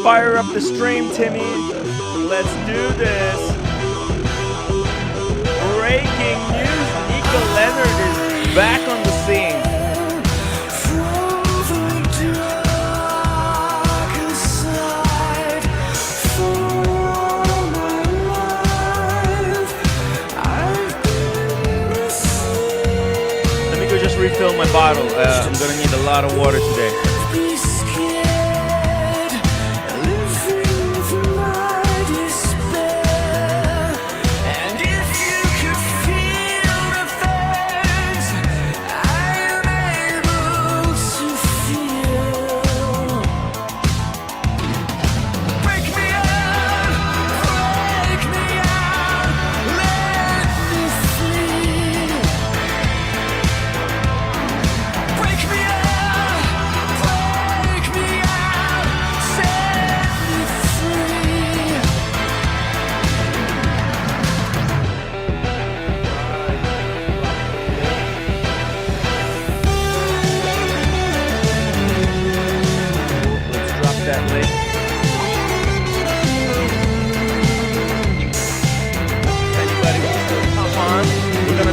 Fire up the stream, Timmy. Let's do this. Breaking news. Nico Leonard is back on the scene. Let me go just refill my bottle. I'm gonna need a lot of water today.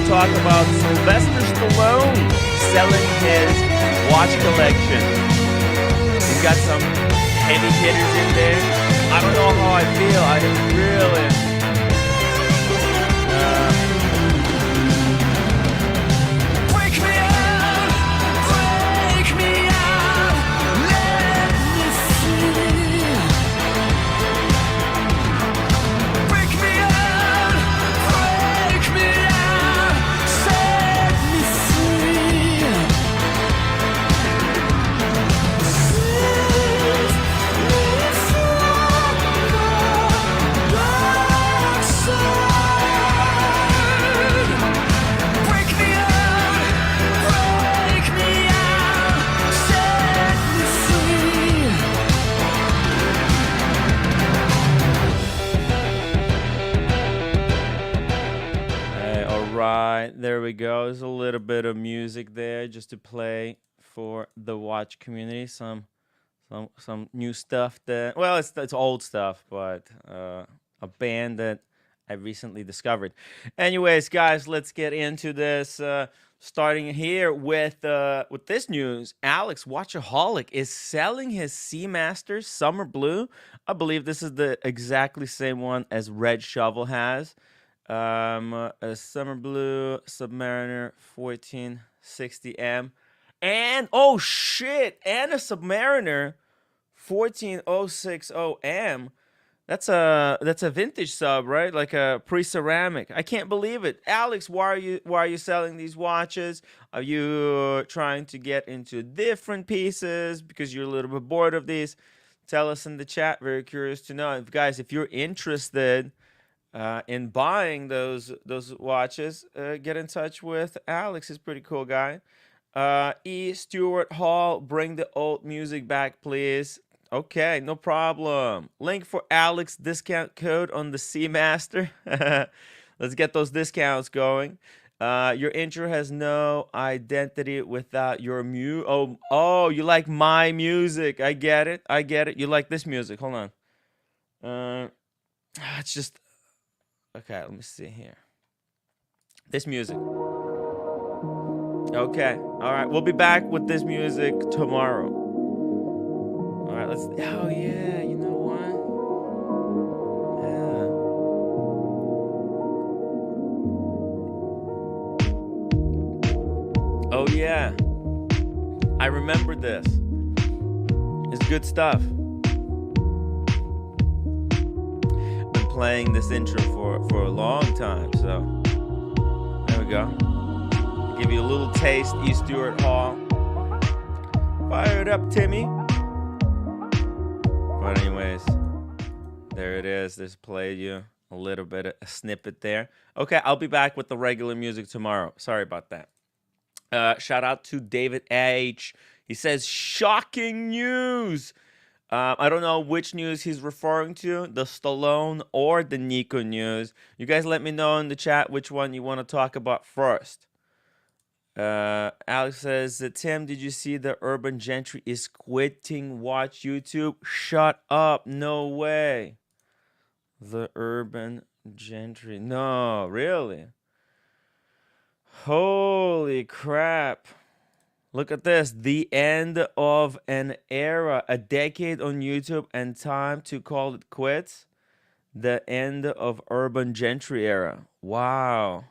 Talk about Sylvester Stallone selling his watch collection. He's got some heavy hitters in there. I don't know how I feel. I really... Break me out, break me out, let me feel. Break me out, break me out. There we go. There's a little bit of music there just to play for the watch community. Some new stuff that, well, it's old stuff, but a band that I recently discovered. Anyways, guys, let's get into this. Starting here with this news, Alex Watchaholic is selling his Seamaster Summer Blue. I believe this is the exactly same one as Red Shovel has. A Summer Blue Submariner 1460M, and oh shit, and a Submariner 14060M. That's a vintage sub, right? Like a pre-ceramic. I can't believe it. Alex, why are you selling these watches? Are you trying to get into different pieces because you're a little bit bored of these? Tell us in the chat. Very curious to know. Guys, if you're interested in buying those watches, get in touch with Alex. He's a pretty cool guy. E. Stewart Hall, bring the old music back, please. Okay, no problem. Link for Alex discount code on the Seamaster. Let's get those discounts going. Your intro has no identity without your Oh, you like my music. I get it. You like this music. Hold on. It's just... Okay, let me see here. This music. Okay, all right. We'll be back with this music tomorrow. All right, let's... Oh, yeah, you know what? Yeah. Oh, yeah. I remember this. It's good stuff. Playing this intro for a long time, so there we go. Give you a little taste. E. Stewart Hall. Fire it up, Timmy. But anyways, there it is. Just played you a little bit of a snippet there. Okay, I'll be back with the regular music tomorrow. Sorry about that. Shout out to David H. He says, shocking news. I don't know which news he's referring to, the Stallone or the Nico news. You guys let me know in the chat which one you want to talk about first. Alex Alex says, Tim, did you see the urban gentry is quitting watch YouTube? Shut up. No way. The urban gentry. No, really? Holy crap. Look at this. The end of an era. A decade on YouTube and time to call it quits. The end of urban gentry era. Wow.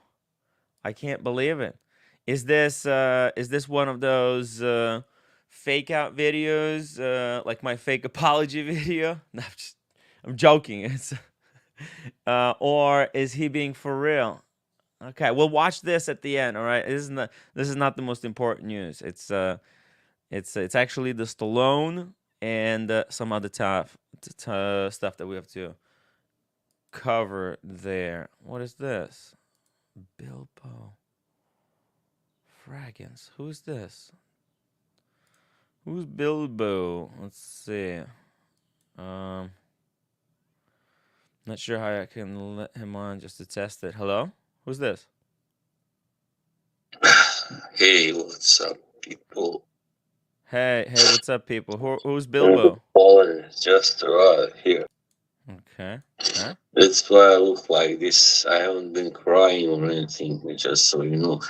I can't believe it. Is this one of those fake out videos, like my fake apology video? No, I'm joking. It's or is he being for real? Okay, we'll watch this at the end. All right, this is not the most important news. It's actually the Stallone and some other stuff that we have to cover there. What is this? Bilbo Fraggins. Who's this? Who's Bilbo? Let's see. Um, Not sure how I can let him on just to test it. Hello? Who's this? Hey, what's up, people? Hey, what's up, people? Who's Bilbo? Paul just arrived here. Okay. Okay. That's why I look like this. I haven't been crying or anything, just so you know.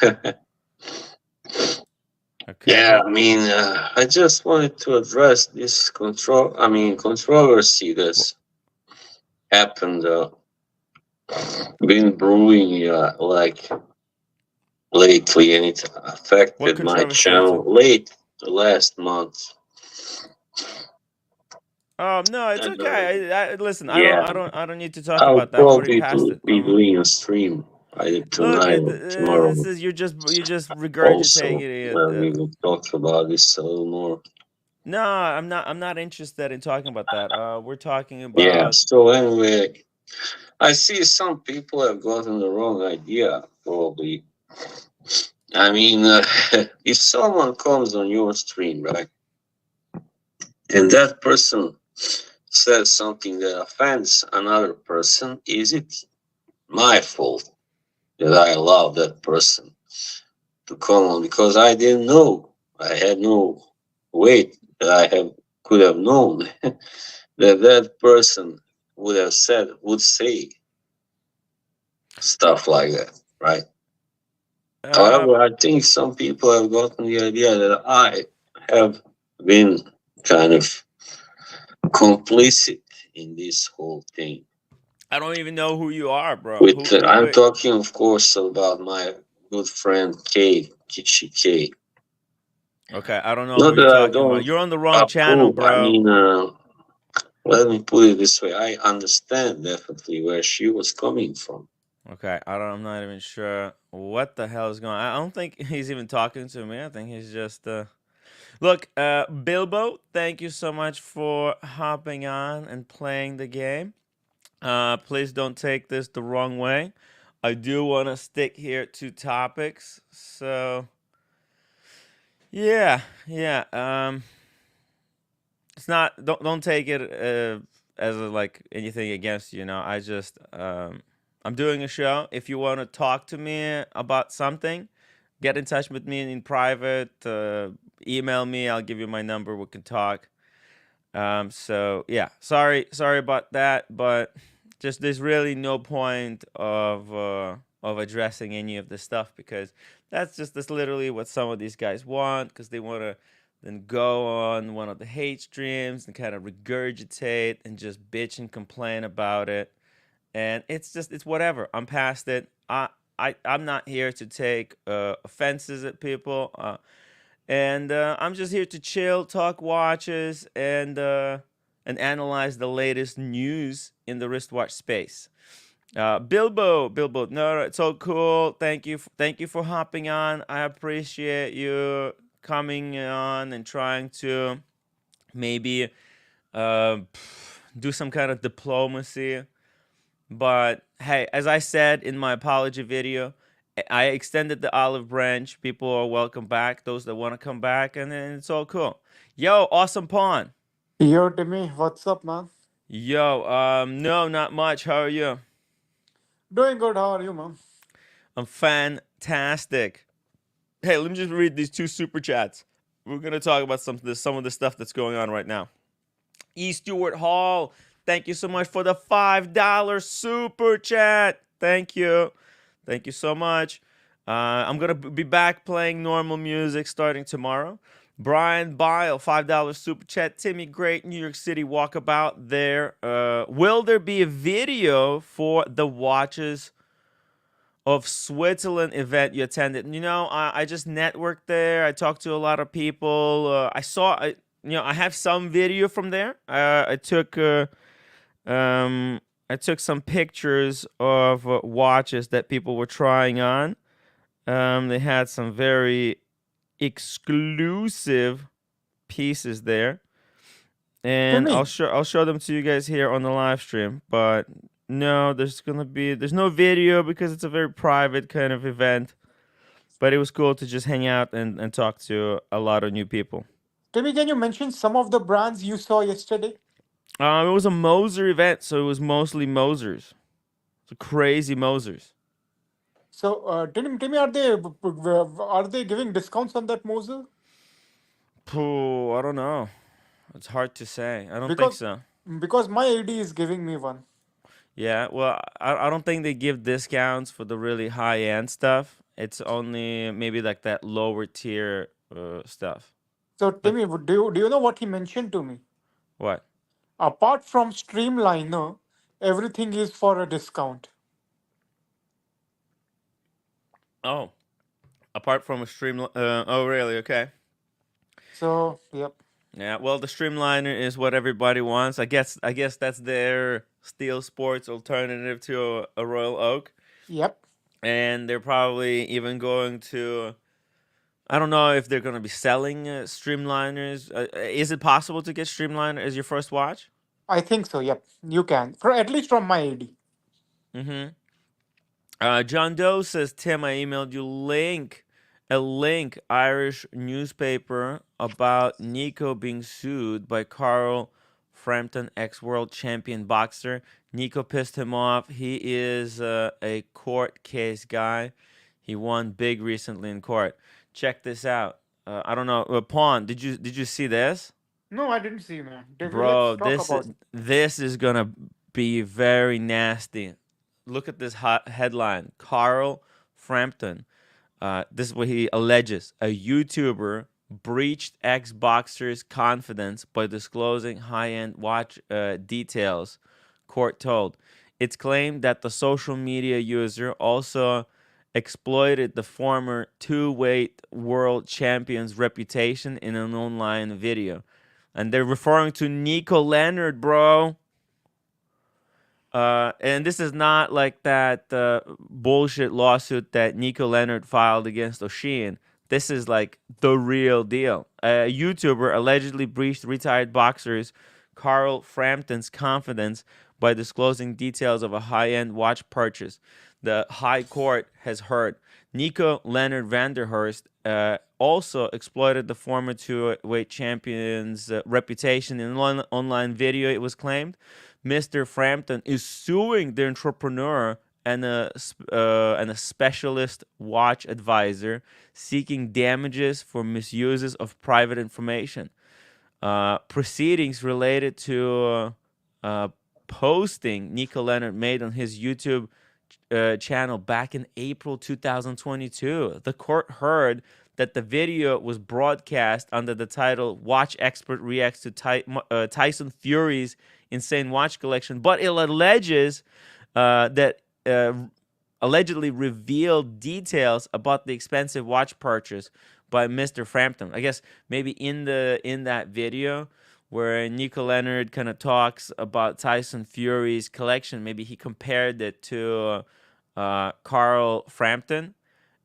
Okay. Yeah, I mean, I just wanted to address this controversy that's happened, been brewing, like lately, and it What affected my controversy you channel talk? late last month. No, it's okay. Listen. I don't. Yeah, I don't. I don't need to talk I'll about that. I've already probably passed it. be doing a stream either Look, tonight or this tomorrow. is you're just Also, regurgitating it. we will talk about this a little more. No, I'm not. I'm not interested in talking about that. We're talking Yeah. about. So anyway, I see some people have gotten the wrong idea. Probably. I mean, if someone comes on your stream, right, and that person says something that offends another person, is it my fault that I allow that person to come on? Because I didn't know. I had no way that could have known that person would say stuff like that, right? Uh, However, I think some people have gotten the idea that I have been kind of complicit in this whole thing. I don't even know who you are, bro. With Who? I'm Wait. talking, of course, about my good friend K, Kichi K. Okay, I don't know who Not you're that I talking about. don't You're on the wrong channel, approve. I bro. mean, let me put it this way: I understand definitely where she was coming from. Okay, I don't. I'm not even sure what the hell is going on. I don't think he's even talking to me. I think he's just. Look, Bilbo. Thank you so much for hopping on and playing the game. Please don't take this the wrong way. I do want to stick here to topics. So yeah, yeah. It's not. Don't take it as like anything against you. You know, I'm doing a show. If you want to talk to me about something, get in touch with me in private. Email me. I'll give you my number. We can talk. So yeah, sorry about that, but just there's really no point of addressing any of this stuff because that's literally what some of these guys want because they want to then go on one of the hate streams and kind of regurgitate and just bitch and complain about it, and it's whatever. I'm past it. I'm not here to take offenses at people. And I'm just here to chill, talk watches, and analyze the latest news in the wristwatch space. Bilbo, no, it's so cool. Thank you for hopping on. I appreciate you coming on and trying to maybe uh, do some kind of diplomacy. But hey, as I said in my apology video, I extended the olive branch. People are welcome back. Those that want to come back, and then it's all cool. Yo, awesome pawn. Yo, Timmy, what's up, man? Yo, no, not much. How are you? Doing good. How are you, man? I'm fantastic. Hey, let me just read these two super chats. We're gonna talk about some of the stuff that's going on right now. E. Stewart Hall, thank you so much for the $5 super chat. Thank you so much. I'm gonna be back playing normal music starting tomorrow. Brian Bile, $5 super chat. Timmy Great, New York City walkabout. Will there be a video for the Watches of Switzerland event you attended? I just networked there. I talked to a lot of people. I have some video from there. Um, I took some pictures of watches that people were trying on. They had some very exclusive pieces there, and I'll Timmy, show them to you guys here on the live stream. But no, there's no video because it's a very private kind of event. But it was cool to just hang out and talk to a lot of new people. Timmy, can you mention some of the brands you saw yesterday? It was a Moser event, so it was mostly Mosers. So crazy Mosers. So, Timmy, are they giving discounts on that Mosul? Pooh, I don't know. It's hard to say. I don't think Because so. because my AD is giving me one. Yeah, well, I don't think they give discounts for the really high end stuff. It's only maybe like that lower tier stuff. So, Like Timmy, do you know what he mentioned to me? what? Apart from Streamliner, everything is for a discount. Oh, apart from a stream. Oh, really? Okay. So, yep, Yeah. Well, the Streamliner is what everybody wants. I guess that's their Steel Sports alternative to a Royal Oak, yep. and they're probably even going to. I don't know if they're going to be selling Streamliners. Is it possible to get Streamliner as your first watch? I think so. Yep, you can. For at least from my AD. Mm-hmm. John Doe says, Tim, I emailed you a link Irish newspaper about Nico being sued by Carl Frampton, ex-world champion boxer. Nico pissed him off. He is a court case guy. He won big recently in court. Check this out. I don't know. Pawn, did you see this? No, I didn't see, man. Let's Bro, talk this about it. this is gonna be very nasty. Look at this hot headline. Carl Frampton. This is what he alleges. A YouTuber breached ex-boxer's confidence by disclosing high-end watch details, court told. It's claimed that the social media user also exploited the former two-weight world champion's reputation in an online video. And they're referring to Nico Leonard, bro. And this is not like that bullshit lawsuit that Nico Leonard filed against O'Sheen. This is like the real deal. A YouTuber allegedly breached retired boxers Carl Frampton's confidence by disclosing details of a high-end watch purchase. The High Court has heard. Nico Leonard Vanderhurst also exploited the former two-weight champion's reputation in an online video, it was claimed. Mr. Frampton is suing the entrepreneur and a specialist watch advisor seeking damages for misuses of private information. Proceedings related to posting Nico Leonard made on his YouTube channel back in April 2022. The court heard that the video was broadcast under the title Watch Expert Reacts to Tyson Fury's Insane Watch Collection, but it alleges that allegedly revealed details about the expensive watch purchase by Mr. Frampton. I guess maybe in that video where Nico Leonard kind of talks about Tyson Fury's collection, maybe he compared it to Carl Frampton,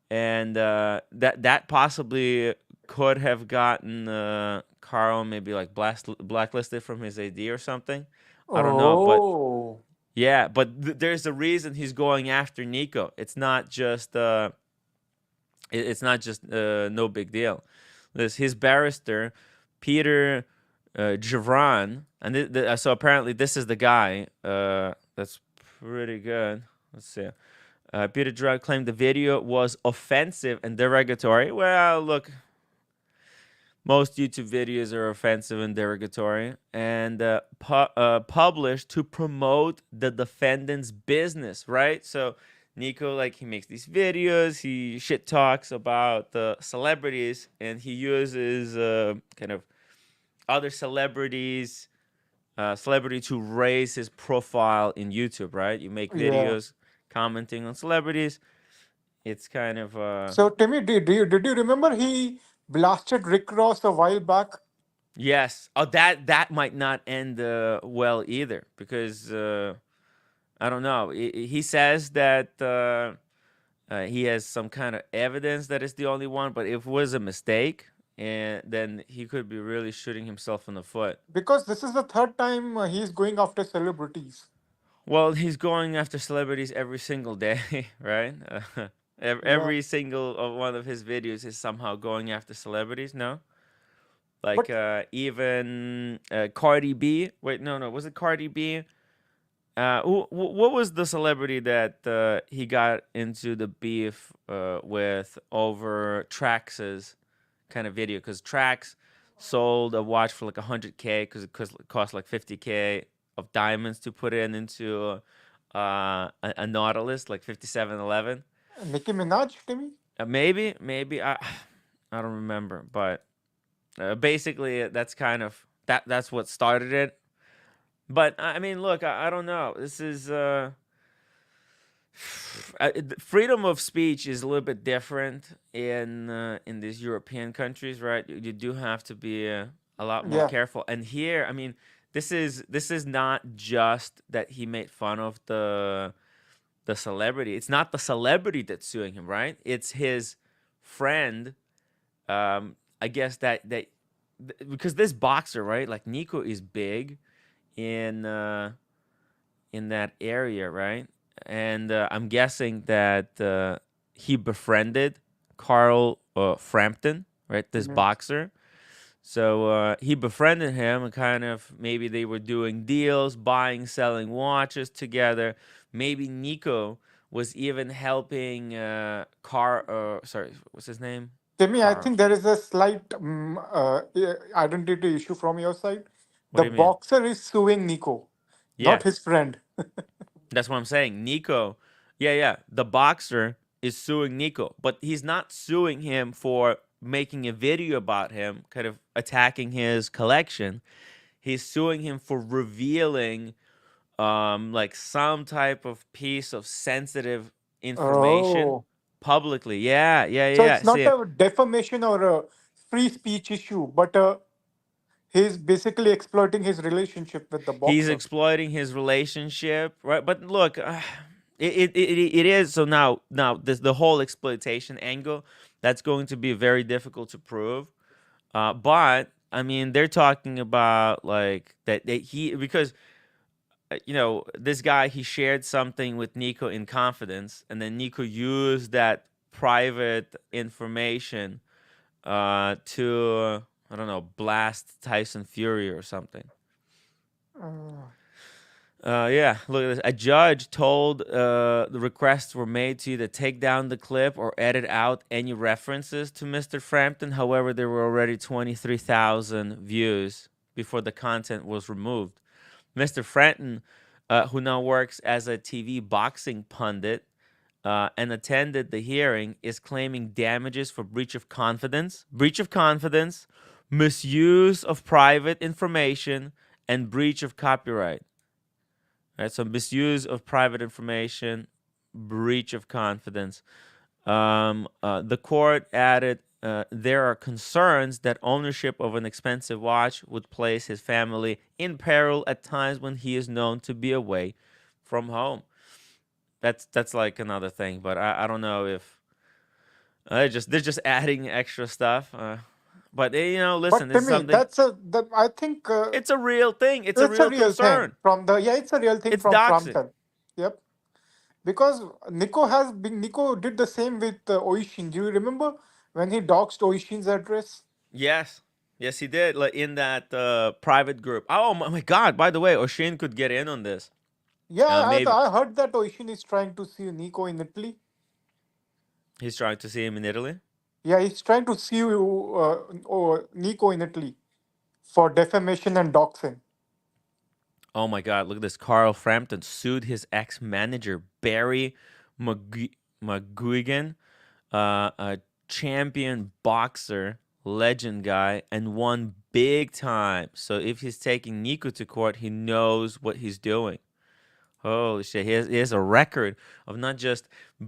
and that possibly could have gotten Carl maybe like blacklisted from his AD or something. I don't know, but Oh, yeah, but there's a reason he's going after Nico. It's not just no big deal. There's his barrister, Peter Javron, and so apparently this is the guy. That's pretty good. Let's see. Peter Drug claimed the video was offensive and derogatory. Well, look, most YouTube videos are offensive and derogatory, and published to promote the defendant's business, right? So Nico, like, he makes these videos, he shit talks about the celebrities, and he uses kind of other celebrity to raise his profile in YouTube, right? You make Yeah. videos commenting on celebrities. It's kind of So Timmy, did you remember he blasted Rick Ross a while back? yes. Oh, that might not end well either, because I don't know. He says that he has some kind of evidence that it's the only one, but if it was a mistake, and then he could be really shooting himself in the foot. Because this is the third time he's going after celebrities. Well, he's going after celebrities every single day, right? Yeah. Every single one of his videos is somehow going after celebrities. No, like But even Cardi B. Wait, no, was it Cardi B? What was the celebrity that he got into the beef with over Trax's kind of video? Because Trax sold a watch for like 100K because it cost like 50K of diamonds to put it into a Nautilus, like 5711. Nicki Minaj, Timmy? Maybe I don't remember, but basically that's kind of that's what started it. But I mean, look, I don't know. This is freedom of speech is a little bit different in these European countries, right? You do have to be a lot more Yeah. careful. And here, I mean, this is not just that he made fun of the celebrity. It's not the celebrity that's suing him, right? It's his friend. I guess because this boxer, right? Like Nico is big in that area, right? And I'm guessing that he befriended Carl Frampton, right? This Mhm. boxer. So he befriended him, and kind of maybe they were doing deals, buying, selling watches together. Maybe Nico was even helping sorry, what's his name? Timmy, I Car. think there is a slight identity issue from your side. What The do you mean? boxer is suing Nico, Yeah, not his friend. that's what I'm saying. Nico, yeah. The boxer is suing Nico, but he's not suing him for making a video about him, kind of attacking his collection. He's suing him for revealing like some type of piece of sensitive information Oh. publicly. Yeah. So Yeah. it's not See, a defamation or a free speech issue, but he's basically exploiting his relationship with the he's boxer. exploiting his relationship, right? But look, it is so now this the whole exploitation angle that's going to be very difficult to prove. But I mean, they're talking about like that he because this guy, he shared something with Nico in confidence, and then Nico used that private information to I don't know, blast Tyson Fury or something. Uh, Yeah, look at this. A judge told the requests were made to either take down the clip or edit out any references to Mr. Frampton. However, there were already 23,000 views before the content was removed. Mr. Frampton, who now works as a TV boxing pundit and attended the hearing, is claiming damages for breach of confidence, misuse of private information, and breach of copyright. Right, so misuse of private information, breach of confidence. The court added there are concerns that ownership of an expensive watch would place his family in peril at times when he is known to be away from home. That's like another thing, but I don't know if they're just adding extra stuff. But listen, but this is Timmy, something. I think It's a real thing. It's a it's a real real thing concern. from the, yeah, it's a real thing It's from doxing. Frampton. Yep. Because Nico did the same with Oishin. Do you remember when he doxed Oishin's address? Yes. Yes, he did. Like in that private group. Oh my God! By the way, Oshin could get in on this. Yeah, Maybe I heard that Oishin is trying to sue Nico in Italy. he's trying to see him in Italy. Yeah, he's trying to sue Nico in Italy for defamation and doxing. Oh my God! Look at this. Carl Frampton sued his ex-manager Barry McGuigan, a champion boxer, legend guy, and won big time. So if he's taking Nico to court, he knows what he's doing. Holy shit. He has a record of not just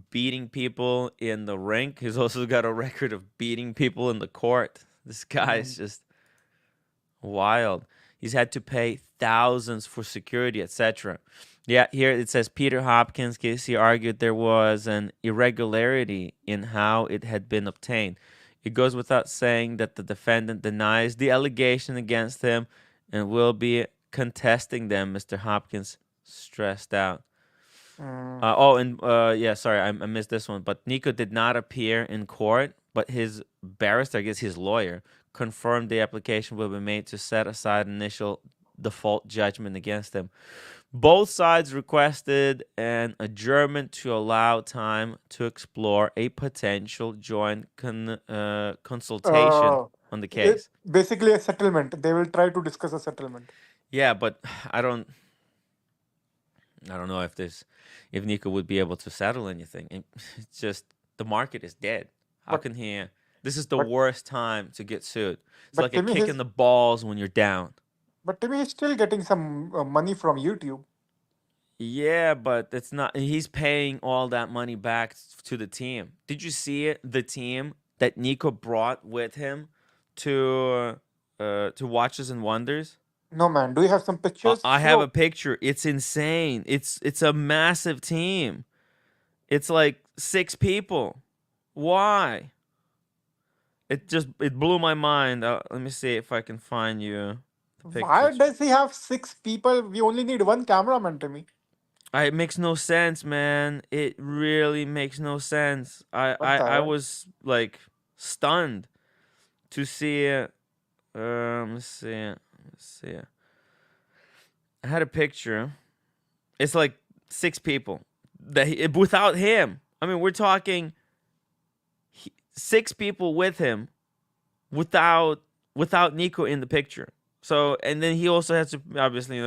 beating people in the rink, he's also got a record of beating people in the court. This guy is Mm. just wild. He's had to pay thousands for security, etc. Yeah, here it says Peter Hopkins case. He argued there was an irregularity in how it had been obtained. It goes without saying that the defendant denies the allegation against him and will be contesting them, Mr. Hopkins stressed out. Mm. Yeah, sorry, I missed this one. But Nico did not appear in court, but his barrister, I guess his lawyer, confirmed the application will be made to set aside initial default judgment against him. Both sides requested an adjournment to allow time to explore a potential joint consultation Uh, on the case. Basically, a settlement. They will try to discuss a settlement. Yeah, but I don't know if Nico would be able to settle anything. It's just the market is dead. How But can he? This is the but worst time to get sued. It's but like a Timmy, kick in the balls when you're down. He's still getting some money from YouTube. Yeah, but it's not. He's paying all that money back to the team. Did you see it? The team that Nico brought with him to Watches and Wonders. No man, do you have some pictures? I have a picture. It's insane. It's a massive team. It's like 6 people. Why? It blew my mind. Let me see if I can find you the Why pictures. does he have 6 people? We only need one cameraman, Timmy. It makes no sense, man. It really makes no sense. What the I hell? was like stunned to see it. Let's see. Let's see. I had a picture. It's like 6 people without him. I mean, we're talking 6 people with him without Nico in the picture. So and then he also has to obviously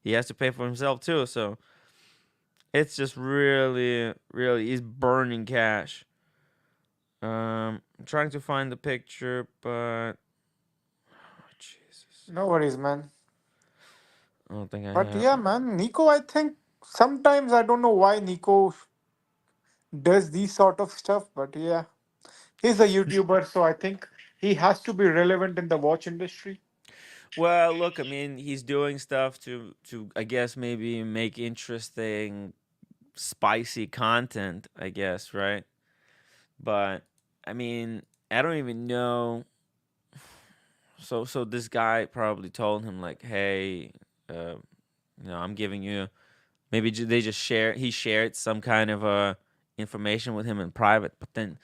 he has to pay for himself too. So it's just really he's burning cash. I'm trying to find the picture, but oh, Jesus, No worries, man. I don't think I But have. yeah, man, Nico, I think sometimes I don't know why Nico does these sort of stuff, but yeah, he's a YouTuber, so I think he has to be relevant in the watch industry. Well, look, I mean, he's doing stuff to I guess maybe make interesting, spicy content. I guess right, but I mean, I don't even know. So this guy probably told him like, hey, uh, I'm giving you. Maybe they just share. He shared some kind of information with him in private, but then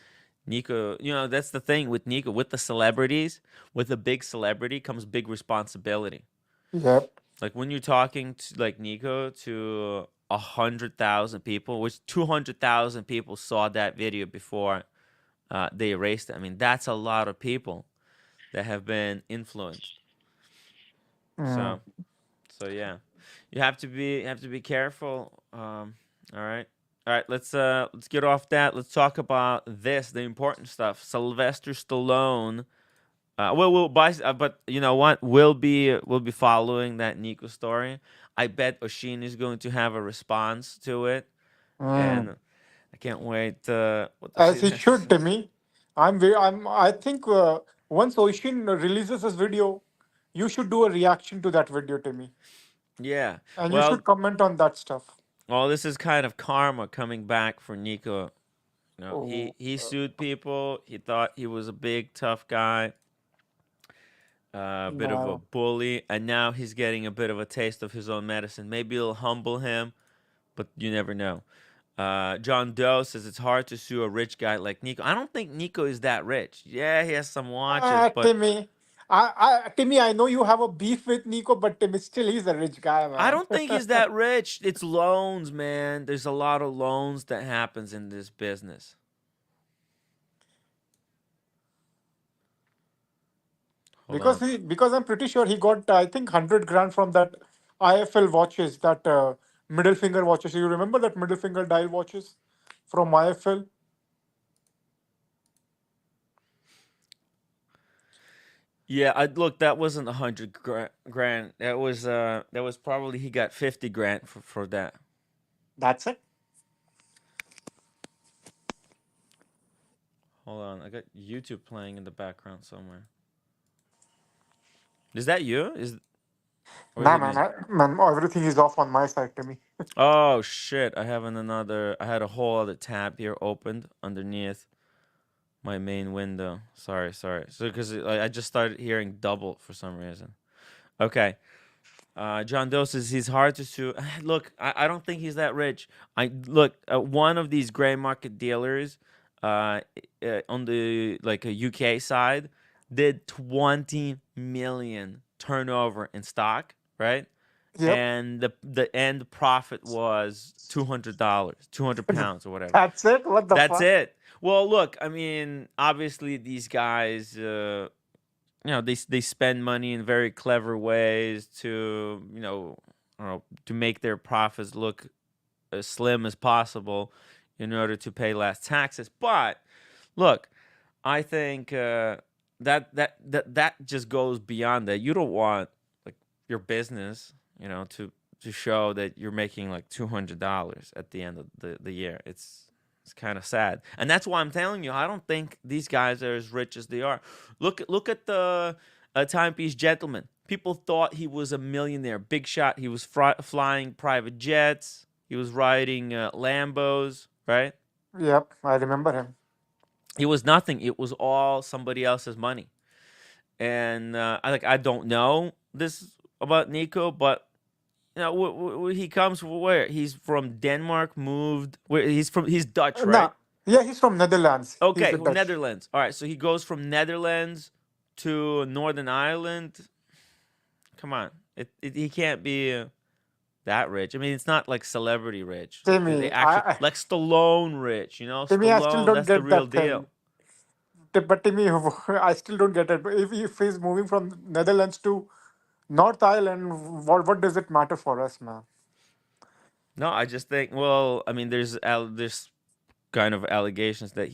Nico, that's the thing with Nico, with the celebrities, with a big celebrity comes big responsibility. Yep. Like when you're talking to like Nico to 100,000 people, which 200,000 people saw that video before they erased it. I mean, that's a lot of people that have been influenced. Mm. So yeah, you have to be careful. All right, all right. Let's get off that. Let's talk about this, the important stuff. Sylvester Stallone. We'll buy, but you know what? We'll be following that Nico story. I bet Oshin is going to have a response to it, Mm. and I can't wait what As Oshin he has to should, say. Timmy. I think once Oishin releases his video, you should do a reaction to that video, Timmy, Yeah. and you Well, should comment on that stuff. this is kind of karma coming back for Nico. Oh, He sued people. He thought he was a big tough guy, a bit of a no. bully, and now he's getting a bit of a taste of his own medicine. Maybe it'll humble him, but you never know. John Doe says it's hard to sue a rich guy like Nico. I don't think Nico is that rich. Yeah, he has some watches, but Timmy, Timmy, I know you have a beef with Nico, but Timmy still he's a rich guy, I man. don't think he's that rich. It's loans, man. There's a lot of loans that happens in this business. Hold on. Because I'm pretty sure he got I think 100 grand from that IFL watches, that middle finger watches. You remember that middle finger dial watches from IFL? Yeah, I look. That wasn't 100 grand. That was probably he got 50 grand for that. That's it. Hold on, I got YouTube playing in the background somewhere. Is that you? Or is Nah, it man, me? man, everything is off on my side, Timmy. Oh shit! I had a whole other tab here opened underneath my main window. Sorry. So because I just started hearing double for some reason. Okay. John Doe says he's hard to sue. Look, I don't think he's that rich. I look one of these gray market dealers, on the like a UK side, did 20 million turnover in stock, right? Yep. And the end profit was $200, 200 pounds or whatever. That's it. What the That's fuck? it. Well, look, I mean, obviously these guys, they spend money in very clever ways to I don't know, to make their profits look as slim as possible in order to pay less taxes. But look, I think that just goes beyond that. You don't want like your business, to show that you're making like $200 at the end of the year. It's kind of sad, and that's why I'm telling you, I don't think these guys are as rich as they are. Look at the timepiece gentleman. People thought he was a millionaire, big shot. He was flying private jets. He was riding Lambos, right? Yep, I remember him. It was nothing. It was all somebody else's money. And I don't know this about Nico, but he comes from where? He's from Denmark. Moved where? He's Dutch, No, right? yeah, he's from Netherlands. He's Okay, a Dutch. Netherlands. All right, so he goes from Netherlands to Northern Ireland. Come on, he can't be that rich. I mean, it's not like celebrity rich. Like they Timmy, actually like Stallone rich. Timmy, I still Stallone. don't That's the get real that deal. thing. But Timmy, I still don't get it. But if he's moving from Netherlands to North Ireland, what does it matter for us, man? No, I just think. Well, I mean, there's kind of allegations that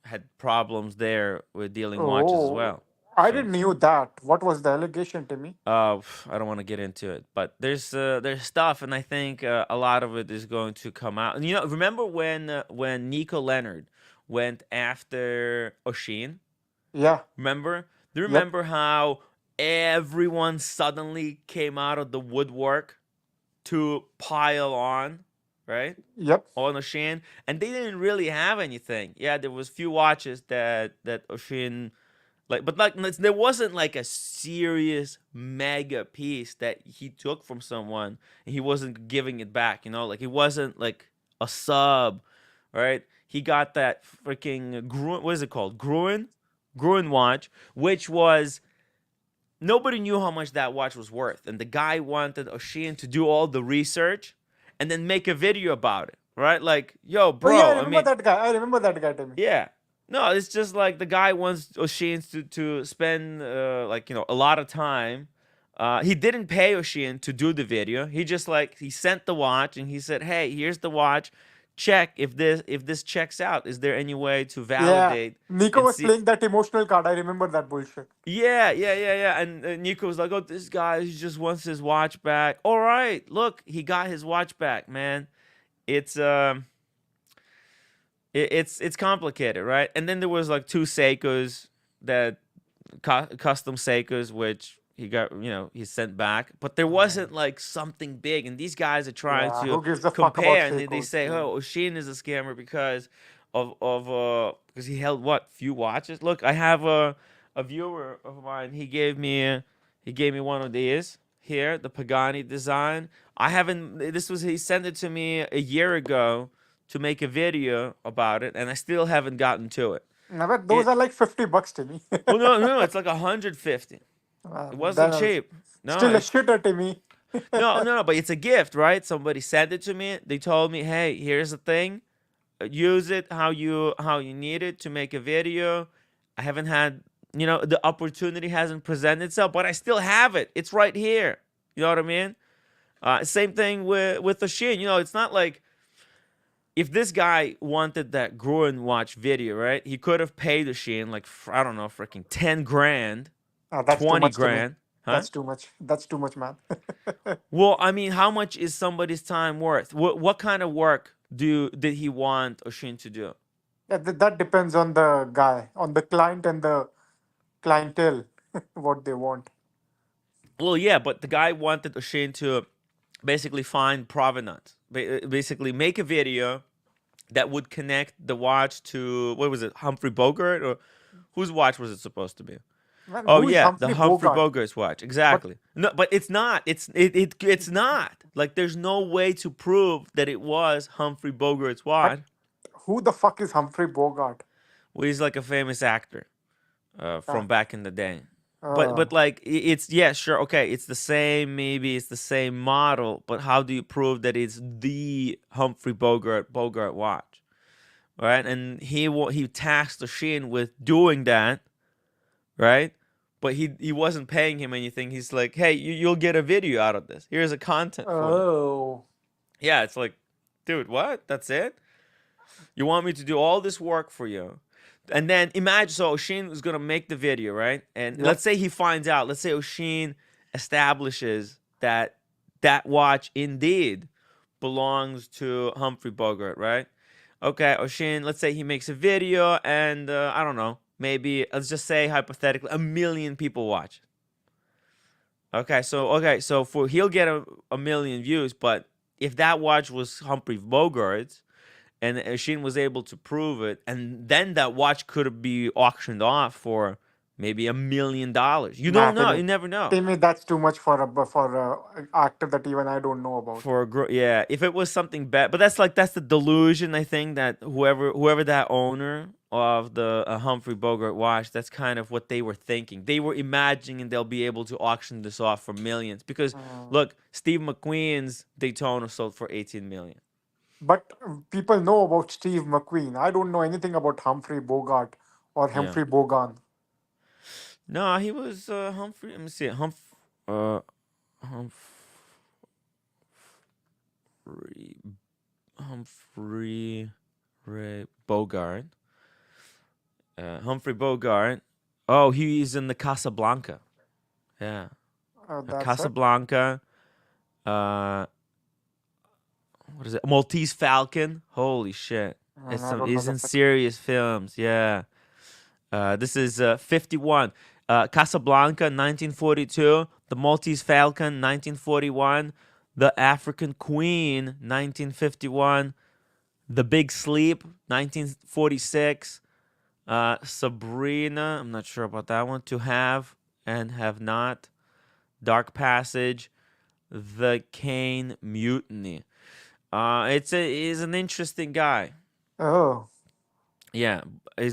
had problems there with dealing watches as Oh, well. I So didn't knew that. What was the allegation, Timmy? I don't want to get into it, but there's stuff, and I think a lot of it is going to come out. And remember when Nico Leonard went after Oshin? Yeah. Remember? Do you Yep. remember how everyone suddenly came out of the woodwork to pile on, right? Yep. On Oshin, and they didn't really have anything. Yeah, there was few watches that Oshin like, but like there wasn't like a serious mega piece that he took from someone and he wasn't giving it back. Like he wasn't like a sub, right? He got that freaking what is it called? Gruen watch, which was nobody knew how much that watch was worth, and the guy wanted Oshin to do all the research and then make a video about it, right? Like, yo, Oh yeah, I bro, I remember mean, that guy. I remember that guy, Timmy. yeah. No, it's just like the guy wants Oshin to spend like a lot of time. He didn't pay Oshin to do the video. He just like he sent the watch and he said, "Hey, here's the watch. Check if this checks out. Is there any way to Yeah. validate Nico and was see?" playing that emotional card. I remember that bullshit. Yeah. And Nico was like, "Oh, this guy he just wants his watch back." All right, look, he got his watch back, man. It's it's complicated, right? And then there was like two Seikos that custom Seikos, which he got, he sent back, but there wasn't like something big. And these guys are trying Yeah. to Who gives a fuck about compare, and they Seikos? say, Yeah. "Oh, Oshin is a scammer because because he held what few watches." Look, I have a viewer of mine. He gave me one of these here, the Pagani design. I haven't. He sent it to me a year ago to make a video about it, and I still haven't gotten to it. No, but those It are like $50 to me. well, no, no, it's like 150. It wasn't Then cheap. No, still a it's shitter to me. no, but it's a gift, right? Somebody sent it to me. They told me, hey, here's the thing. Use it how you need it to make a video. I haven't had the opportunity hasn't presented itself, but I still have it. It's right here. You know what I mean? Same thing with the Shin. It's not like if this guy wanted that Gruen watch video, right? He could have paid the Shin like I don't know, freaking 10 grand, That's too 20 much to me. grand, huh? That's too much. That's too much, man. Well, I mean, how much is somebody's time worth? What kind of work did he want Oshin to do? Yeah, that depends on the guy, on the client and the clientele, what they want. Well, yeah, but the guy wanted Oshin to basically find provenance, basically make a video that would connect the watch to what was it, Humphrey Bogart, or whose watch was it supposed to be? Man, Oh who is yeah, the Humphrey Humphrey Bogart? Bogart's watch, But exactly. No, but it's not. It's not. Like there's no way to prove that it was Humphrey Bogart's but watch. who the fuck is Humphrey Bogart? Well, he's like a famous actor Uh, from back in the day. But uh, but like it's yeah, sure, okay, it's the same, maybe it's the same model, but how do you prove that it's the Humphrey Bogart watch? Right? And he tasked Oshin with doing that, right? But he wasn't paying him anything. He's like, "Hey, you'll get a video out of this. Here's a content for you." oh, Yeah, it's like, dude, what? That's it? You want me to do all this work for you? And then imagine, so Oshin is gonna make the video, right? And yep. let's say he finds out. Let's say Oshin establishes that that watch indeed belongs to Humphrey Bogart, right? Okay, Oshin. Let's say he makes a video, and I don't know, maybe let's just say hypothetically, 1 million people watch. Okay, so for he'll get a million views, but if that watch was Humphrey Bogart's and Sheen was able to prove it, and then that watch could be auctioned off for maybe $1 million. You Nah, don't know. You never know. that's too much for a actor that even I don't know about. For yeah, if it was something bad, but that's the delusion. I think that whoever that owner of the Humphrey Bogart watch, that's kind of what they were thinking. They were imagining they'll be able to auction this off for millions because Mm. look, Steve McQueen's Daytona sold for 18 million. But people know about Steve McQueen. I don't know anything about Humphrey Bogart or Yeah. Humphrey Bogan. No, he was Humphrey. Let me see. Uh, Humphrey Humphrey Ray Bogart. Humphrey Bogart. Oh, he's in the Casablanca. Yeah, That's it. Casablanca. Uh, what is it? Maltese Falcon. Holy shit! And I don't know He's in that. serious films. Yeah. This is 51. Casablanca, 1942. The Maltese Falcon, 1941. The African Queen, 1951. The Big Sleep, 1946. Sabrina, I'm not sure about that one. To Have and Have Not. Dark Passage. The Kane Mutiny. He's an interesting guy. Oh, Yeah.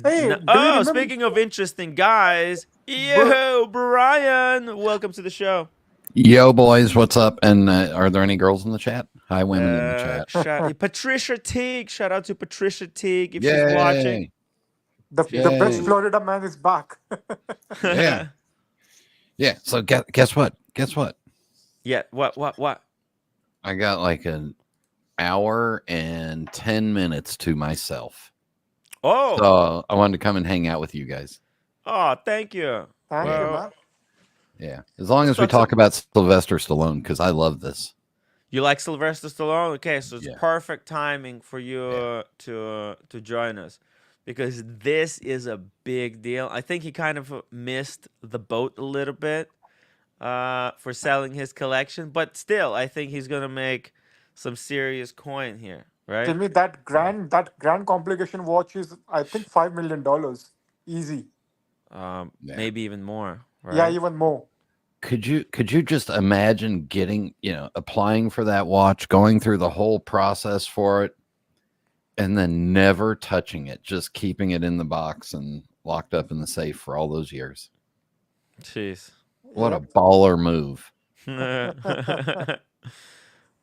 hey, do you Oh, remember? speaking of interesting guys, yo, Brian, welcome to the show. Yo, boys, what's up? And are there any girls in the chat? Hi, women in the chat. Patricia Teague. Shout out to Patricia Teague if she's watching. Yay! The best Yay! Florida man is back. Yeah, yeah. So guess what? Guess what? Yeah. What? I got like an hour and 10 minutes to myself. Oh. So I wanted to come and hang out with you guys. Oh, thank you. Thank you, Yeah. man. Yeah, as long Let's as we talk talk about Sylvester Stallone, because I love this. You like Sylvester Stallone? Okay, so it's Yeah. perfect timing for you Yeah. to join us because this is a big deal. I think he kind of missed the boat a little bit for selling his collection, but still, I think he's gonna make some serious coin here, right? Timmy, that grand complication watch is I think $5 million. Easy. Yeah. Maybe even more, Yeah, right? even more. Could you just imagine getting, applying for that watch, going through the whole process for it, and then never touching it, just keeping it in the box and locked up in the safe for all those years. Jeez. What a Yep. baller move.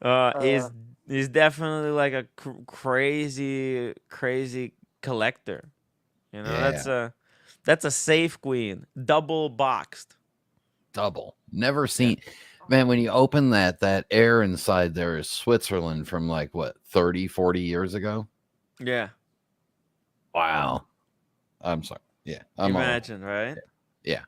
Uh, He's definitely like a crazy collector. You know, Yeah, that's a safe queen, double boxed. double. Never Yeah. seen. Man, when you open that air inside there is Switzerland from like what, 30, 40 years ago? Yeah. Wow. I'm sorry. Yeah, I'm all. Imagine, right? Yeah.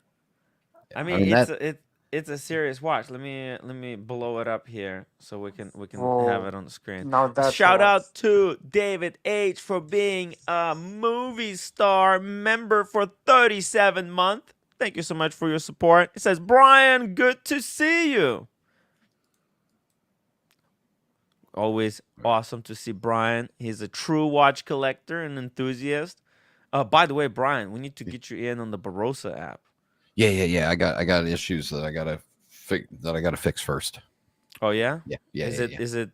I I mean, mean that. it's a serious watch. Let me blow it up here so we can have whoa. it on the screen. Now that's a Shout watch. out to David H for being a movie star member for 37 months. Thank you so much for your support. It says, "Brian, good to see you." Always awesome to see Brian. He's a true watch collector and enthusiast. By the way, Brian, we need to get you in on the Barossa app. Yeah. I got issues that I gotta fix first. Oh yeah? Yeah. Is it What?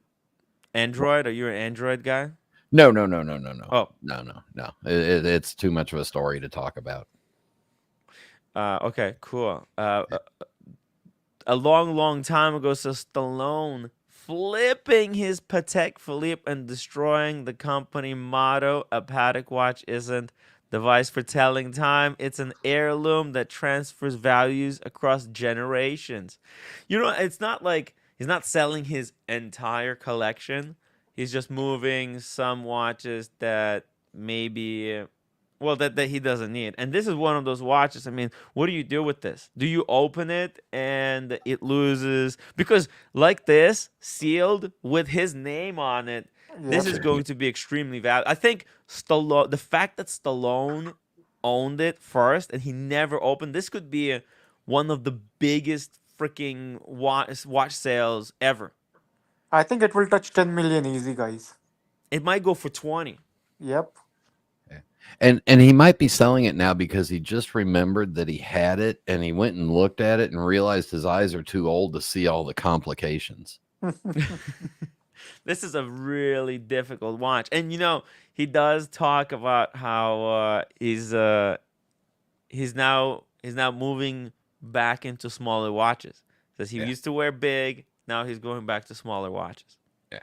Android? Are you an Android guy? No. Oh, No. It's too much of a story to talk about. okay, cool. A long time ago, so Stallone flipping his Patek Philippe and destroying the company motto. A Patek watch isn't device for telling time. It's an heirloom that transfers values across generations. You know, it's not like he's not selling his entire collection. He's just moving some watches that maybe well that he doesn't need. And this is one of those watches. I mean, what do you do with this? Do you open it and it loses? Because like this, sealed with his name on it, this Yep. is going to be extremely valuable. I think Stallone, the fact that Stallone owned it first and he never opened, this could be one of the biggest freaking watch sales ever. I think it will touch 10 million easy, guys. It might go for 20. Yep. Yeah. And he might be selling it now because he just remembered that he had it and he went and looked at it and realized his eyes are too old to see all the complications. This is a really difficult watch, and you know he does talk about how he's now moving back into smaller watches. Says he Yeah. used to wear big, now he's going back to smaller watches. Yeah.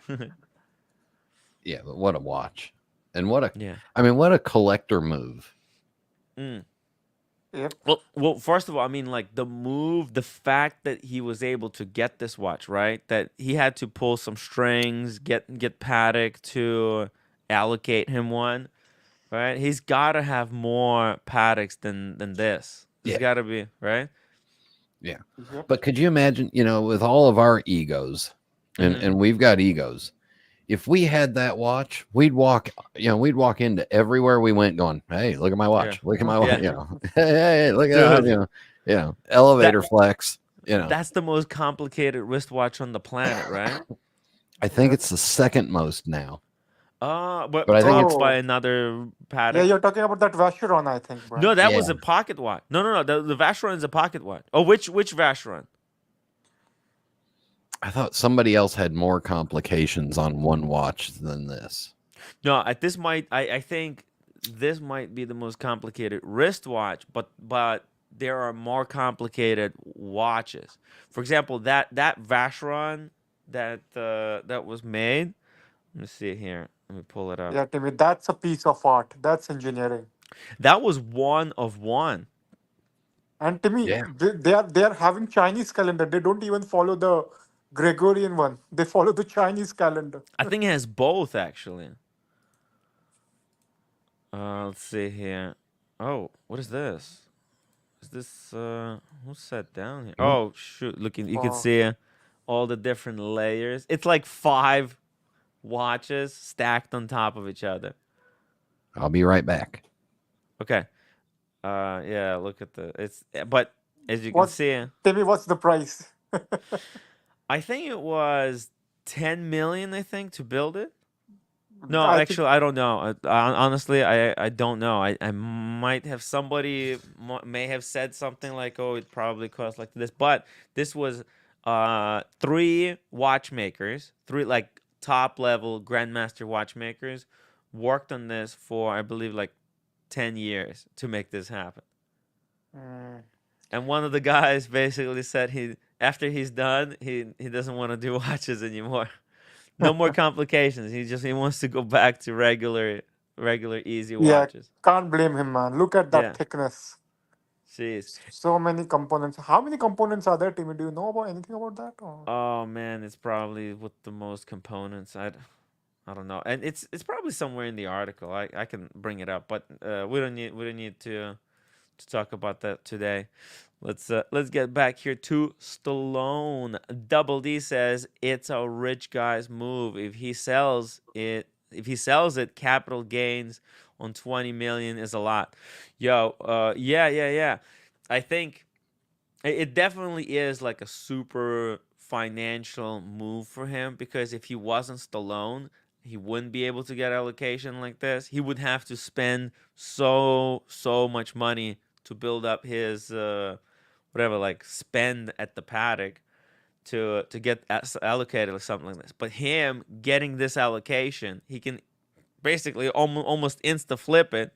Yeah, but what a watch. And what a Yeah. I mean, what a collector move. Mm. Yep. Well, first of all, I mean, like the move, the fact that he was able to get this watch, right? That he had to pull some strings, get Paddock to allocate him one, right? He's got to have more Paddocks than this. There's Yeah. got to be, right? Yeah. Yep. But could you imagine, with all of our egos, Mm-hmm. and we've got egos, if we had that watch, we'd walk into everywhere we went going, hey, look at my Yeah. watch. Look at my watch. Yeah. Hey, look at that, Dude, elevator that flex, that's the most complicated wristwatch on the planet, right? I think Yep. it's the second most now. But But I think topped it's by Oh, another yeah, Paddock. you're talking about that Vacheron, I think, No, Brian. that yeah. was a pocket watch. No. The Vacheron is a pocket watch. Oh, which Vacheron? I thought somebody else had more complications on one watch than this. No, at this might I think this might be the most complicated wristwatch, but there are more complicated watches. For example, that Vacheron that was made. Let me see it here. Let me pull it up. Yeah, Timmy, that's a piece of art. That's engineering. That was one of one. And Timmy, Yeah. they are having Chinese calendar. They don't even follow the Gregorian one. They follow the Chinese calendar. I think it has both actually. Let's see here. Oh, what is this? Is this who's set down here? Mhm. Oh shoot! Looking, you can Wow. see all the different layers. It's like 5 watches stacked on top of each other. I'll be right back. Okay. Yeah. Look at but as you can What's see, Timmy? What's the price? I think it was 10 million. I think to build it. No, I think actually, I don't know. Honestly, I don't know. I might have somebody may have said something like, "Oh, it probably cost like this," but this was 3 watchmakers, 3 like top level grandmaster watchmakers, worked on this for, I believe, like 10 years to make this happen. Mm. And one of the guys basically said after he's done, he doesn't want to do watches anymore. No more complications. He wants to go back to regular easy Yeah, watches. can't blame him, man. Look at that Yeah. thickness. Jeez. So many components. How many components are there, Timmy? Do you know about anything about that? Or? Oh man, it's probably with the most components. I don't know. And it's probably somewhere in the article. I can bring it up, but we don't need to talk about that today. Let's get back here to Stallone. Double D says it's a rich guy's move. If he sells it, capital gains on 20 million is a lot. Yo, yeah. I think it definitely is like a super financial move for him, because if he wasn't Stallone, he wouldn't be able to get allocation like this. He would have to spend so much money to build up his whatever, like spend at the paddock to get allocated or something like this. But him getting this allocation, he can basically almost insta flip it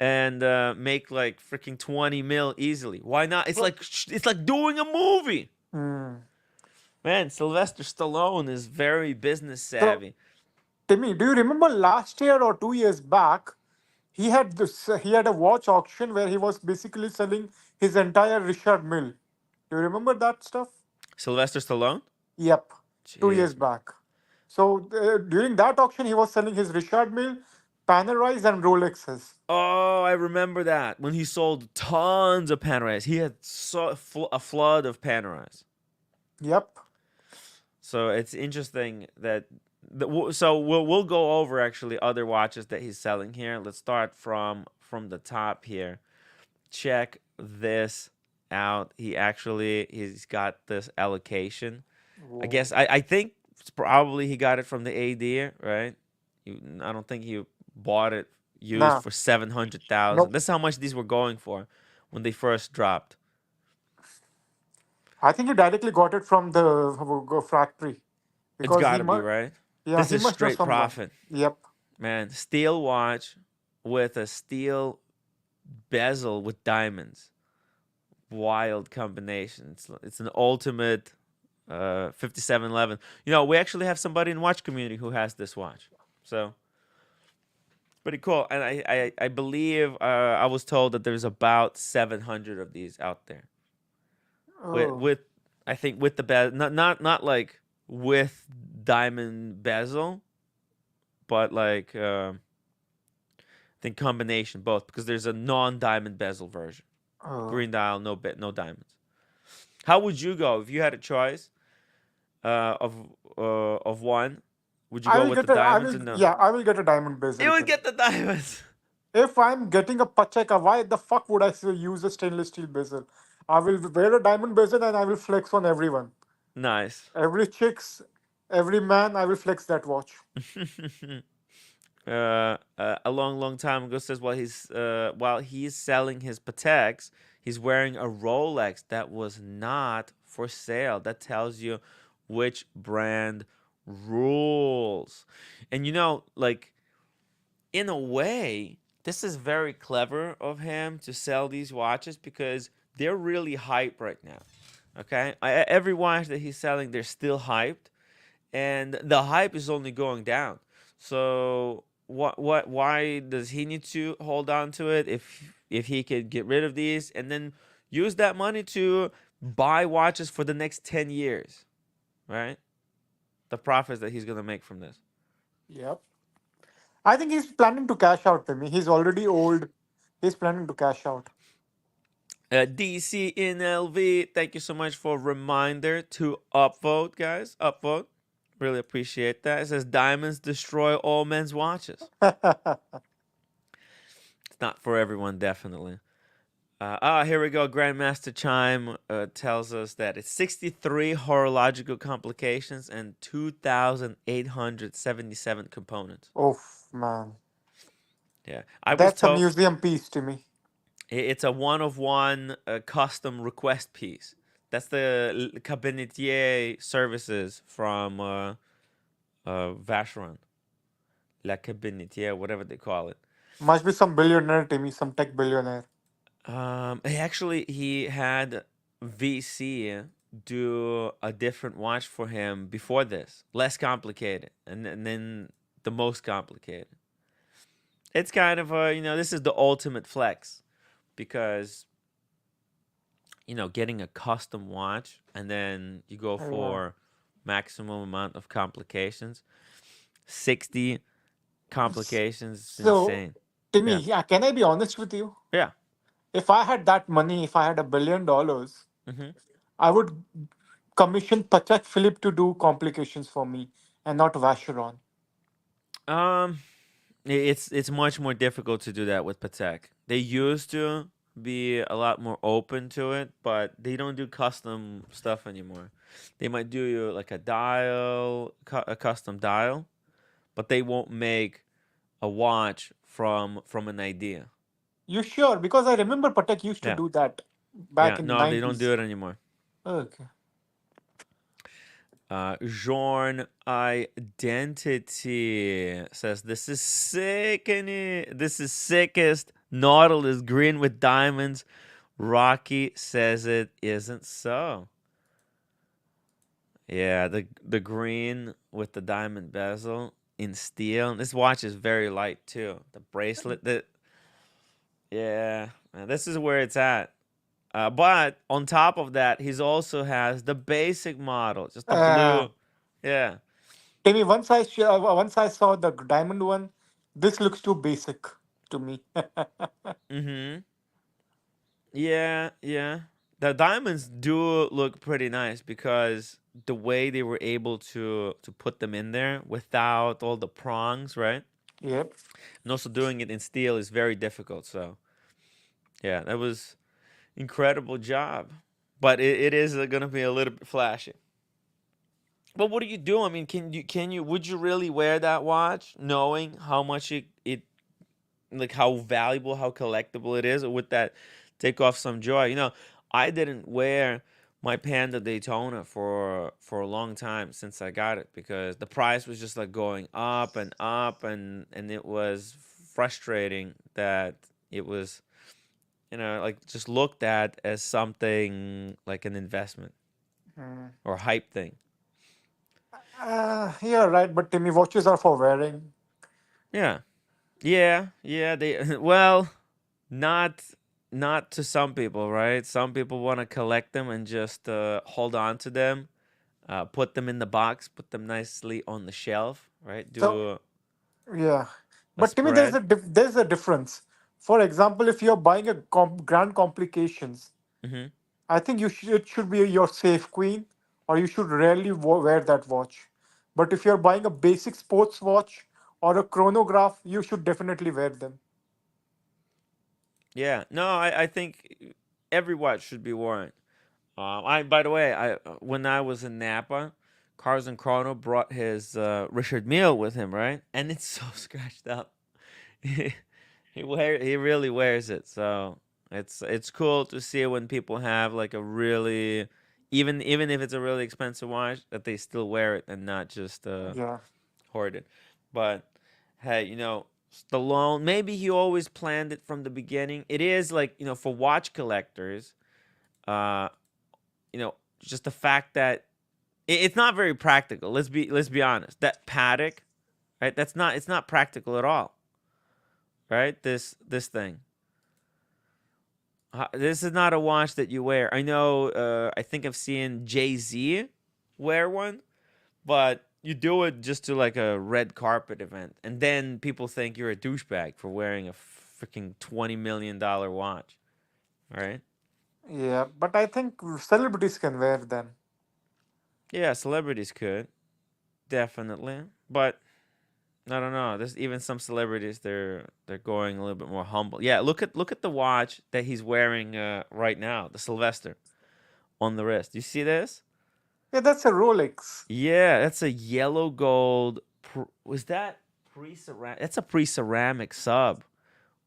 and make like freaking 20 mil easily. Why not? It's like doing a movie. Hmm. Man, Sylvester Stallone is very business So, savvy. Timmy, do you remember last year or 2 years back? He had this. He had a watch auction where he was basically selling his entire Richard Mill. Do you remember that stuff? Sylvester Stallone? Yep, 2 years Jeez, man. back. So during that auction, he was selling his Richard Mill, Panerais, and Rolexes. Oh, I remember that when he sold tons of Panoramas. He had a flood of Panoramas. Yep. So it's interesting that. So we'll go over actually other watches that he's selling here. Let's start from the top here. Check this out. He's got this allocation. I Whoa. guess I think it's probably he got it from the AD, right? I don't think he bought it used Nah. for 700,000. Nope. That's how much these were going for when they first dropped. I think he directly got it from the factory It's because got to be right. yeah, This he is must know straight someone. profit, Yep. man. Steel watch with a steel bezel with diamonds. Wild combination. It's an ultimate 5711. We actually have somebody in the watch community who has this watch. So pretty cool. And I believe I was told that there's about 700 of these out there. Oh. With I think with the bezel, not like with diamond bezel, but like I think combination both, because there's a non-diamond bezel version. Oh. Green dial, no diamonds. How would you go if you had a choice of one? Would you I go will with the get a. I diamonds will. or no? Yeah, I will get a diamond You bezel would pen. get the diamonds. If I'm getting a Pacheka, why the fuck would I still use a stainless steel bezel? I will wear a diamond bezel and I will flex on everyone. Nice. Every chicks, every man, I will flex that watch. A long time ago says while he's selling his Pateks, he's wearing a Rolex that was not for sale. That tells you which brand rules. And like in a way, this is very clever of him to sell these watches because they're really hype right now. Okay, every watch that he's selling, they're still hyped, and the hype is only going down. So why does he need to hold on to it if he could get rid of these and then use that money to buy watches for the next 10 years, right? The profits that he's going to make from this. Yep. I think he's planning to cash out, Timmy. He's already old. He's planning to cash out. DCNLV, thank you so much for reminder to upvote, guys. Upvote. Really appreciate that. It says diamonds destroy all men's watches. It's not for everyone, definitely. Here we go. Grandmaster Chime tells us that it's 63 horological complications and 2,877 components. Oh, man. Yeah, I was That's a told museum piece, Timmy. it's a one of one custom request piece. That's the cabinetier services from Vacheron. La Cabinetiere, whatever they call it. Must be some billionaire, Timmy, some tech billionaire. He had VC do a different watch for him before this, less complicated, and then the most complicated. It's kind of a, this is the ultimate flex because, getting a custom watch and then you go Yeah. for maximum amount of complications, 60 complications, is So, insane. Timmy, Yeah. yeah, can I be honest with you? Yeah. If I had that money, if I had $1 billion, hmm I would commission Patek Philippe to do complications for me and not Vacheron. Um, it's much more difficult to do that with Patek. They used to be a lot more open to it, but they don't do custom stuff anymore. They might do you like a dial, a custom dial, but they won't make a watch from an idea. You sure? Because I remember Patek used to Yeah, do that yeah. back in the No, they don't do 90s. it anymore. Okay. Jorn Identity says this is sickening. This is sickest. Nautilus green with diamonds. Rocky says it isn't so. Yeah, the green with the diamond bezel in steel. This watch is very light too. The bracelet that yeah, man, this is where it's at. But on top of that, he's also has the basic model, just the Uh, blue. Yeah. Timmy, once I saw the diamond one, this looks too basic to me. Mm-hmm. Yeah, yeah. The diamonds do look pretty nice because the way they were able to put them in there without all the prongs, right? Yep. And also doing it in steel is very difficult. So yeah, that was incredible job. But it is gonna be a little bit flashy. But what do you do? I mean, can you would you really wear that watch knowing how much it like how valuable, how collectible it is, or would that take off some joy? I didn't wear my Panda Daytona for a long time since I got it because the price was just like going up, and it was frustrating that it was like just looked at as something like an investment Mm. or hype thing. You're right, but Timmy, watches are for wearing. Yeah, yeah. They well, not not to some people, right? Some people want to collect them and just hold on to them, put them in the box, put them nicely on the shelf, right? So, Do yeah. a But Timmy, spread. there's a difference. For example, if you're buying a grand complications, hmm I think it should be your safe queen, or you should rarely wear that watch. But if you're buying a basic sports watch or a chronograph, you should definitely wear them. Yeah, no, I think every watch should be worn. I by the way, I when I was in Napa, Cars and Chrono brought his Richard Mille with him, right? And it's so scratched up. He really wears it, so it's cool to see when people have like a really even if it's a really expensive watch that they still wear it and not just Yeah. hoard it. But hey, Stallone, maybe he always planned it from the beginning. It is like, for watch collectors, uh, just the fact that it's not very practical. Let's be honest. That paddock, right? It's not practical at all, right? This thing. This is not a watch that you wear. I know. I think I've seen Jay-Z wear one, but you do it just to like a red carpet event, and then people think you're a douchebag for wearing a freaking $20 million watch, right? Yeah. But I think celebrities can wear them. Yeah, celebrities could definitely, but I don't know. There's even some celebrities they're going a little bit more humble. Yeah, look at the watch that he's wearing right now, the Sylvester on the wrist. You see this? Yeah, that's a Rolex. Yeah, that's a yellow gold. Was that pre-ceramic? That's a pre-ceramic sub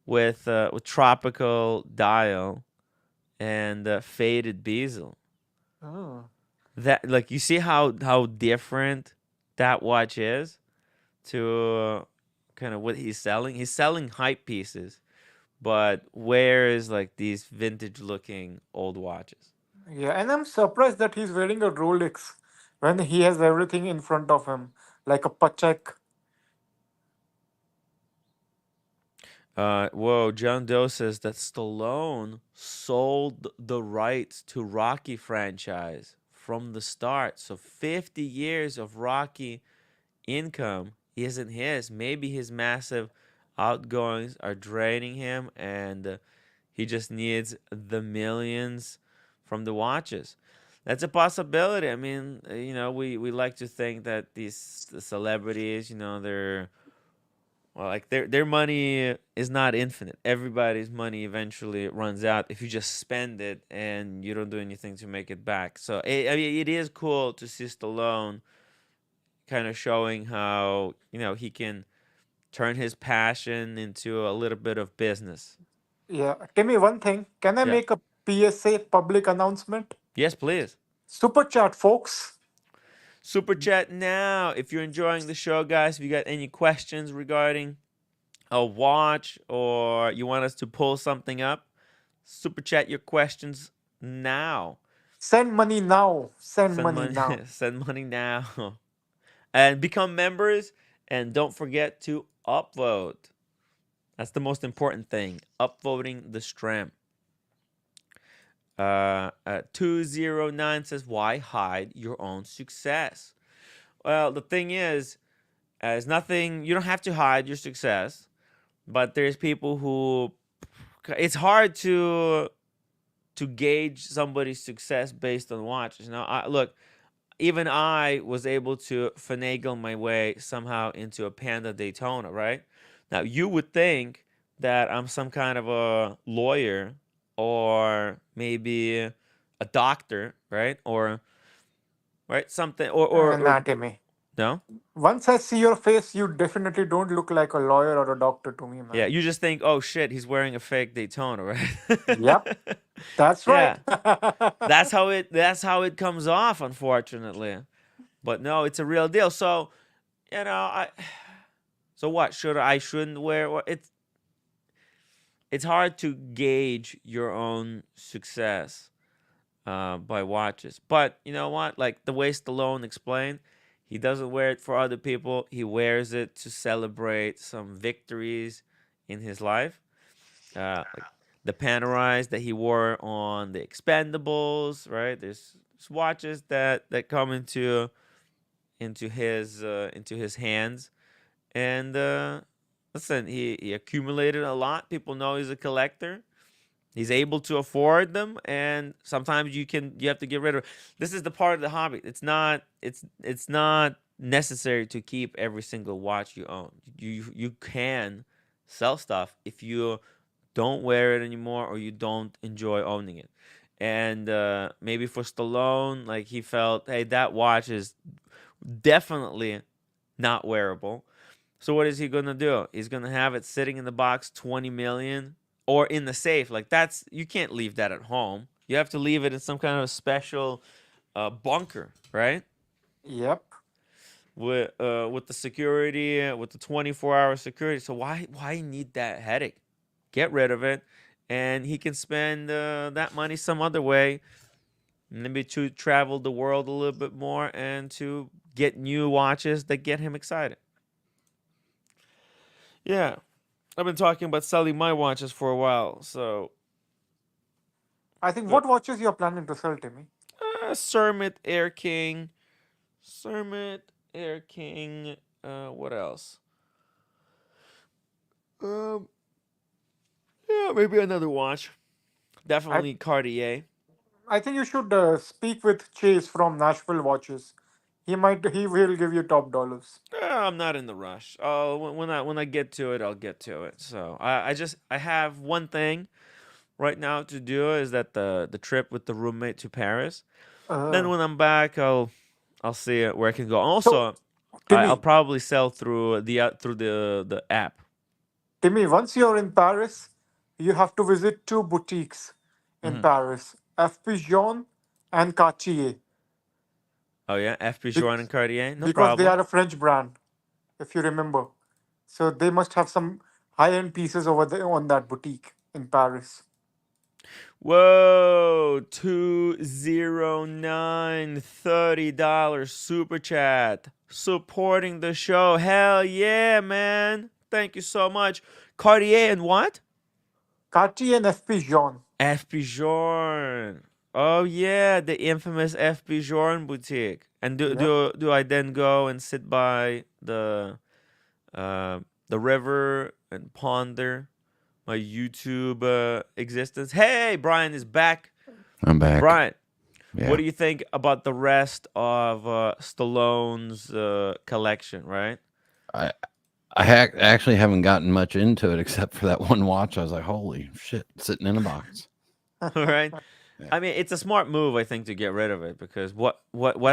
with tropical dial and faded bezel. Oh. That like you see how different that watch is to kind of what he's selling. He's selling hype pieces, but where is like these vintage looking old watches? Yeah, and I'm surprised that he's wearing a Rolex when he has everything in front of him, like a Patek. Whoa, John Doe says that Stallone sold the rights to Rocky franchise from the start. So 50 years of Rocky income isn't his. Maybe his massive outgoings are draining him and he just needs the millions from the watches. That's a possibility. I mean, we like to think that these the celebrities, they're well, like their money is not infinite. Everybody's money eventually runs out if you just spend it and you don't do anything to make it back. So I mean, it is cool to see Stallone kind of showing how he can turn his passion into a little bit of business. Yeah, Timmy, one thing. Can I Yeah. make a PSA public announcement? Yes, please. Super chat, folks. Super chat now. If you're enjoying the show, guys, if you got any questions regarding a watch or you want us to pull something up, super chat your questions now. Send money now. Send Send money money, now. send money now, and become members. And don't forget to upvote. That's the most important thing. Upvoting the stream. 209 says, "Why hide your own success?" Well, the thing is, it's nothing. You don't have to hide your success, but there's people who it's hard to gauge somebody's success based on watches. Now, look, even I was able to finagle my way somehow into a Panda Daytona, right? Now, you would think that I'm some kind of a lawyer or maybe a doctor, right? Or right something or Nah, Timmy. no? Once I see your face, you definitely don't look like a lawyer or a doctor to me, Yeah, man. you just think, "Oh shit, he's wearing a fake Daytona," Yep, right? that's right. Yeah. That's how it comes off, unfortunately. But no, it's a real deal. So, I so what? Shouldn't wear it's hard to gauge your own success by watches. But you know what? Like the way Stallone explained, he doesn't wear it for other people. He wears it to celebrate some victories in his life. Like the Panerais that he wore on the Expendables, right? There's watches that come into his hands, and listen, he accumulated a lot. People know he's a collector. He's able to afford them, and sometimes you have to get rid of. This is the part of the hobby. It's not necessary to keep every single watch you own. You can sell stuff if you don't wear it anymore or you don't enjoy owning it. And maybe for Stallone, like he felt, hey, that watch is definitely not wearable. So what is he gonna do? He's gonna have it sitting in the box, 20 million, or in the safe. Like that's you can't leave that at home. You have to leave it in some kind of special bunker, right? Yep. With the security, with the 24-hour security. So why need that headache? Get rid of it, and he can spend that money some other way. Maybe to travel the world a little bit more and to get new watches that get him excited. Yeah, I've been talking about selling my watches for a while. So, I think but what watches you're planning to sell, Timmy? Cermet Air King, Cermet Air King. What else? Um, yeah, maybe another watch. I Definitely Cartier. I think you should speak with Chase from Nashville Watches. He will give you top dollars. I'm not in the rush. Oh, when I get to it, I'll get to it. So I have one thing right now to do is that the trip with the roommate to Paris. Then Uh, when I'm back, I'll see where I can go. so Also, I'll Timmy, probably sell through the app. Timmy, once you're in Paris, you have to visit two boutiques in Hmm. Paris, FP Jean and Cartier, Oh yeah, FP be- Join and Cartier, no because they problem. are a French brand, if you remember. So they must have some high-end pieces over there on that boutique in Paris. Whoa, 209 $30 super chat supporting the show. Hell yeah, man. Thank you so much. Cartier and what? Cartier and FP Jean. F. Journe. Oh yeah, the infamous F. Journe boutique. And Yep. do I then go and sit by uh the river and ponder my YouTube existence? Hey, Brian is back. I'm back. Brian, what Yeah. do you think about the rest of Stallone's collection? Right? I actually haven't gotten much into it except for that one watch. I was like, holy shit, sitting in a box. Right. Yeah. I mean, it's a smart move, I think, to get rid of it because what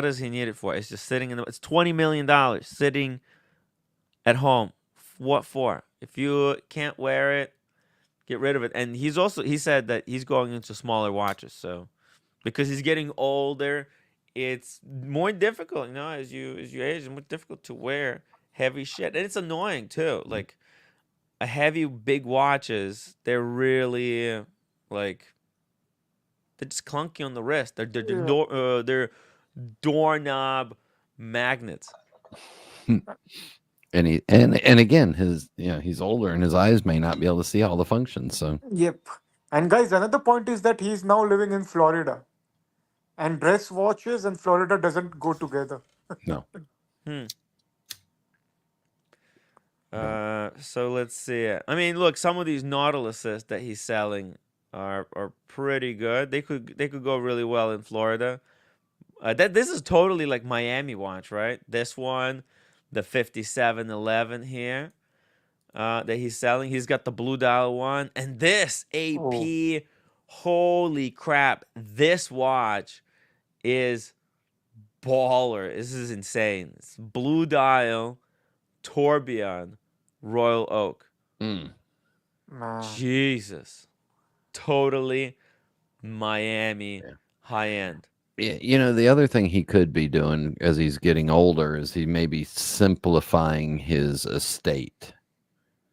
does he need it for? It's just sitting in the. It's $20 million sitting at home. What for? If you can't wear it, get rid of it. And he said that he's going into smaller watches. So because he's getting older, it's more difficult. You know, as you age, it's more difficult to wear heavy shit, and it's annoying too. Like a heavy big watches, they're really like they're just clunky on the wrist. Yeah. They're doorknob magnets. And and again, his he's older and his eyes may not be able to see all the functions. So Yep. And guys, another point is that he's now living in Florida, and dress watches and Florida doesn't go together. no. Hmm. No. So let's see. I mean, look, some of these Nautiluses that he's selling are pretty good. They could go really well in Florida. This is totally like Miami watch, right? This one, the 5711 here, that he's selling. He's got the blue dial one, and this Oh, AP. Holy crap! This watch is baller. This is insane. It's blue dial tourbillon Royal Oak. Mm. man. Jesus, totally Miami Yeah. high end. Yeah, the other thing he could be doing as he's getting older is he may be simplifying his estate.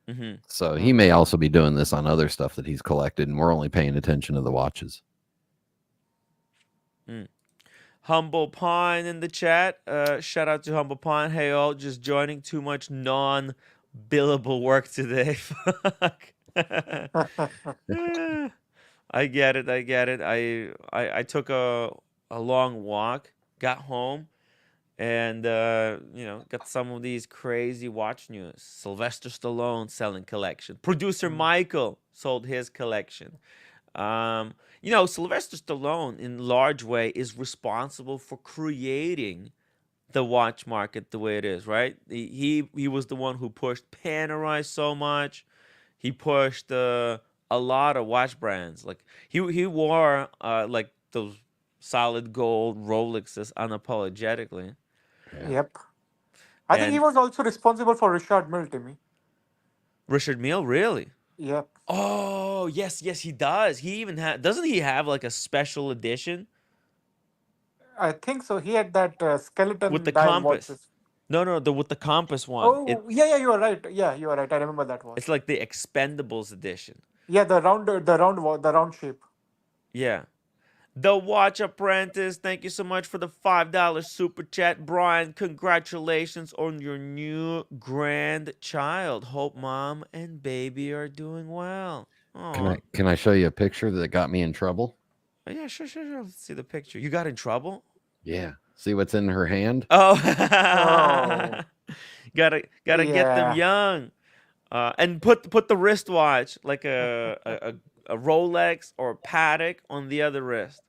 Hmm. So he may also be doing this on other stuff that he's collected, and we're only paying attention to the watches. Humble Pine in the chat. Shout out to Humble Pine. Hey all, just joining. Too much non-billable work today. Fuck. I get it. I get it. I took a long walk, got home, and got some of these crazy watch news. Sylvester Stallone selling collection. Producer Michael sold his collection. Sylvester Stallone, in large way, is responsible for creating the watch market the way it is, right? He was the one who pushed Panerai so much. He pushed a lot of watch brands. Like he wore like those solid gold Rolexes unapologetically. Yeah. Yep. I think he And was also responsible for Richard Mille, Timmy. Richard Mille, really? Yep. Oh, yes, yes, he does. He even doesn't he have like a special edition I think so. He had that with the skeleton dial compass? watches. No, no, the with the compass one. Oh, yeah, yeah, you are right. Yeah, you are right. I remember that It's watch. like the Expendables edition. Yeah, the round shape. Yeah. The Watch Apprentice, thank you so much for the $5 super chat. Brian, congratulations on your new grandchild. Hope mom and baby are doing well. Aw. Can I show you a picture that got me in trouble? Oh, yeah, sure, sure, sure. Let's see the picture. You got in trouble? Yeah. See what's in her hand? Oh, Oh, gotta get them yeah. young. And put the wristwatch like a Rolex or a Patek on the other wrist.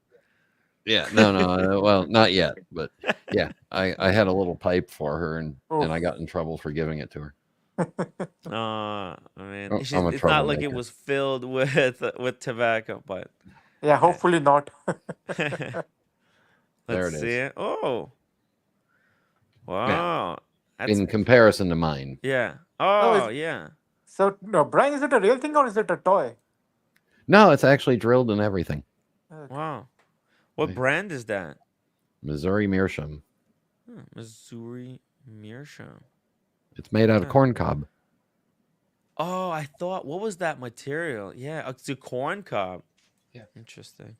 Yeah. No, no. Well, not yet, but yeah, I had a little pipe for her, and Oh, I got in trouble for giving it to her. I mean, Oh, I'm a it's not like it troublemaker. was filled with tobacco, but yeah. Hopefully not. There let's it see is. it. Oh, Yeah. wow, that's In comparison to mine. yeah. Oh, Oh, yeah. so no, Brian, is it a real thing or is it a toy? No, it's actually drilled in everything. Okay. Wow. What Yeah. brand is that? Missouri Meerschaum. Missouri Meerschaum. It's made out of Huh. corn cob. Oh, I thought, what was that material? Yeah, it's a corn cob. Yeah. Interesting.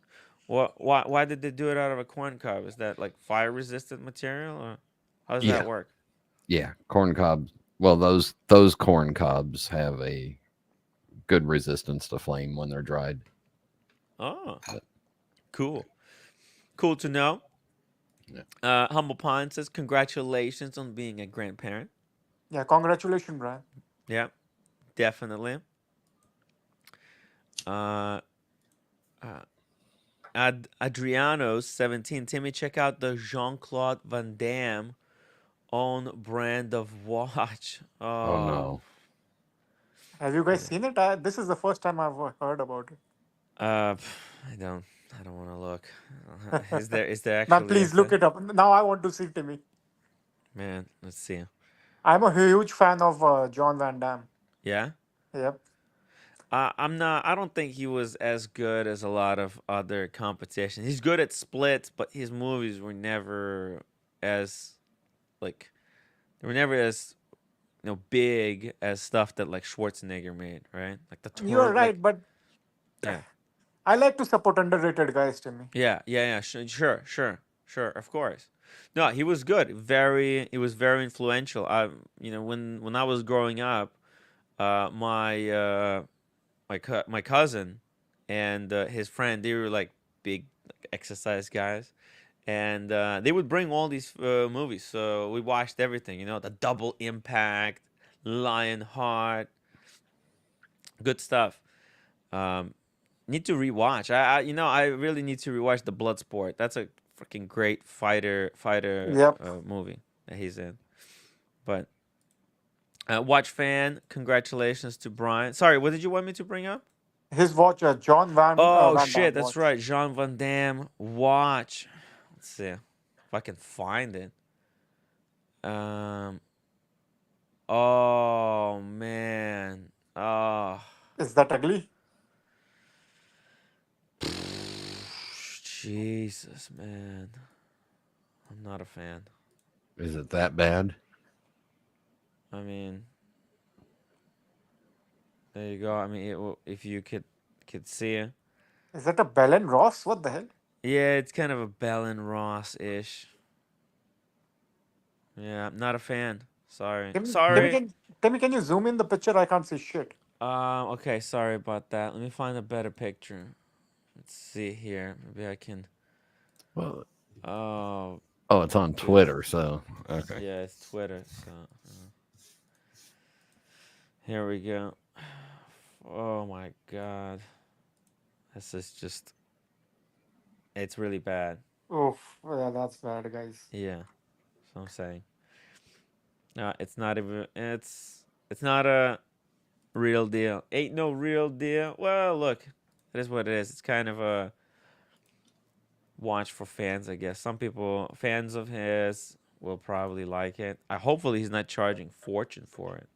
Why did they do it out of a corn cob? Is that like fire resistant material, or how does that Yeah. work? Yeah. Corn cobs. Well, those corn cobs have a good resistance to flame when they're dried. Oh, cool. Cool to know. Yeah. Humble Pine says, congratulations on being a grandparent. Yeah, congratulations, Brian. Yeah, definitely. Uh, uh Adriano 17. Timmy, check out the Jean-Claude Van Damme own brand of watch. Oh Oh, no. Have you guys yeah. seen it? This is the first time I've heard about I don't. I don't want to look. it. Is there Man, actually a please look thing? it up. Now I want to see Timmy. Man, let's see. I'm a huge fan of John Van Damme. Yeah. Yep. I'm not. I don't think he was as good as a lot of other competition. He's good at splits, but his movies were never as like they were never as big as stuff that like Schwarzenegger made, right? Like the You're like right, but yeah, I like to support underrated guys, Timmy. yeah. Sure. Of course. No, he was good. He was very influential. When I was growing up, my cousin and his friend, they were like big like, exercise guys, and they would bring all these movies. So we watched everything. The Double Impact, Lionheart, good stuff. Um, Need to rewatch. I really need to rewatch the Bloodsport. That's a freaking great fighter Yep. movie that he's in. But watch fan, congratulations to Brian. Sorry, what did you want me to bring up? His watch, John Oh Van shit, Damme that's watch. right. Jean Van Damme watch. Let's see if I can find it. Um. Oh man. Oh. Is that ugly? Jesus, man. I'm not a fan. Is it that bad? I mean, there you go. I mean, if you could see it. Is that a Bell and Ross? What the hell? Yeah, it's kind of a Bell and Ross ish. Yeah, I'm not a fan. Sorry. Timmy, Sorry. can you zoom in the picture? I can't see shit. Okay, sorry about that. Let me find a better picture. Let's see here. Maybe I can. Well, Oh, oh, it's on good. Twitter, so okay. Yeah, it's Twitter. So here we go. Oh my God, this is just. It's really bad. Oof. Yeah, that's bad, guys. Yeah, so I'm saying. It's not even. It's not a real deal. Ain't no real deal. Well, look, it is what it is. It's kind of a watch for fans, I guess. Some people, fans of his, will probably like it. Hopefully, he's not charging fortune for it.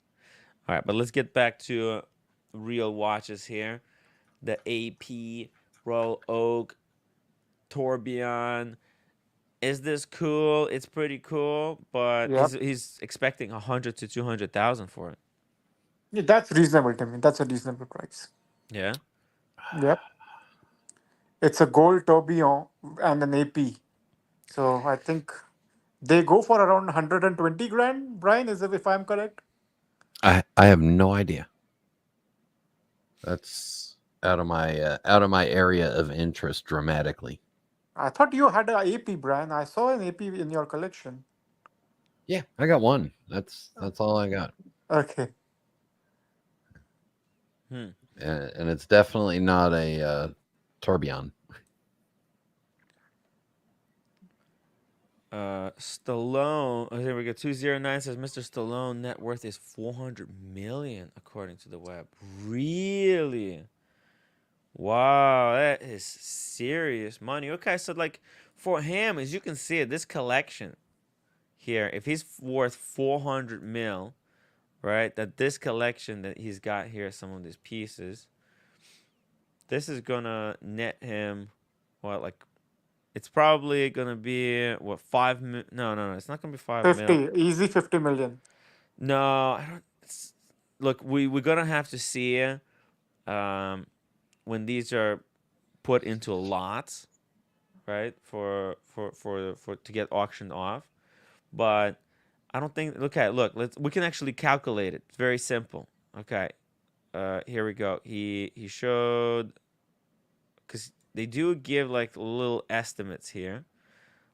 All right, but let's get back to real watches here. The AP Royal Oak Tourbillon. Is this cool? It's pretty cool, but Yep. he's expecting 100 to 200,000 for it. Yeah, that's reasonable, Timmy. That's a reasonable price. Yeah. Yep. It's a gold tourbillon and an AP. So I think they go for around 120 grand, Brian, is if I'm correct. I have no idea. That's out of my area of interest dramatically. I thought you had an AP, Brian. I saw an AP in your collection. Yeah, I got one. That's all I got, Okay. Hmm. and it's definitely not a tourbillon. Stallone. Oh, here we go. 209 says Mr. Stallone net worth is 400 million according to the web. Really? Wow, that is serious money. Okay, so like for him, as you can see it, this collection here, if he's worth 400 mil, right? That this collection that he's got here, some of these pieces, this is gonna net him what like it's probably gonna be what 5 mil. No, it's not gonna be 5 mil. 50. Easy 50 million. No, I don't. look, we're gonna have to see um, when these are put into lots, right? For to get auctioned off. But I don't think. Okay, look, we can actually calculate it. It's very simple. Okay, here we go. He showed, because they do give like little estimates here,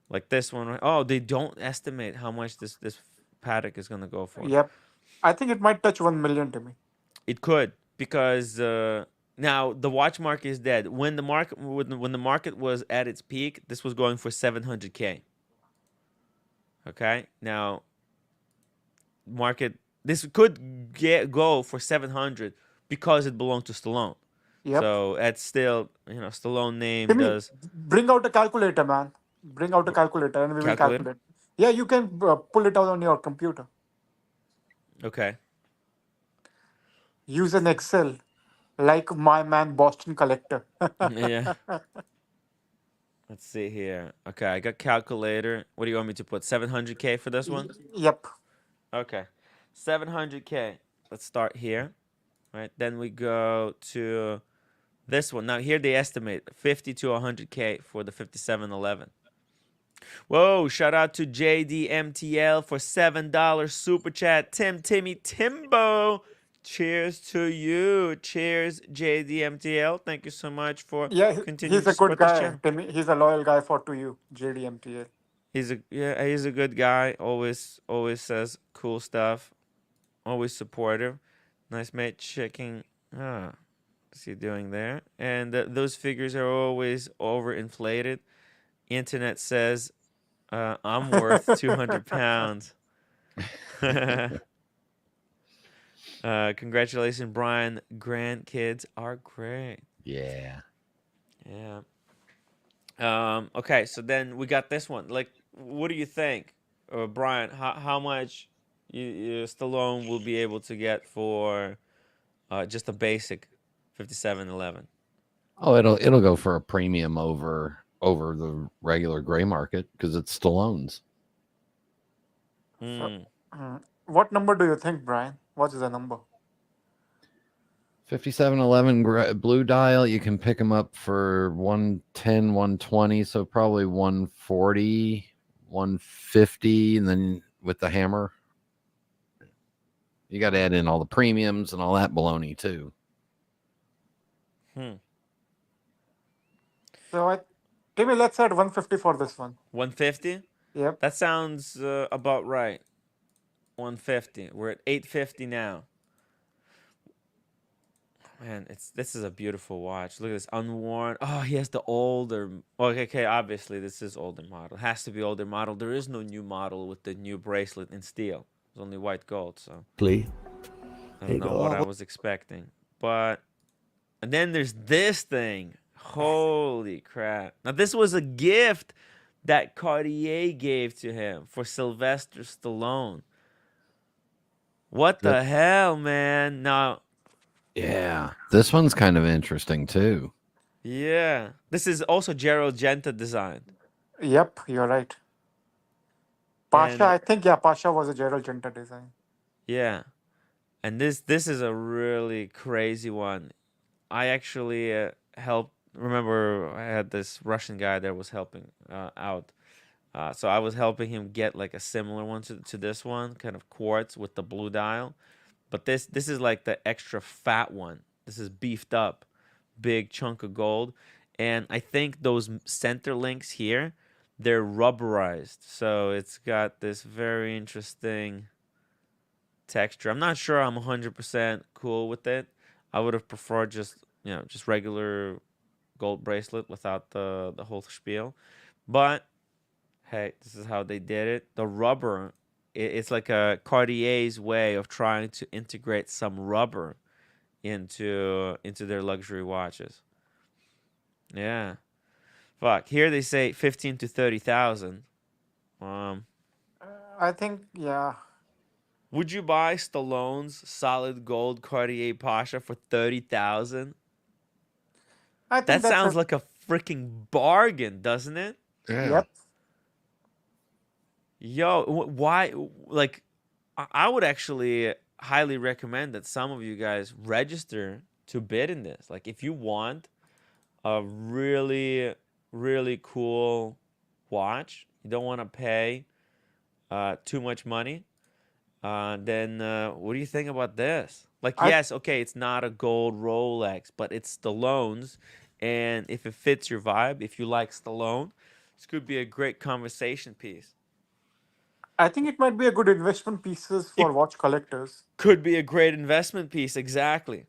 like this one. Right? Oh, they don't estimate how much this paddock is gonna go for. Yep. I think it might touch 1 million, Timmy. It could, because now the watch market is dead. When the market was at its peak, this was going for 700K. Okay, now market, this could go for 700 because it belonged to Stallone. Yep. So that's still, Stallone name Timmy, does bring out a calculator, man. Bring out a calculator and we will calculator. calculate. Yeah, you can pull it out on your computer. Okay. Use an Excel, like my man Boston Collector. Yeah. Let's see here. Okay, I got calculator. What do you want me to put? 700K for this one? Yep. Okay. 700K. Let's start here. Right. Then we go to this one. Now here they estimate 50 to 100K for the 5711. Whoa, shout out to JDMTL for $7 super chat. Timmy, Timbo. Cheers to you. Cheers, JDMTL. Thank you so much for Yeah, continuing he's to a good support this guy, channel. Timmy. He's a loyal guy to you, JDMTL. He's a good guy. Always says cool stuff. Always supportive. Nice mate. Checking. What's he doing there? And those figures are always overinflated. Internet says I'm worth 200 pounds. Congratulations, Brian. Grandkids are great. Yeah. Yeah. Okay, so then we got this one. Like, what do you think, Brian? How much Stallone will be able to get for just a basic 5711? Oh, it'll go for a premium over the regular gray market because it's Stallone's. So, Hmm. what number do you think, Brian? What is the number? 5711 blue dial, you can pick them up for 110, 120, so probably 140, 150, and then with the hammer. You got to add in all the premiums and all that baloney too. So, Timmy, let's add 150 for this one. 150? Yep. That sounds about right. 150. We're at 850 now. Man, this is a beautiful watch. Look at this unworn. Oh, he has the older. Okay, obviously this is older model. Has to be older model. There is no new model with the new bracelet in steel. It's only white gold. So Play. I don't know what I was expecting. But and then there's this thing. Holy crap! Now this was a gift that Cartier gave to him for Sylvester Stallone. What the hell, man? Now. Yeah, this one's kind of interesting too. Yeah. This is also Gerald Genta designed. Yep, you're right. Pasha, And I think, yeah, Pasha was a Gerald Genta design. yeah. And this is a really crazy one. I actually helped. Remember, I had this Russian guy that was helping out. So I was helping him get like a similar one to this one, kind of quartz with the blue dial. But this is like the extra fat one. This is beefed up, big chunk of gold. And I think those center links here, they're rubberized. So it's got this very interesting texture. I'm not sure I'm 100% cool with it. I would have preferred just regular gold bracelet without the whole spiel. But hey, this is how they did it. The rubber, it's like a Cartier's way of trying to integrate some rubber into their luxury watches. Yeah. Fuck. Here they say 15 to 30,000. Um, I think, yeah. would you buy Stallone's solid gold Cartier Pasha for 30,000? I think That that's sounds a, like a freaking bargain, doesn't it? Yeah. yep. Yo, why? Like, I would actually highly recommend that some of you guys register to bid in this. Like, if you want a really, really cool watch, you don't want to pay too much money, then what do you think about this? Like, I yes, okay, it's not a gold Rolex, but it's Stallone's. And if it fits your vibe, if you like Stallone, this could be a great conversation piece. I think it might be a good investment pieces for It watch collectors. could be a great investment piece, exactly.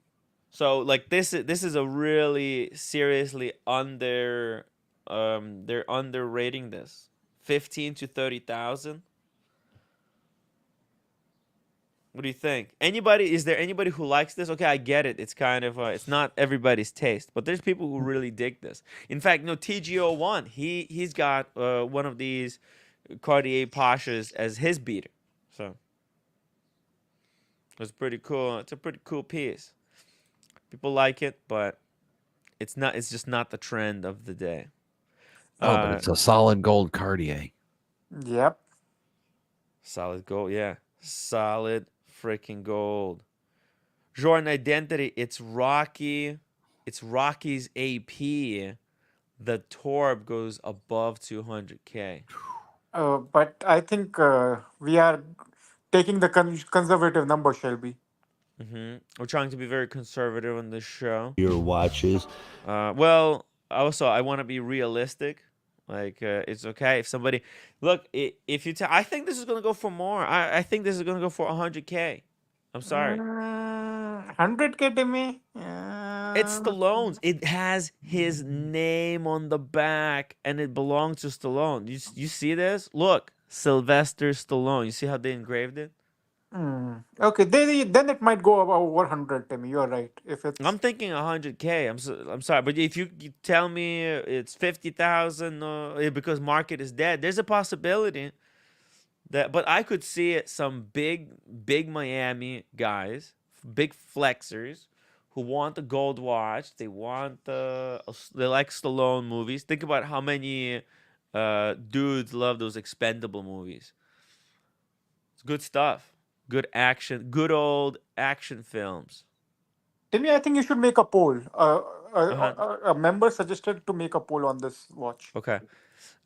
So like this is a really seriously they're underrating this. 15 to 30,000. What do you think? Anybody is there anybody who likes this? Okay, I get it. It's kind of it's not everybody's taste, but there's people who really dig this. In fact, no TGO1, he's got one of these Cartier Pashas as his beater. So, it's pretty cool. It's a pretty cool piece. People like it, but it's just not the trend of the day. Oh, but Uh it's a solid gold Cartier. Yep. Solid gold, yeah. Solid freaking gold. Jordan Identity, it's Rocky. It's Rocky's AP. The Torb goes above 200K. But I think we are taking the conservative number, Shelby. We're trying to be very conservative on this show. Your watches. Well, also I want to be realistic. Like it's okay if somebody look if you tell I think this is gonna go for more. I think this is gonna go for 100K. I'm sorry. 100K to me. It's Stallone's. It has his name on the back, and it belongs to Stallone. You see this? Look, Sylvester Stallone. You see how they engraved it? Okay, then it might go over 100 to me. You're right. If it's I'm thinking 100K. I'm sorry, but if you tell me it's 50,000 because market is dead, there's a possibility that. But I could see it. Some big Miami guys, big flexers, who want the gold watch. They want they like Stallone movies. Think about how many dudes love those expendable movies. It's good stuff. Good action. Good old action films. Timmy, I think you should make a poll. Uh-huh. A member suggested to make a poll on this watch. Okay.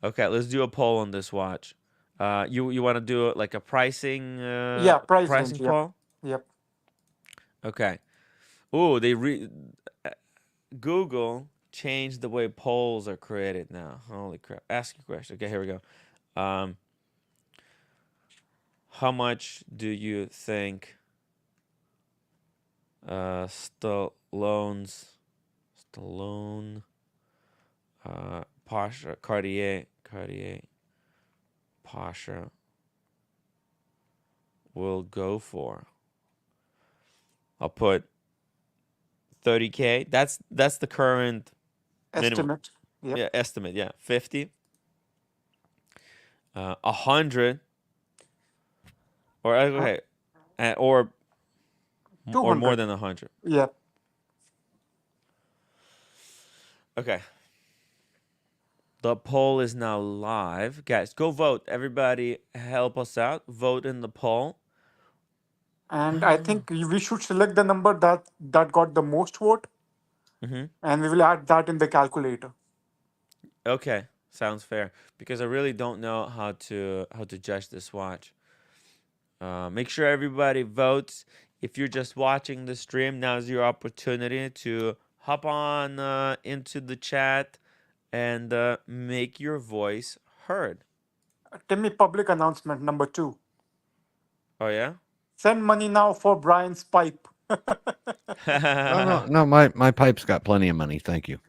Okay, let's do a poll on this watch. You want to do it like a Yeah, price range. pricing Yep. poll? Yep. Okay. Oh, Google changed the way polls are created now. Holy crap. Ask your question. Okay, here we go. How much do you think Stallone's Stallone Pasha Cartier Pasha will go for? I'll put 30K. That's the current minimum. Estimate. Yep. Yeah, estimate. Yeah, 50, 100, or okay, or more 200. than 100. Yep. Okay. The poll is now live, guys. Go vote. Everybody, help us out. Vote in the poll. And I think we should select the number that got the most vote, Mm-hmm. and we will add that in the calculator. Okay, sounds fair. Because I really don't know how to judge this watch. Make sure everybody votes. If you're just watching the stream, now's your opportunity to hop on into the chat and make your voice heard. Timmy, public announcement number 2. Oh yeah. Send money now for Brian's pipe. No. My pipe's got plenty of money. Thank you.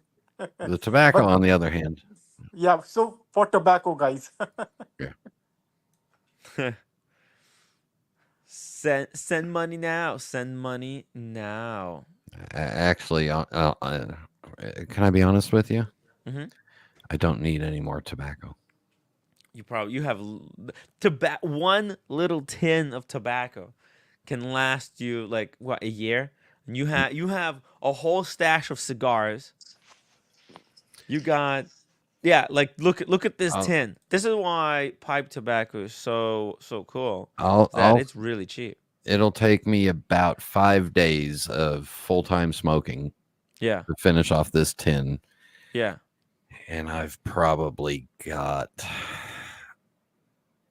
The tobacco, But on the other hand, yeah, so for tobacco, guys. Send money now. Send money now. actually, can I be honest with you? Mm-hmm. I don't need any more tobacco. You have one little tin of tobacco can last you like what, a year, and you have a whole stash of cigars. You got like look at this I'll, tin. This is why pipe tobacco is so cool. I'll, Is that I'll it's really cheap. it'll take me about 5 days of full-time smoking Yeah. to finish off this tin, Yeah. and I've probably got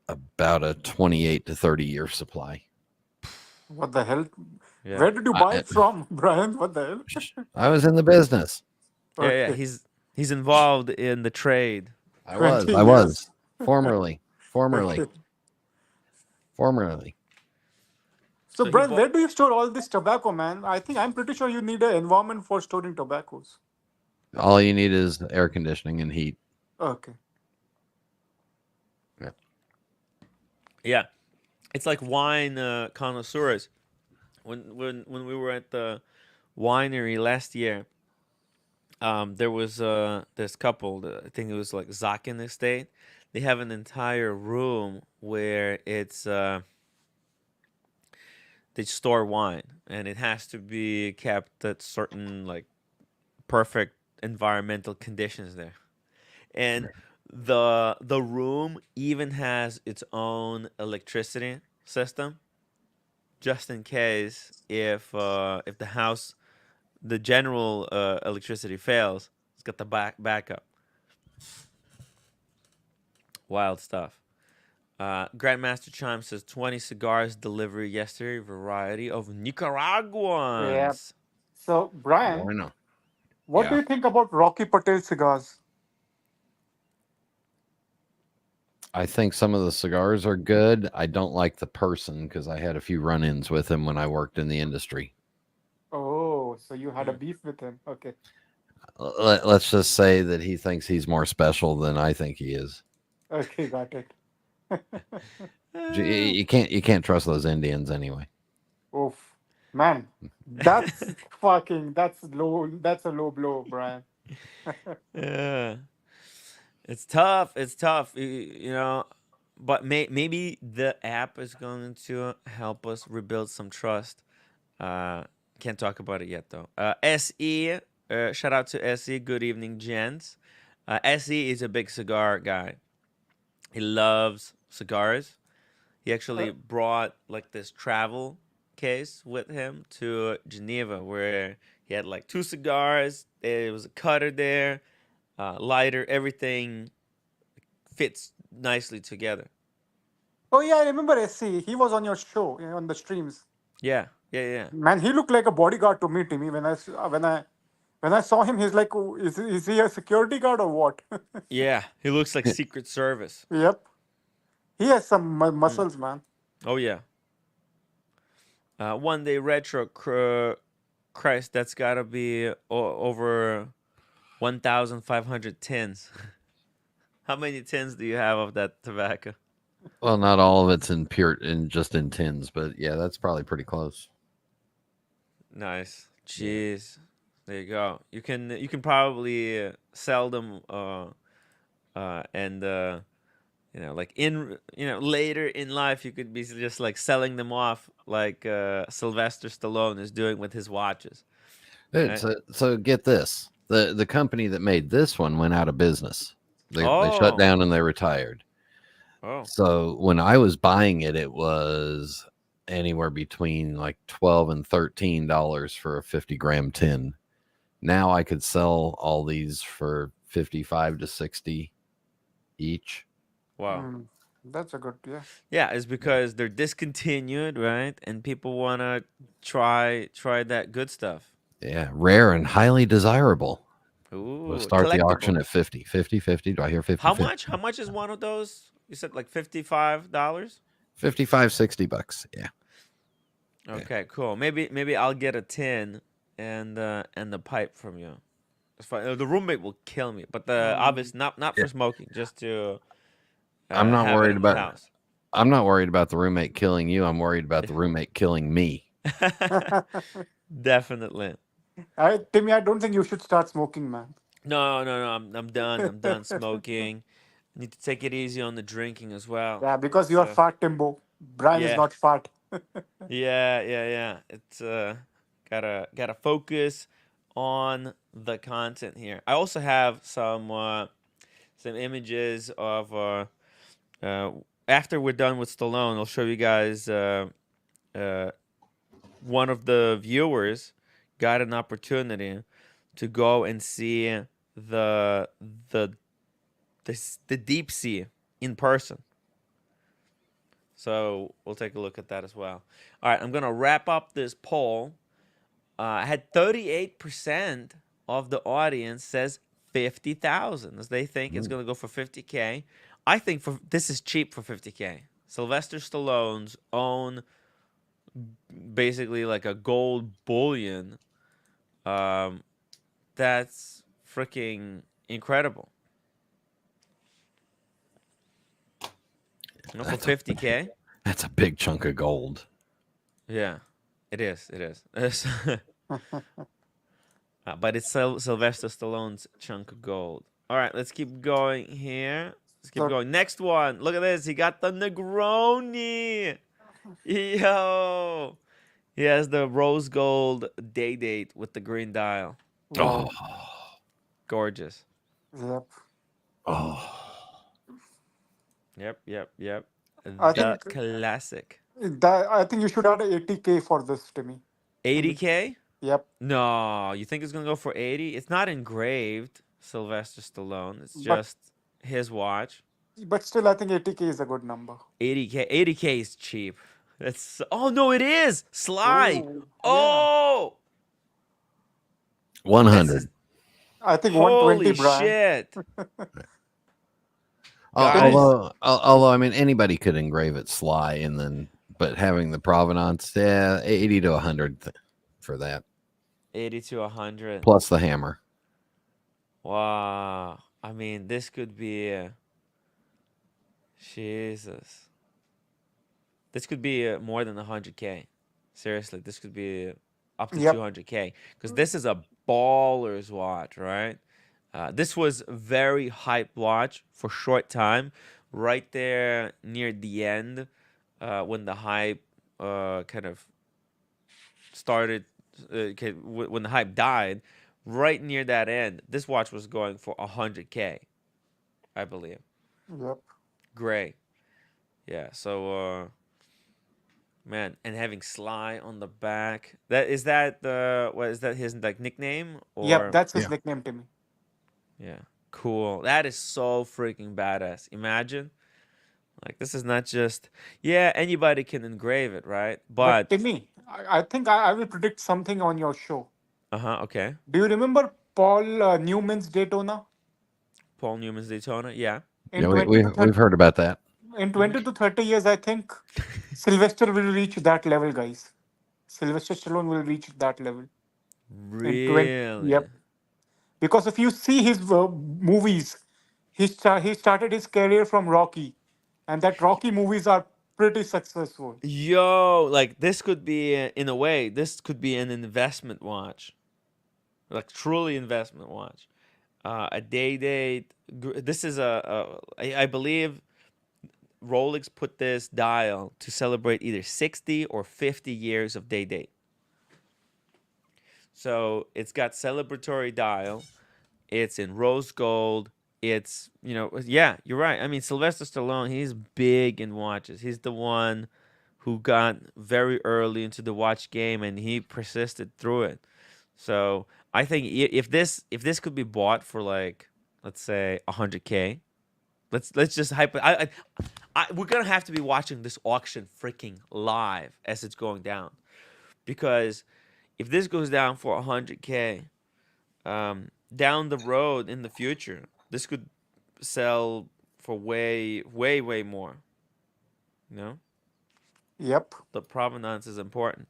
about a 28 to 30-year supply. What the hell? Yeah. Where did you buy it from, Brian? What the hell? I was in the business. Yeah. Yeah. Okay. He's involved in the trade. I was. 20 I years. was formerly, formerly, Okay. formerly. So, So he Brian, bought. where do you store all this tobacco, man? I'm pretty sure you need an environment for storing tobaccos. All you need is air conditioning and heat. Okay. Yeah. Yeah. It's like wine connoisseurs. When we were at the winery last year, there was this couple. I think it was like Zakin Estate. They have an entire room where they store wine, and it has to be kept at certain like perfect environmental conditions there. And the room even has its own electricity system, just in case if the house the general electricity fails, it's got the backup. Wild stuff. Grandmaster Chime says 20 cigars delivery yesterday, variety of Yeah. Nicaraguans. So, Brian, Bueno. what do Yeah. you think about Rocky Patel cigars? I think some of the cigars are good. I don't like the person because I had a few run-ins with him when I worked in the industry. Oh, so you had a Mm. beef with him. Okay. Let's just say that he thinks he's more special than I think he is. Okay, got it. Uh, You can't trust those Indians anyway. Oof. Man, that's low. That's a low blow, Brian. yeah. It's tough. It's tough. You know, but maybe the app is going to help us rebuild some trust. Uh, can't talk about it yet though. Se, shout out to Se. Good evening, gents. Se is a big cigar guy. He loves cigars. He Uh, actually brought like this travel case with him to Geneva, where he had like two cigars. There was a cutter there, lighter. Everything fits nicely together. oh yeah, I remember SC. He was on your show, on the streams. Yeah, yeah, yeah, Man, he looked like a bodyguard to me, Timmy. When I saw him, he's like, "Oh, is he a security guard or what?" yeah. He looks like Secret Service. Yep, he has some Mm. muscles, man. Oh yeah. One day retro. Christ, that's gotta be over 1,500 tins. How many tins do you have of that tobacco? Well, not all of it's just in tins, but yeah, that's probably pretty close. Nice. Yeah. Jeez. There you go. You can probably sell them and like in later in life you could be just like selling them off like Sylvester Stallone is doing with his watches, right? So get this: the company that made this one went out of business. They shut Oh. down and they retired. Oh. So when I was buying it, it was anywhere between like $12 and $13 for a 50-gram tin. Now I could sell all these for 55 to 60 each. Wow. Mm, that's a good, yeah. Yeah, it's because they're discontinued, right? And people want to try that good stuff. Yeah, rare and highly desirable. We'll Ooh, start the auction collectible. at 50, 50, 50. Do I hear 50, How 50? much? How much is one of those? You said like $55? 55, $60. Yeah. Yeah. Okay, cool. Maybe I'll get a tin and the pipe from you. It's fine. The roommate will kill me, but the Um, obvious not Yeah. for smoking, just to I'm not have it worried in the about house. I'm not worried about the roommate killing you. I'm worried about the roommate killing me. Definitely. Timmy, I don't think you should start smoking, man. No, no, no. I'm done. I'm done smoking. Need to take it easy on the drinking as well. Yeah, because you are So fat, Timbo. Brian is yeah, not fat. yeah. It's gotta focus on the content here. I also have some images of uh after we're done with Stallone. I'll show you guys uh, one of the viewers got an opportunity to go and see the the the deep sea in person. So we'll take a look at that as well. All right, I'm gonna wrap up this poll. I had 38% of the audience says 50,000, as they think it's gonna go for 50K. I think this is cheap for 50K. Sylvester Stallone's own, basically like a gold bullion. Um, that's freaking incredible. You know, for 50K. That's a big chunk of gold. Yeah, it is. It is. But it's Sylvester Stallone's chunk of gold. All right, let's keep going here. Let's keep So going. Next one. Look at this. He got the Negroni. Yo. He has the rose gold day date with the green dial. wow. Oh, Gorgeous. Yep. oh. Yep. I The think classic. I think you should add 80K for this, Timmy. 80K? Yep. No, you think it's gonna go for 80? It's not engraved, Sylvester Stallone. It's But just his watch. still, I think 80K is a good number. 80K. 80K is cheap. That's oh no, it is Sly. Oh, yeah. Oh, this 100. is I think 120, holy Brian. shit, Timmy, guys. Although I mean anybody could engrave it Sly, and then but having the provenance, yeah, 80 to 100 for that, 80 to 100. plus the hammer. Wow. I mean, this could be Jesus. This could be more than 100K. Seriously, this could be up to yep. 200K because this is a baller's watch, right? This was very hype watch for short time, right there near the end, when the hype kind of started, when the hype died, right near that end. This watch was going for 100K, I believe. Yep. Gray, yeah. So, man, and having Sly on the back. That the what is that his like nickname Yep. or That's his Yeah. nickname, Timmy. yeah, cool. That is so freaking badass. Imagine like this is not just yeah anybody can engrave it, right? But But Timmy, I think I will predict something on your show. okay, Do you remember Paul Newman's Daytona? Paul Newman's Daytona, yeah. In Yeah, 20 to 30, we've heard about that. in 20 to 30 years, I think Sylvester will reach that level, guys. Sylvester Stallone will reach that level in 20. Really? Yep. Because if you see his movies, he started his career from Rocky, and that Rocky movies are pretty successful. Yo, like this could be in a way, this could be an investment watch, like truly investment watch. A day date. This is I believe Rolex put this dial to celebrate either 60 or 50 years of day date. So it's got celebratory dial. It's in rose gold. It's, yeah, you're right. I mean, Sylvester Stallone, he's big in watches. He's the one who got very early into the watch game and he persisted through it. So I think if this could be bought for like, let's say 100K, let's just hype. We're gonna have to be watching this auction freaking live as it's going down, because if this goes down for 100K, down the road in the future, this could sell for way more. You know, Yep. the provenance is important.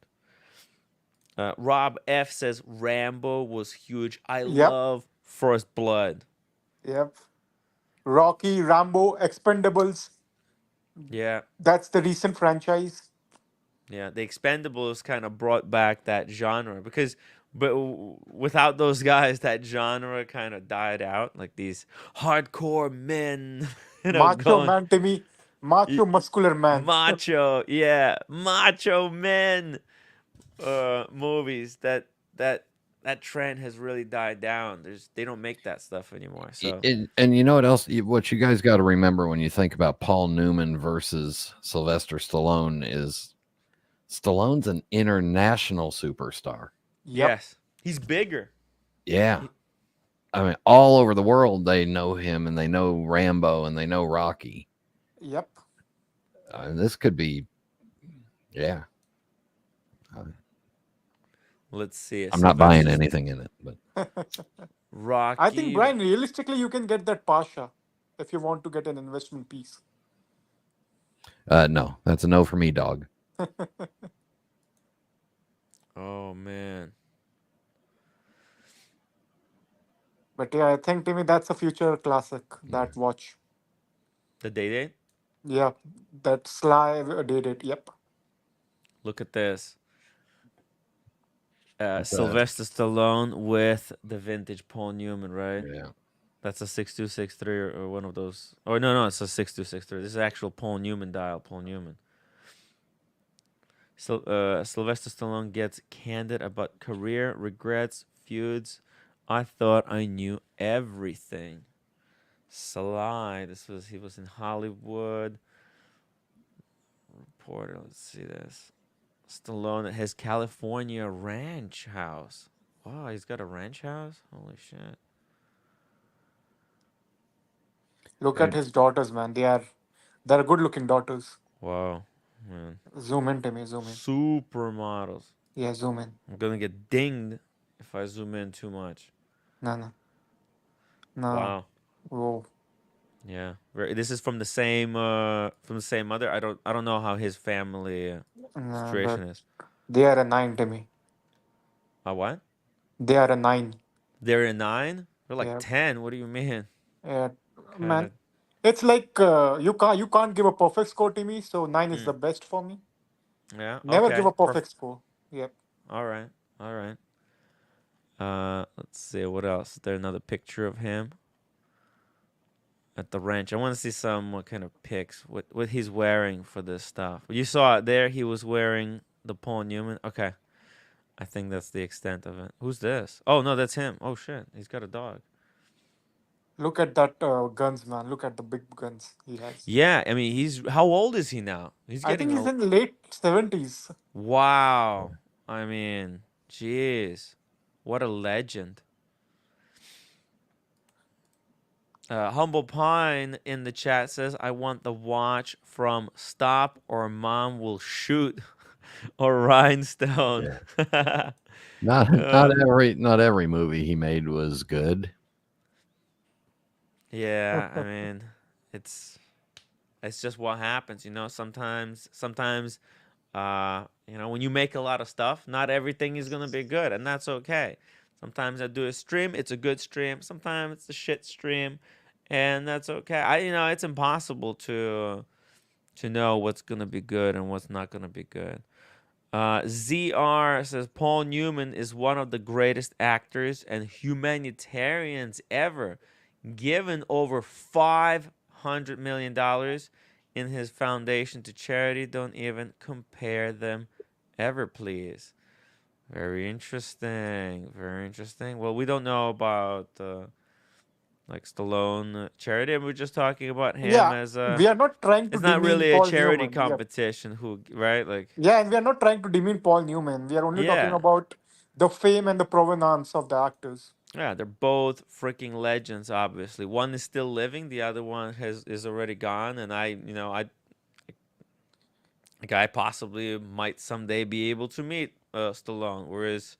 Rob F says Rambo was huge. I Yep. love First Blood. Yep. Rocky, Rambo, Expendables. Yeah, That's the recent franchise. yeah. The Expendables kind of brought back that genre because, without those guys, that genre kind of died out. Like these hardcore men, Macho going man, Timmy. Macho, y- muscular man. macho. Yeah, macho men. Movies that trend has really died down. They don't make that stuff anymore. So And you know what else? What you guys got to remember when you think about Paul Newman versus Sylvester Stallone is Stallone's an international superstar. Yep. Yes, he's bigger. Yeah. He- I mean, all over the world, they know him and they know Rambo and they know Rocky. Yep. And this could be, yeah. Let's see. I'm not buying Sylvester anything in it, but I think, Rocky. Brian, realistically, you can get that Pasha if you want to get an investment piece. no, that's a no for me, dog. Oh man. But yeah, I think, Timmy, that's a future classic, that watch. The Day. Yeah, that Sly did it. Yep. Look at this. It's Sylvester Stallone with the vintage Paul Newman, right? yeah. That's a 6263 or one of those. Or no, it's a 6263. This is actual Paul Newman dial, Paul Newman. So Sylvester Stallone gets candid about career regrets, feuds. I thought I knew everything. Sly, he was in Hollywood. Reporter, let's see this. Stallone at his California ranch house. Wow, he's got a ranch house? Holy shit. Look at And his daughters, man. They're good looking daughters. Wow, man. Zoom in, Timmy, zoom in. Supermodels. Yeah, zoom in. I'm gonna get dinged if I zoom in too much. No, no, no. Wow. Whoa. Yeah. This is from the same mother. I don't know how his family No, but situation is. they are a 9, Timmy. What? They are a 9. They're a 9? They're like Yeah, 10. What do you mean? yeah. Kind Man, of. it's like you can't give a perfect score, Timmy. So 9 is the Mm. best for me. Yeah. Never give Okay. a perfect score. Yep. All right. All right. Let's see what else. Is there another picture of him at the ranch? I want to see some what kind of pics. What he's wearing for this stuff. You saw it there. He was wearing the Paul Newman. Okay. I think that's the extent of it. Who's this? Oh no, that's him. Oh shit, he's got a dog. Look at that guns, man. Look at the big guns he has. Yeah, I mean, he's how old is he now? He's I think getting he's a in late 70s. wow. I mean, jeez, what a legend. Humble Pine in the chat says, "I want the watch from Stop or Mom Will Shoot or Rhinestone." yeah. Not Uh, not every movie he made was good. yeah, I mean, it's it's just what happens, sometimes when you make a lot of stuff, not everything is gonna be good, and that's okay. Sometimes I do a stream, it's a good stream. Sometimes it's a shit stream, and that's okay. It's impossible to know what's gonna be good and what's not gonna be good. ZR says Paul Newman is one of the greatest actors and humanitarians ever, given over $500 million in his foundation to charity. Don't even compare them ever, please. Very interesting. Very interesting. Well, we don't know about like Stallone charity. We're just talking about him Yeah, as we are not trying to it's not demean really a Paul charity Newman. Yep. competition. Who right? Like Yeah, and we are not trying to demean Paul Newman. We are only talking yeah. about the fame and the provenance of the actors. Yeah, they're both freaking legends. Obviously, one is still living, the other one is already gone. And I possibly might someday be able to meet Stallone, whereas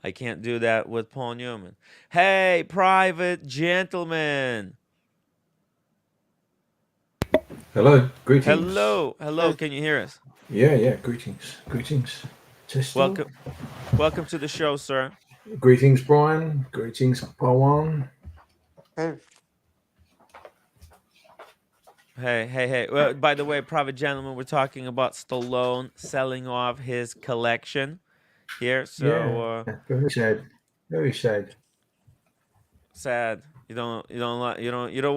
I can't do that with Paul Newman. Hey, private gentleman. Hello, greetings. Hello, hello. Hey, Can you hear us? Yeah, greetings. Greetings. Testo. Welcome, welcome to the show, sir. Greetings, Brian. Greetings, Pawan. hey, Hey, hey, hey. Well, by the way, private gentleman, we're talking about Stallone selling off his collection here. So Yeah, very sad. Very sad. sad. You don't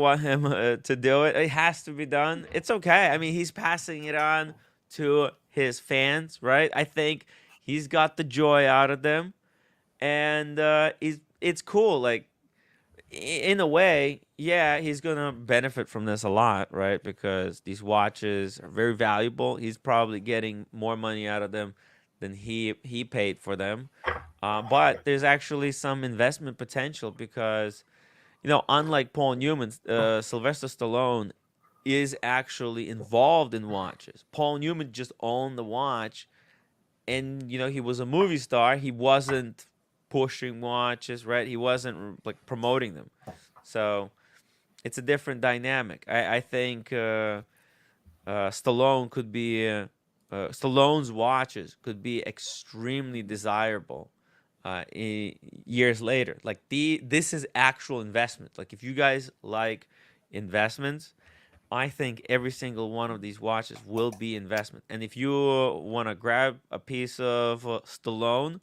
want him to do it. It has to be done. It's okay. I mean, he's passing it on to his fans, right? I think he's got the joy out of them, and it's cool. Like in a way, yeah, he's gonna benefit from this a lot, right? Because these watches are very valuable. He's probably getting more money out of them than he paid for them. But there's actually some investment potential because, unlike Paul Newman, Sylvester Stallone is actually involved in watches. Paul Newman just owned the watch, and he was a movie star. He wasn't pushing watches, right? He wasn't like promoting them. So it's a different dynamic. I think Stallone's watches could be extremely desirable years later. Like this is actual investment. Like if you guys like investments, I think every single one of these watches will be investment. And if you want to grab a piece of Stallone,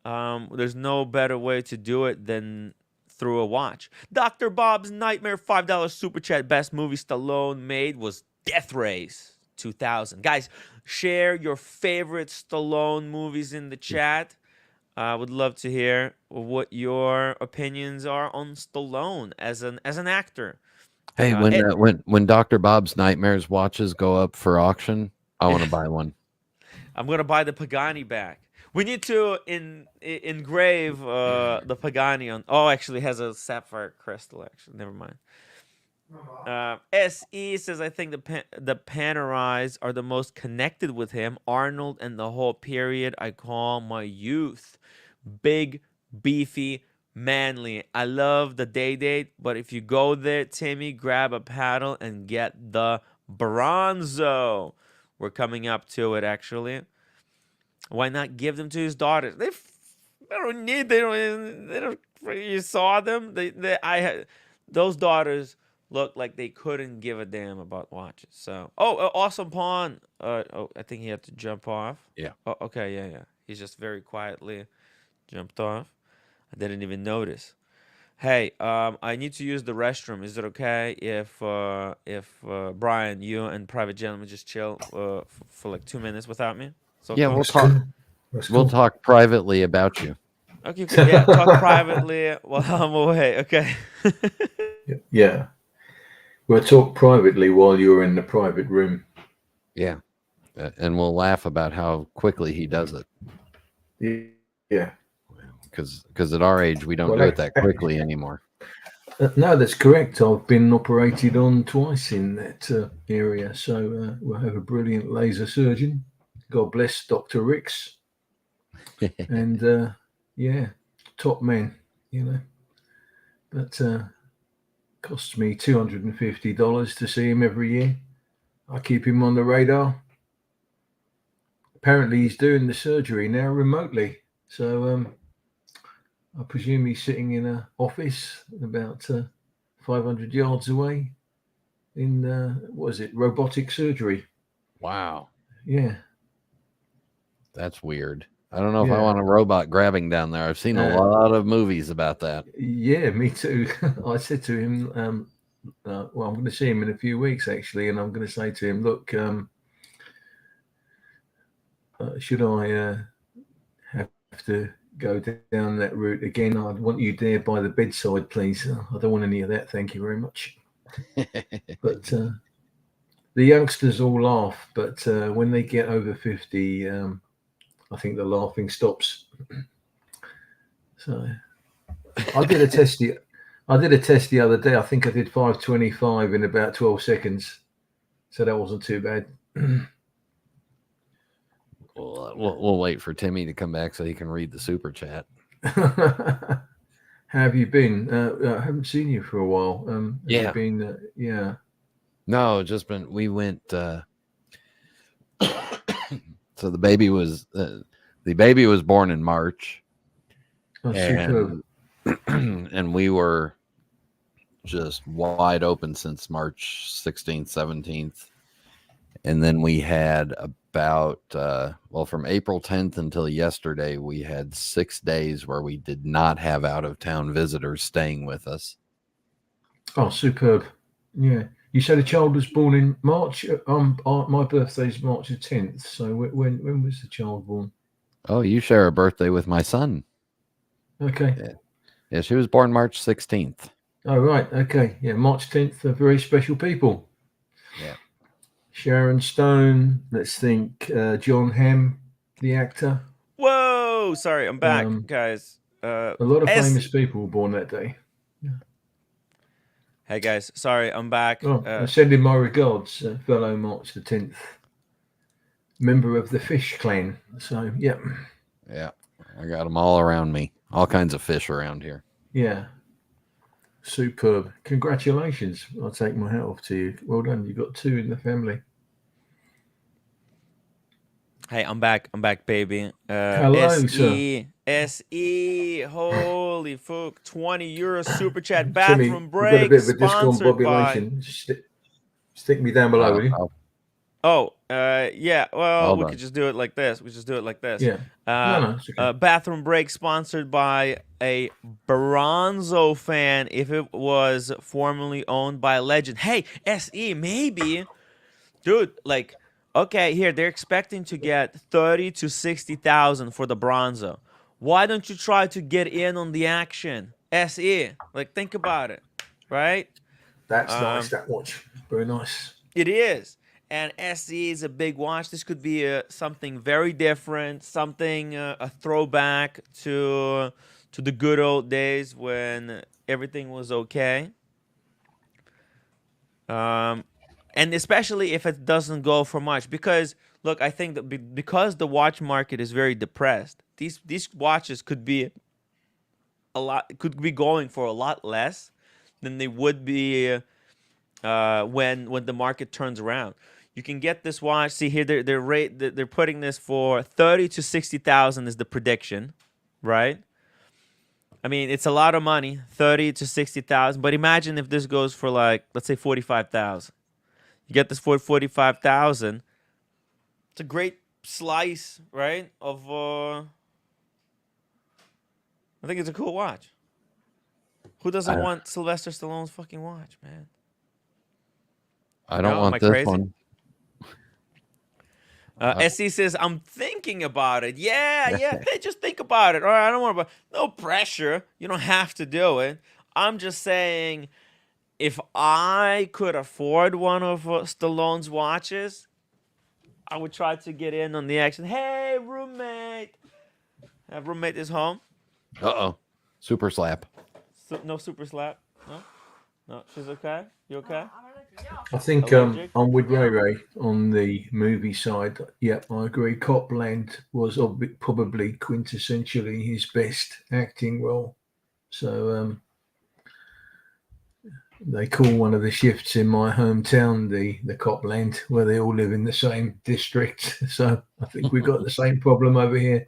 there's no better way to do it than through a watch. Dr. Bob's Nightmare $5 super chat. Best movie Stallone made was Death Race 2000. Guys, share your favorite Stallone movies in the chat. I would love to hear what your opinions are on Stallone as an actor. Hey, when Dr. Bob's Nightmares watches go up for auction, I want to buy one. I'm gonna buy the Pagani back. We need to engrave the Pagani on. Oh, actually, it has a sapphire crystal. Actually, never mind. Se says I think the Panerais are the most connected with him. Arnold and the whole period I call my youth. Big, beefy, manly. I love the day date, but if you go there, Timmy, grab a paddle and get the Bronzo. We're coming up to it, actually. Why not give them to his daughters? They don't need. They don't. You saw them. Those daughters look like they couldn't give a damn about watches. So, awesome pawn. I think he had to jump off. Yeah. Oh, okay. Yeah. He's just very quietly jumped off. I didn't even notice. Hey, I need to use the restroom. Is it okay if Brian, you and Private Gentleman just chill for like 2 minutes without me? So Yeah, cool? we'll talk. We'll talk privately about you. Okay, yeah, talk privately while I'm away. Okay. Yeah. We'll talk privately while you're in the private room. Yeah. And we'll laugh about how quickly he does it. Yeah. Because at our age, we don't do it that quickly anymore. No, that's correct. I've been operated on twice in that area. So we'll have a brilliant laser surgeon. God bless Dr. Ricks. And top man, But costs me $250 to see him every year. I keep him on the radar. Apparently he's doing the surgery now remotely. So I presume he's sitting in an office about 500 yards away in, robotic surgery. Wow. Yeah. That's weird. I don't know if I want a robot grabbing down there. I've seen a lot of movies about that. Yeah, me too. I said to him, I'm going to see him in a few weeks, actually, and I'm going to say to him, look, should I have to go down that route again? I'd want you there by the bedside, please. I don't want any of that. Thank you very much. But the youngsters all laugh, but when they get over 50, I think the laughing stops. So I did a test the other day. I think I did 525 in about 12 seconds. So that wasn't too bad. We'll wait for Timmy to come back so he can read the super chat. How have you been? I haven't seen you for a while. Have you been, yeah. No, we went. So the baby was born in March. Oh, superb. And we were just wide open since March 16th, 17th. And then we had about, from April 10th until yesterday, we had 6 days where we did not have out-of-town visitors staying with us. Oh, superb. Yeah. You said a child was born in March. My birthday's March the 10th. So when was the child born? Oh, you share a birthday with my son. Okay. Yeah, she was born March 16th. Oh, right. Okay. Yeah, March 10th, very special people. Yeah. Sharon Stone. Let's think John Hamm, the actor. Whoa! Sorry, I'm back, Um, guys. a lot of S. famous people were born that day. Hey guys, sorry, I'm back. Oh, I send in my regards, fellow March the 10th, member of the Fish Clan. So, yeah. Yeah. I got them all around me. All kinds of fish around here. Yeah. Superb. Congratulations. I'll take my hat off to you. Well done. You got 2 in the family. Hey, I'm back. I'm back, baby. Hello, sir. SE. Holy fuck. 20 euro super chat Timmy, bathroom we've got a break bit of a sponsored by. discombobulation. Stick me down below, will you? I'll, Oh, yeah. Well, hold we on. could just do it like this. Yeah. No, it's okay. Bathroom break sponsored by a Bronzo fan if it was formerly owned by a legend. Hey, SE, maybe. Dude, like, okay, here they're expecting to get 30 to 60,000 for the Bronzo. Why don't you try to get in on the action? SE, like, think about it, right? That's nice, Um, that watch. Very nice. it is, and SE is a big watch. This could be something very different, something a throwback to the good old days when everything was okay. Um, and especially if it doesn't go for much, because look, I think that because the watch market is very depressed, these watches could be going for a lot less than they would be when the market turns around. You can get this watch. See here, they're putting this for 30 to 60,000 is the prediction, right? I mean, it's a lot of money, 30 to 60,000. But imagine if this goes for like, let's say 45,000. You get this for 45,000. It's a great slice, right? Of I think it's a cool watch. Who doesn't I, want Sylvester Stallone's fucking watch, man? I don't No, am I want this crazy? one. SC says I'm thinking about it. Yeah, yeah. Just think about it. All right, I don't want to. No pressure. You don't have to do it. I'm just saying, if I could afford one of Stallone's watches, I would try to get in on the action. Hey, roommate. Roommate is home. Uh-oh. Super slap. No super slap. No, no. She's okay. You okay? I think Allergic? I'm with Ray Ray on the movie side. Yep, I agree. Copland was probably quintessentially his best acting role. So they call one of the shifts in my hometown the Copland, where they all live in the same district. So I think we've got the same problem over here.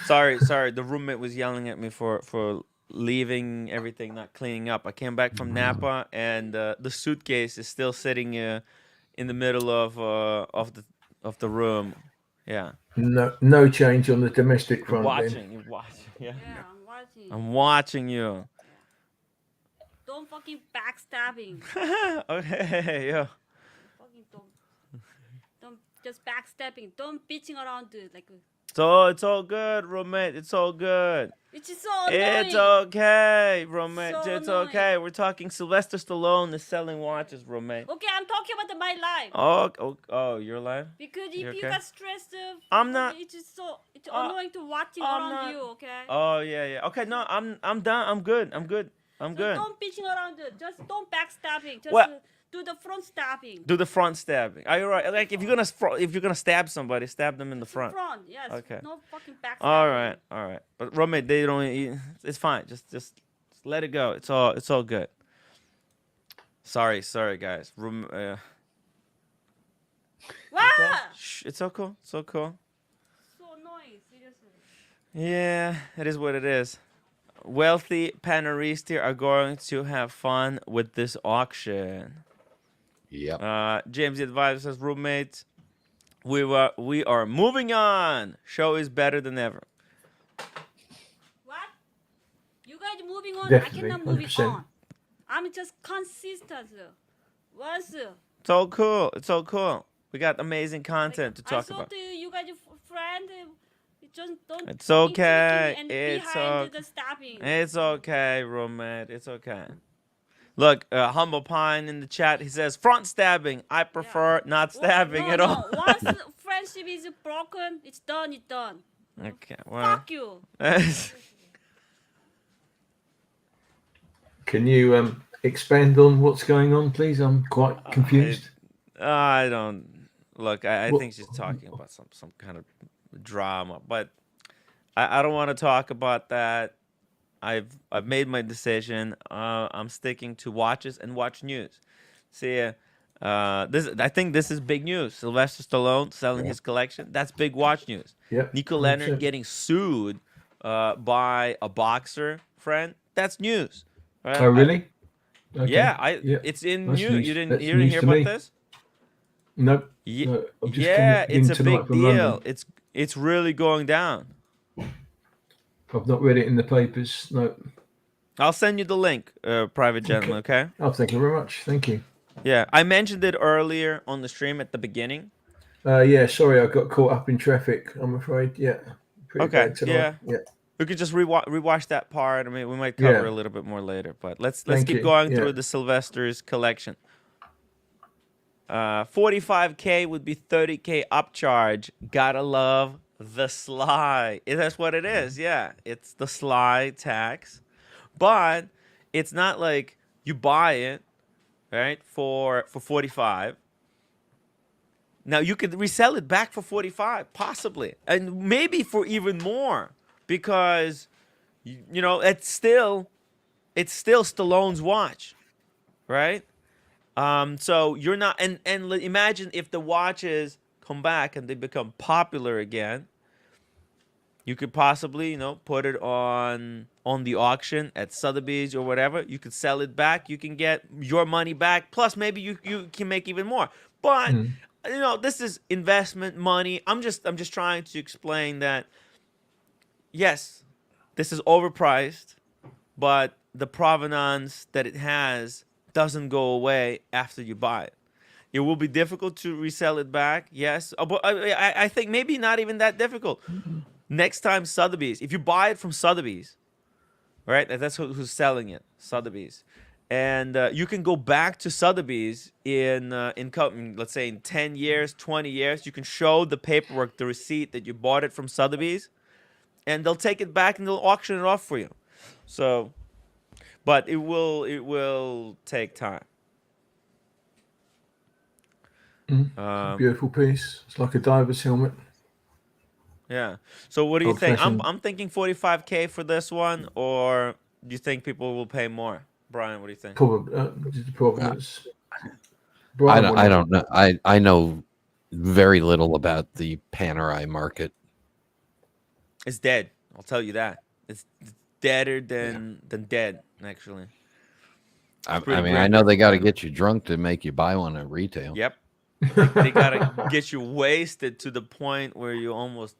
Sorry. The roommate was yelling at me for leaving everything, not cleaning up. I came back from Napa, and the suitcase is still sitting in the middle of the room. Yeah. No change on the domestic You're front then. watching. You're watching. Yeah. Yeah, I'm watching. I'm watching you. Don't fucking backstabbing. Okay. Yeah. Fucking don't just backstabbing. Don't bitching around like So it's all good, roommate. It's all good. it's just so annoying. It's okay, roommate. So It's annoying. okay. We're talking Sylvester Stallone is selling watches, roommate. Okay, I'm talking about my life. Oh, your life? Because if You you okay? got stressed, I'm not- It's just so it's Uh, annoying to watching I'm around not- you. Okay. Oh yeah. Okay, no, I'm done. I'm good. I'm So good. don't bitching around. Just don't backstabbing. Just What? do the front stabbing. Do the front stabbing. Are you right? Like if you're gonna stab somebody, stab them in the front. Front, yes. Okay. No fucking backstabbing. All right. But roommate, they don't. It's fine. Just let it go. It's all good. Sorry, guys. Wow. Okay. Shh, it's so cool. So cool. So annoying. Seriously. Yeah, it is what it is. Wealthy paneristi are going to have fun with this auction. Yep. James the advisor says, roommates, we are moving on. Show is better than ever. What? You guys moving on? Definitely, I cannot move 100%. on. I'm just consistent. What's It's all cool. We got amazing content to I talk thought about. you guys friend. just don't It's keep looking okay. and It's behind okay. the stabbing. It's okay, roommate. It's okay. Look, Humble Pine in the chat. He says front stabbing. I prefer not stabbing no, at all. no. Once friendship is broken, it's done. It's done. Okay. Well. Fuck you. Can you expand on what's going on, please? I'm quite confused. I don't look. I What- think she's talking about some kind of drama, but I don't want to talk about that. I've made my decision. I'm sticking to watches and watch news. See, I think this is big news. Sylvester Stallone selling his collection. That's big watch news. Yep. Nico Leonard 100%. getting sued by a boxer friend. That's news. Right? Oh, really? Okay. Yeah, Yeah. it's in That's news. news. You didn't That's hear news to about me. this? Nope. Ye- No, I'm just yeah, coming it's in a tonight big from deal. London. It's really going down. I've not read it in the papers. No. I'll send you the link, private gentleman. Okay. Oh, thank you very much. Thank you. Yeah, I mentioned it earlier on the stream at the beginning. Yeah, sorry, I got caught up in traffic. I'm afraid. Yeah. Pretty Okay. bad tonight. Yeah. We could just rewatch that part. I mean, we might cover Yeah. a little bit more later, but let's Thank keep you. going Yeah. through the Sylvester's collection. 45K would be 30K upcharge. Gotta love the sly. That's what it is. Yeah, it's the sly tax, but it's not like you buy it right for 45. Now you could resell it back for 45, possibly, and maybe for even more, because you know it's still Stallone's watch, right? So you're not, and imagine if the watches come back and they become popular again. You could possibly, put it on the auction at Sotheby's or whatever. You could sell it back. You can get your money back. Plus, maybe you can make even more. But this is investment money. I'm just trying to explain that. Yes, this is overpriced, but the provenance that it has doesn't go away after you buy it. It will be difficult to resell it back, yes, but I think maybe not even that difficult. Next time Sotheby's, if you buy it from Sotheby's, right, that's who's selling it, Sotheby's, and you can go back to Sotheby's in let's say in 10 years, 20 years, you can show the paperwork, the receipt that you bought it from Sotheby's, and they'll take it back and they'll auction it off for you. So, but it will take time. Beautiful piece. It's like a diver's helmet. Yeah. So what do you think? Old-fashioned. I'm thinking 45K for this one, or do you think people will pay more? Brian, what do you think? Probably the provenance. I don't know. I know very little about the Panerai market. It's dead. I'll tell you that. It's deader than dead, actually. I mean, I know they got to get you drunk to make you buy one at retail. Yep. They gotta get you wasted to the point where you almost.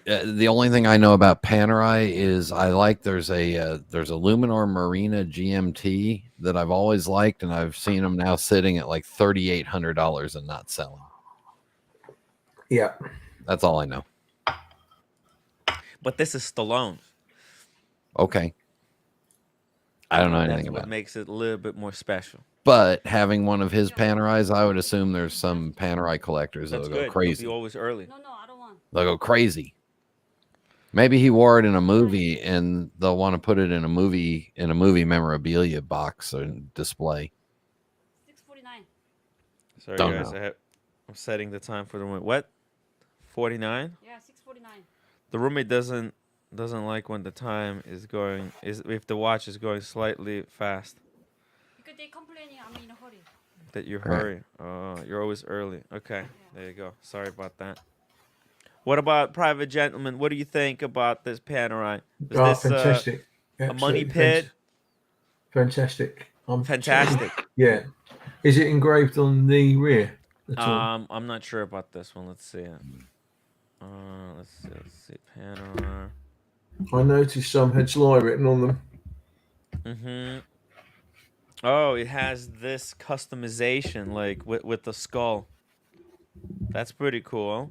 The only thing I know about Panerai is there's a Luminor Marina GMT that I've always liked, and I've seen them now sitting at like $3,800 and not selling. Yeah, that's all I know. But this is Stallone. Okay. I don't know anything That's about what makes it a little bit more special. But having one of his Panerais, I would assume there's some Panerai collectors that'll go crazy. They'll be always early. No, I don't want. They'll go crazy. Maybe he wore it in a movie, and they'll want to put it in a movie memorabilia box or display. $6.49. Sorry, Don't guys. know. I'm setting the time for the roommate. What? 49? Yeah, $6.49. The roommate doesn't like when the time is going if the watch is going slightly fast. Because they complaining I'm in a hurry. That you hurry. Oh, you're always early. Okay, there you go. Sorry about that. What about private gentleman? What do you think about this Panerai? Is this fantastic. A money pit? Fantastic. Fantastic. Yeah. Is it engraved on the rear at all? I'm not sure about this one. Let's see. Let's see. Panerai. I noticed some had Sly written on them. Mm-hmm. Oh, it has this customization, like with the skull. That's pretty cool.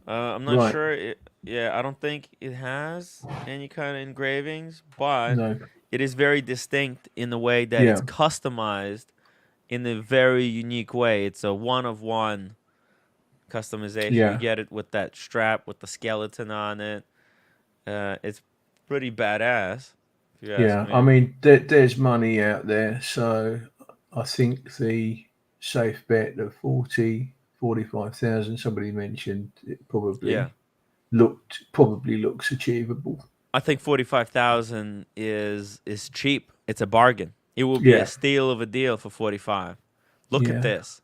I'm not Right. sure. Yeah, I don't think it has any kind of engravings, but No. it is very distinct in the way that it's Yeah. customized in a very unique way. It's a one of one customization. You Yeah. get it with that strap with the skeleton on it. It's pretty badass, if you ask Yeah. I me. mean, there's money out there, so I think the safe bet of 45,000 somebody mentioned it Yeah, probably looks achievable. I think 45,000 is cheap. It's a bargain. It will be a Yeah. steal of a deal for 45. Look at Yeah. this.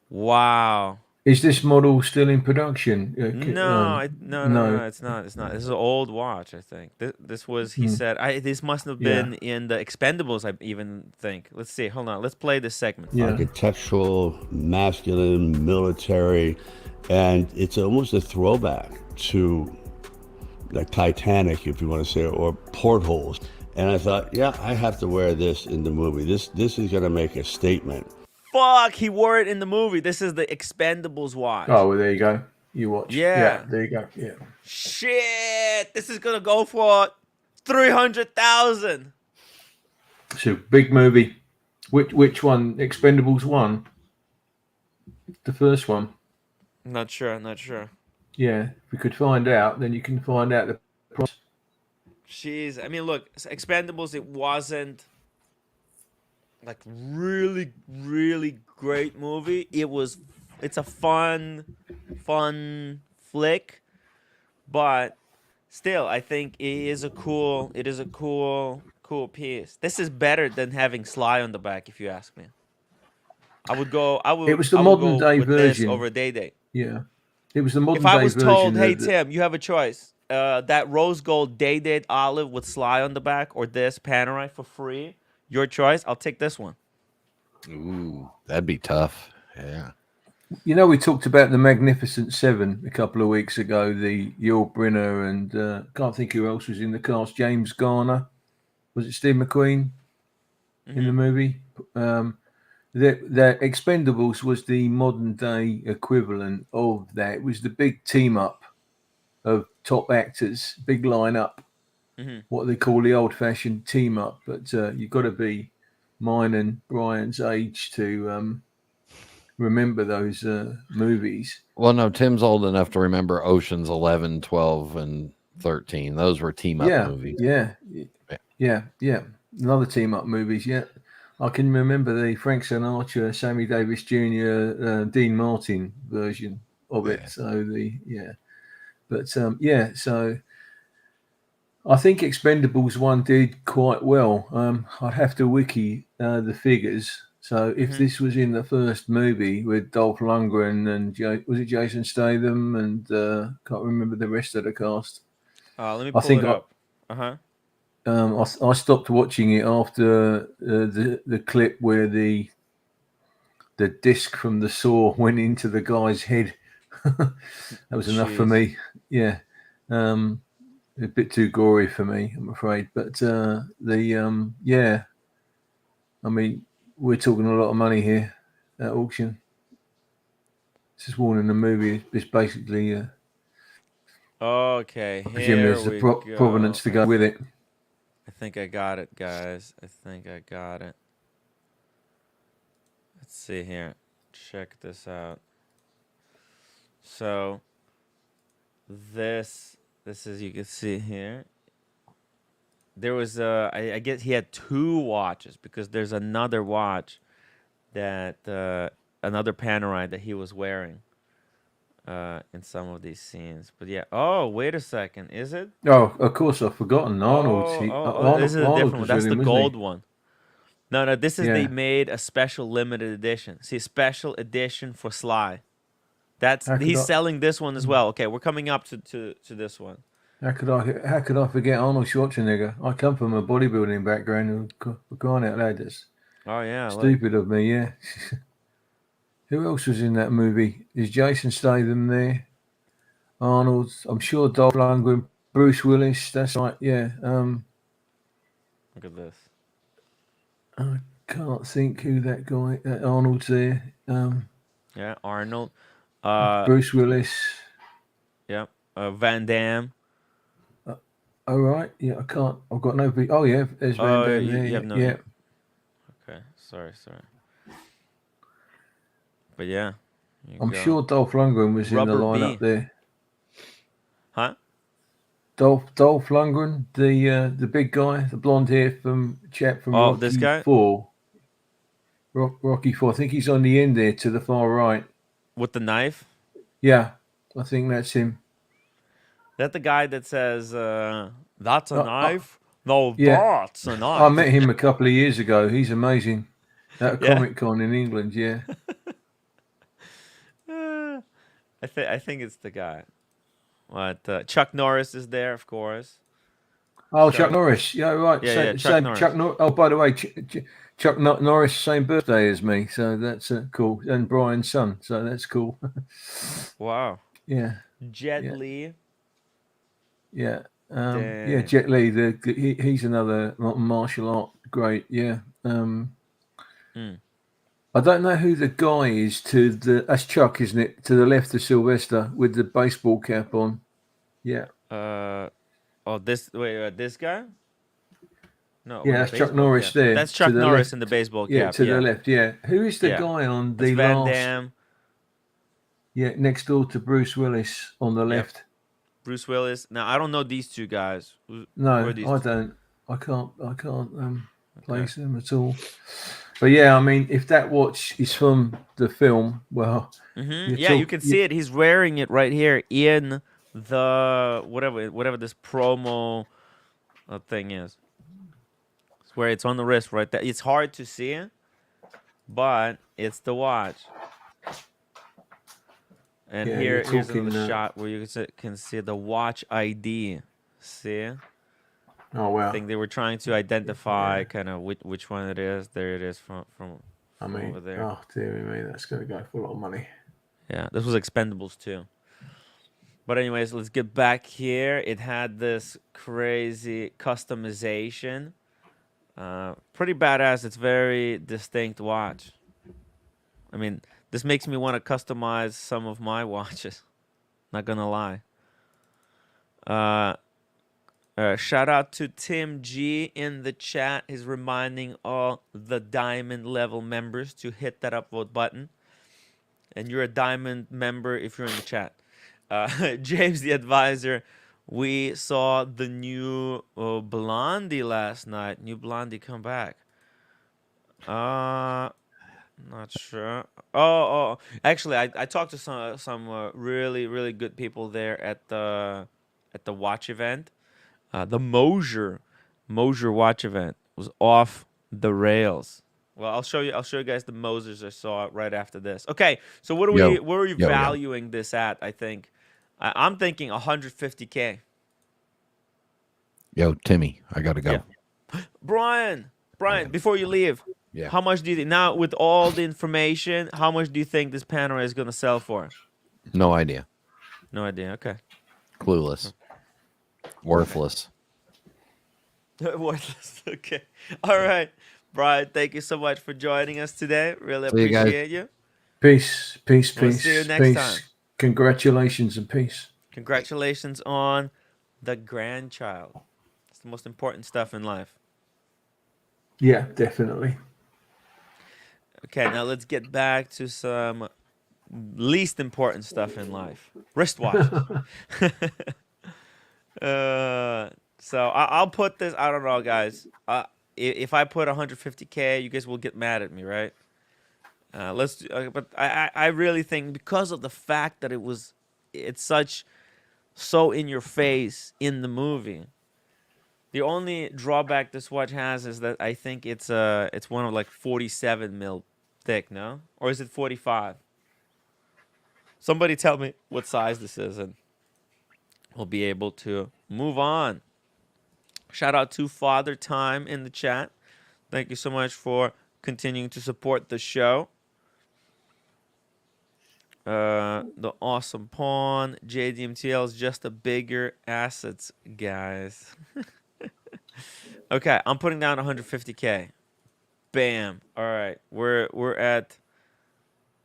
Wow. Is this model still in production? No, No. it's not. It's not. This is an old watch, I think. This was, he Mm, said, this must have yeah. been in the Expendables, I even think. Let's see. Hold on. Let's play this segment. Yeah. Architectural, masculine, military, and it's almost a throwback to like Titanic, if you want to say, or portholes. And I thought, yeah, I have to wear this in the movie. This is going to make a statement. Fuck, he wore it in the movie. This is the Expendables watch. Oh, well, there you go. You watch. Yeah, Yeah. there you go. Yeah. Shit. This is gonna go for 300,000. So big movie. Which one? Expendables 1? The first one. Not sure. Not sure. Yeah. If we could find out, then you can find out the price. Jeez. I mean, look, Expendables. It wasn't like really, really great movie. It was. It's a fun flick, but still, I think it is a cool. It is a cool piece. This is better than having Sly on the back, if you ask me. I would go. I It would. was the I would modern go day with this version. over Day Day. Yeah. It was the If modern I day was told, version "Hey of the. Tim, you have a choice. That rose gold Day Date olive with Sly on the back, or this Panerai for free. Your choice. I'll take this one." Ooh, that'd be tough. Yeah. You know, we talked about the Magnificent Seven a couple of weeks ago. The Yul Brynner and can't think who else was in the cast. James Garner. Was it Steve McQueen in the Hmm. movie? The Expendables was the modern day equivalent of that. It was the big team up of top actors, big lineup, Hmm. what they call the old fashioned team up. But you've got to be mine and Brian's age to remember those movies. Well, no, Tim's old enough to remember Oceans 11, 12, and 13. Those were team up Yeah, movies. yeah. Another team up movies. Yeah, I can remember the Frank Sinatra, Sammy Davis Jr., Dean Martin version of it. Yeah. So so I think Expendables 1 did quite well. I'd have to wiki the figures. So if Hmm. this was in the first movie with Dolph Lundgren and was it Jason Statham and can't remember the rest of the cast. Let me I pull think it up. Uh huh. I stopped watching it after the clip where the disc from the saw went into the guy's head. That was enough for Jeez. me. Yeah. A bit too gory for me, I'm afraid. But yeah, I mean, we're talking a lot of money here at auction. This is one in the movie. It's basically, Okay, I presume here there's the we go. provenance to go with it. I think I got it, guys. I think I got it. Let's see here. Check this out. So this is, you can see here. There was I guess he had two watches because there's another watch that another Panerai that he was wearing in some of these scenes. But yeah. Oh, wait a second. Is it? Oh, of course, I've forgotten Arnold. This is a Arnold different one. was with That's the him, wasn't gold he? one. No, this is, they Yeah. made a special limited edition. See, special edition for Sly. That's, How could he's I? selling this one as well. Okay, we're coming up to this one. How could I forget Arnold Schwarzenegger? I come from a bodybuilding background. And we're crying out loud. That's Oh yeah, look. stupid of me. Yeah. Who else was in that movie? Is Jason Statham there? Arnold. I'm sure Dolph Lundgren, Bruce Willis. That's right. Yeah. Look at this. I can't think who that guy. Arnold's there. Yeah, Arnold. Bruce Willis. Yep. Van Damme. All right. Yeah, I can't. I've got no. Oh yeah, there's Van Oh, Damme you, there. you Yeah, have no. yeah. Okay. Sorry. But yeah, you I'm go. sure Dolph Lundgren was in the Rubber lineup B. there. Huh? Dolph Lundgren, the big guy, the blonde hair from chap from Oh, this Rocky guy Four. Rocky Four. I think he's on the end there to the far right. with the knife. Yeah, I think that's him. That the guy that says, "That's a Uh, uh, knife." No, yeah, that's a I met knife. him a couple of years ago. He's amazing. At a Yeah. Comic Con in England. Yeah. I think it's the guy. What? Chuck Norris is there, of course. Oh, Chuck Show. Norris. Yeah, right. Yeah. Chuck Same Chuck Norris. Norris. Oh, by the way, Chuck Norris, same birthday as me. So that's cool. And Brian's son. So that's cool. Wow. Yeah. Jet Yeah. Li. Yeah. Yeah, Dang. Jet Li, he's another martial art great. Yeah. Mm. I don't know who the guy is that's Chuck, isn't it? To the left of Sylvester with the baseball cap on. Yeah. Oh, this guy? No, with Yeah, the that's Chuck baseball Norris cap. there That's to Chuck the Norris left. in the baseball Yeah, cap. to the Yeah. left. Yeah. Who is the Yeah. guy on That's the Van last? Damme. Yeah, next door to Bruce Willis on the Yep. left. Bruce Willis. Now I don't know these two guys. Who are No, these I two? don't. I can't Okay. place them at all. But yeah, I mean, if that watch is from the film, well, Yeah, you can see it. He's wearing it right here in the whatever this promo thing is. It's where it's on the wrist right there. It's hard to see, but it's the watch. And yeah, you're here's talking. another shot where you can see the watch ID. See? I Oh wow. think they were trying to identify Yeah. kind of which one it is. There it is from I mean, over there. oh dear me, that's going to go for a lot of money. Yeah, this was Expendables too. But anyways, let's get back here. It had this crazy customization. Pretty badass. It's very distinct watch. I mean, this makes me want to customize some of my watches. Not gonna lie. Shout out to Tim G in the chat. He's reminding all the diamond level members to hit that upvote button. And you're a diamond member if you're in the chat. James the advisor, we saw the new Blondie last night. New Blondie come back. Not sure. Oh. Actually, I talked to some really good people there at the watch event. The Mosier watch event was off the rails. Well, I'll show you guys the Mosers I saw right after this. Okay, so what are we valuing this at? I think I'm thinking 150K. Yo, Timmy, I gotta go. Yeah. Brian, before you leave, Yeah. how much do you think now with all the information? How much do you think this Panerai is gonna sell for? No idea. No idea. Okay. Clueless. Worthless. Worthless. Okay. All right, Brian. Thank you so much for joining us today. Really See you guys. appreciate you. Peace. We'll see you next time. Congratulations and peace. Congratulations on the grandchild. It's the most important stuff in life. Yeah, definitely. Okay, now let's get back to some least important stuff in life. Wristwatches. So I'll put this. I don't know, guys. If I put 150K, you guys will get mad at me, right? But I really think because of the fact that it's so in your face in the movie. The only drawback this watch has is that I think it's one of like 47 mil thick, no? Or is it 45? Somebody tell me what size this is and we'll be able to move on. Shout out to Father Time in the chat. Thank you so much for continuing to support the show. The awesome pawn. JDMTL is just a bigger assets, guys. Okay, I'm putting down 150K. Bam. All right, we're at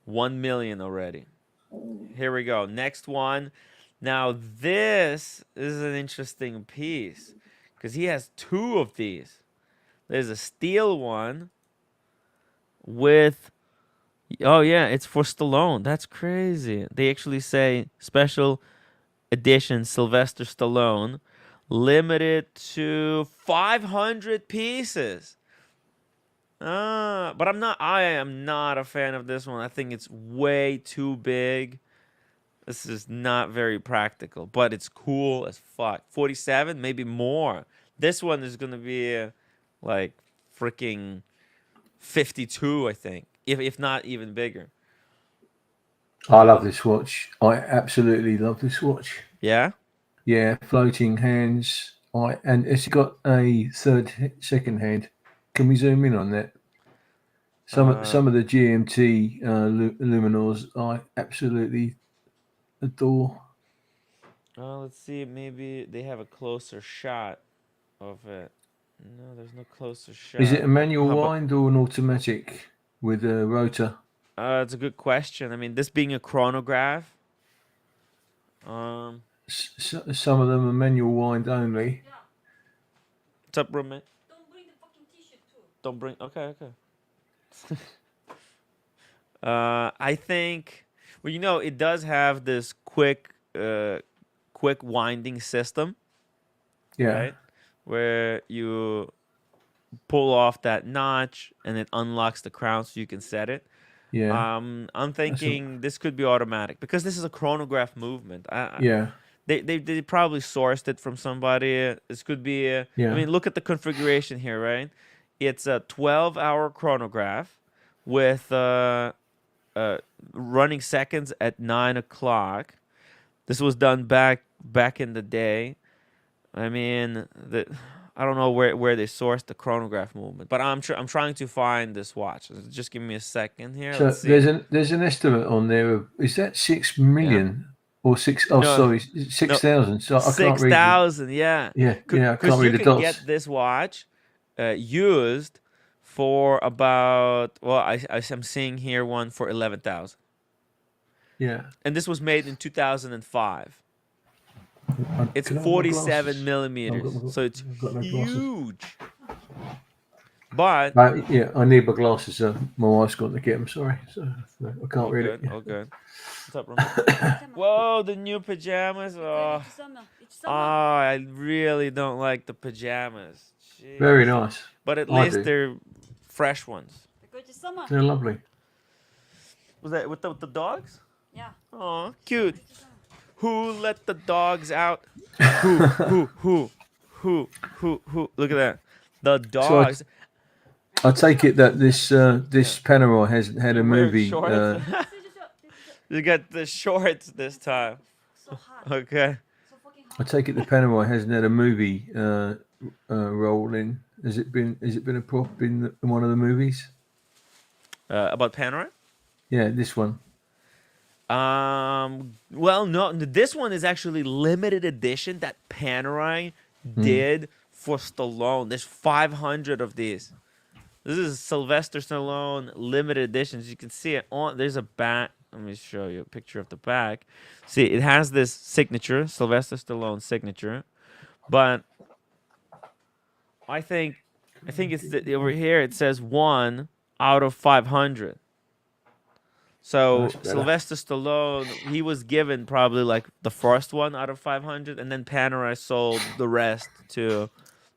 1 million already. Here we go. Next one. Now this is an interesting piece because he has two of these. There's a steel one with, oh yeah, it's for Stallone. That's crazy. They actually say special edition Sylvester Stallone, limited to 500 pieces. But I am not a fan of this one. I think it's way too big. This is not very practical, but it's cool as fuck. 47, maybe more. This one is gonna be like freaking 52, I think, if not even bigger. I love this watch. I absolutely love this watch. Yeah. Yeah, floating hands. And it's got a second hand. Can we zoom in on that? Some of the GMT Luminors I absolutely adore. Let's see. Maybe they have a closer shot of it. No, there's no closer Is it shot. a manual How about? wind or an automatic with a rotor? It's a good question. I mean, this being a chronograph. Some of them are manual wind only. Yeah. What's up, roommate? Don't bring the fucking t-shirt too. Don't bring. Okay, okay. I think. Well, it does have this quick winding system, Yeah, right? Where you pull off that notch and it unlocks the crown so you can set it. yeah, I'm thinking this could be automatic because this is a chronograph movement. yeah, They probably sourced it from somebody. This could be. I yeah, mean, look at the configuration here, right? It's a 12-hour chronograph with running seconds at 9 o'clock. This was done back in the day. I mean, I don't know where they sourced the chronograph movement, but I'm trying to find this watch. Just give me a second here. So Let's see. there's an estimate on there of, is that 6 Yeah. million or six? Oh, No, sorry, no, 6,000. So I can't read. 6,000. Yeah, Yeah, I can't because you read the can dots. get this watch used for about, well, I'm seeing here one for 11,000, Yeah. and this was made in 2005. It's Can I have my 47 glasses? millimeters, so it's I've got no glasses. huge. But Yeah, I need my glasses. My wife's got to get them. Sorry, so I can't all read good, it. all good. What's up, Roman? Whoa, the new pajamas. Oh, I really don't like the pajamas. Very Jeez. nice. But at I least do. they're fresh ones. They're lovely. Was that with the dogs? Yeah. Oh, cute. Who let the dogs out? Who? Look at that. The So dogs. I take it that this Panerai has had a You're wearing movie. shorts? You got the shorts this time. So hot. Okay. So fucking I hot. take it the Panerai hasn't had a movie role in. Has it been a prop in one of the movies? About Panerai? Yeah, this one. Well, no, this one is actually limited edition that Panerai did for Stallone. There's 500 of these. This is Sylvester Stallone limited editions. You can see it on. There's a back. Let me show you a picture of the back. See, it has this signature, Sylvester Stallone signature, but I think it's over here. It says 1 out of 500. So That's better. Sylvester Stallone, he was given probably like the first 1 out of 500, and then Panerai sold the rest to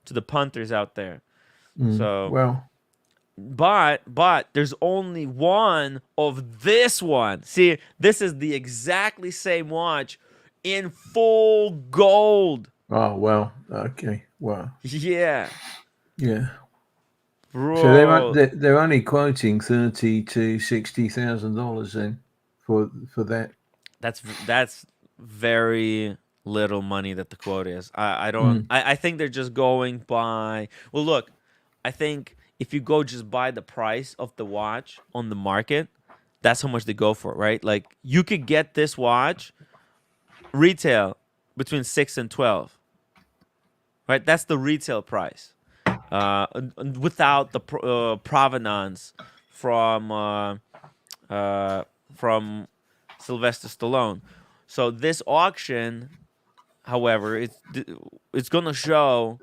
the punters out there. So Well, but there's only one of this one. See, this is the exactly same watch in full gold. oh well, okay, wow, Yeah, yeah. bro. So they're only quoting $30,000 to $60,000 then for that. That's very little money that the quote is. I don't. I think they're just going by. Well, look, I think if you go just by the price of the watch on the market, that's how much they go for, right? Like you could get this watch retail between 6 and 12, right? That's the retail price, without the provenance from Sylvester Stallone. So this auction, however, it's gonna show,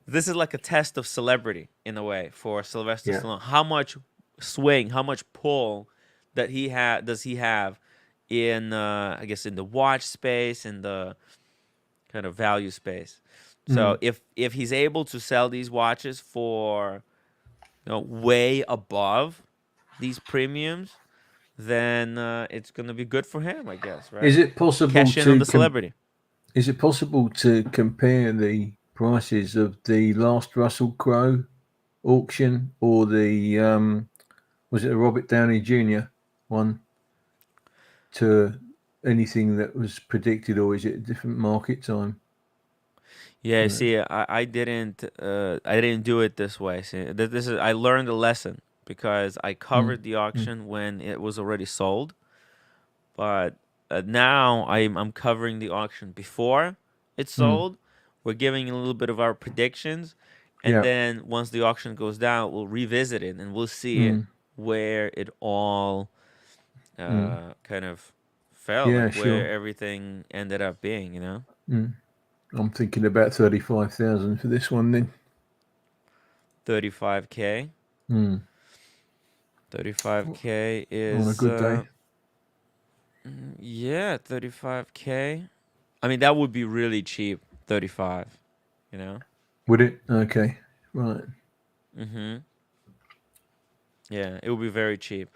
this is like a test of celebrity in a way for Sylvester Yeah. Stallone. How much swing, how much pull that does he have in I guess in the watch space, in the kind of value space. So Mm. if he's able to sell these watches for, way above these premiums, then it's gonna be good for him, I guess, Is right? it possible Cash in on to the celebrity. is it possible to compare the prices of the last Russell Crowe auction or the was it a Robert Downey Jr. one to anything that was predicted, or is it a different market time? Yeah, No. see, I didn't do it this way. See, this is I learned a lesson because I Mm. covered the Mm. auction when it was already sold, but now I'm covering the auction before it's Mm. sold. We're giving a little bit of our predictions, and Yeah. then once the auction goes down, we'll revisit it and we'll see Mm. where it all Mm. kind of fell, Yeah, like sure. where everything ended up being. Mm. I'm thinking about 35,000 for this one then. 35K. Mm. 35K On a is good day. yeah, 35K. I mean, that would be really cheap. 35, you know? Would it? Okay. Right. Mhm. Yeah, it would be very cheap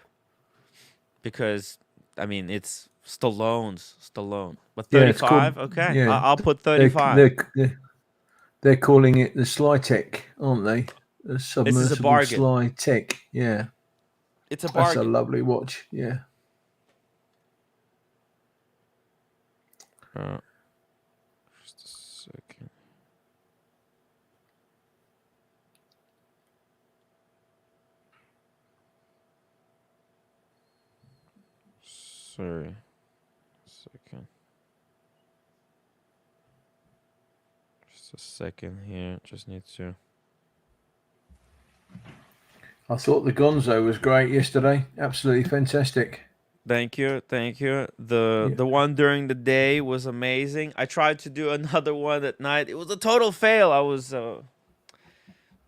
because I mean, it's Stallone. But Yeah, it's called 35? Okay. yeah. I'll put They're 35. they're calling it the Sly Tech, aren't they? The This is a submersible bargain. Sly Tech. Yeah. It's a That's a bargain. lovely watch. Yeah. Uh, just a second. Sorry. Second. Just a second here. Just need to. I thought the Gonzo was great yesterday. Absolutely fantastic. Thank you, thank you. The Yeah. the one during the day was amazing. I tried to do another one at night. It was a total fail. I was,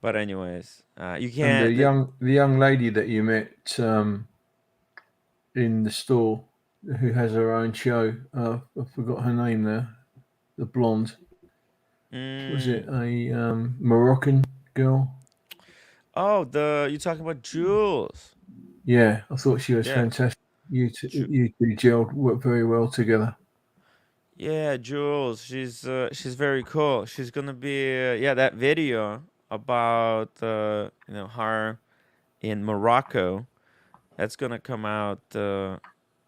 but anyways, you And can't. the young lady that you met in the store who has her own show. I forgot her name there. The blonde. Was it Mm, a Moroccan girl? oh, you talking about Jules? Yeah, I thought she was Yeah, fantastic. Ju- You two gelled worked very well together. yeah, Jules. She's very cool. She's gonna be yeah, that video about her in Morocco. That's gonna come out.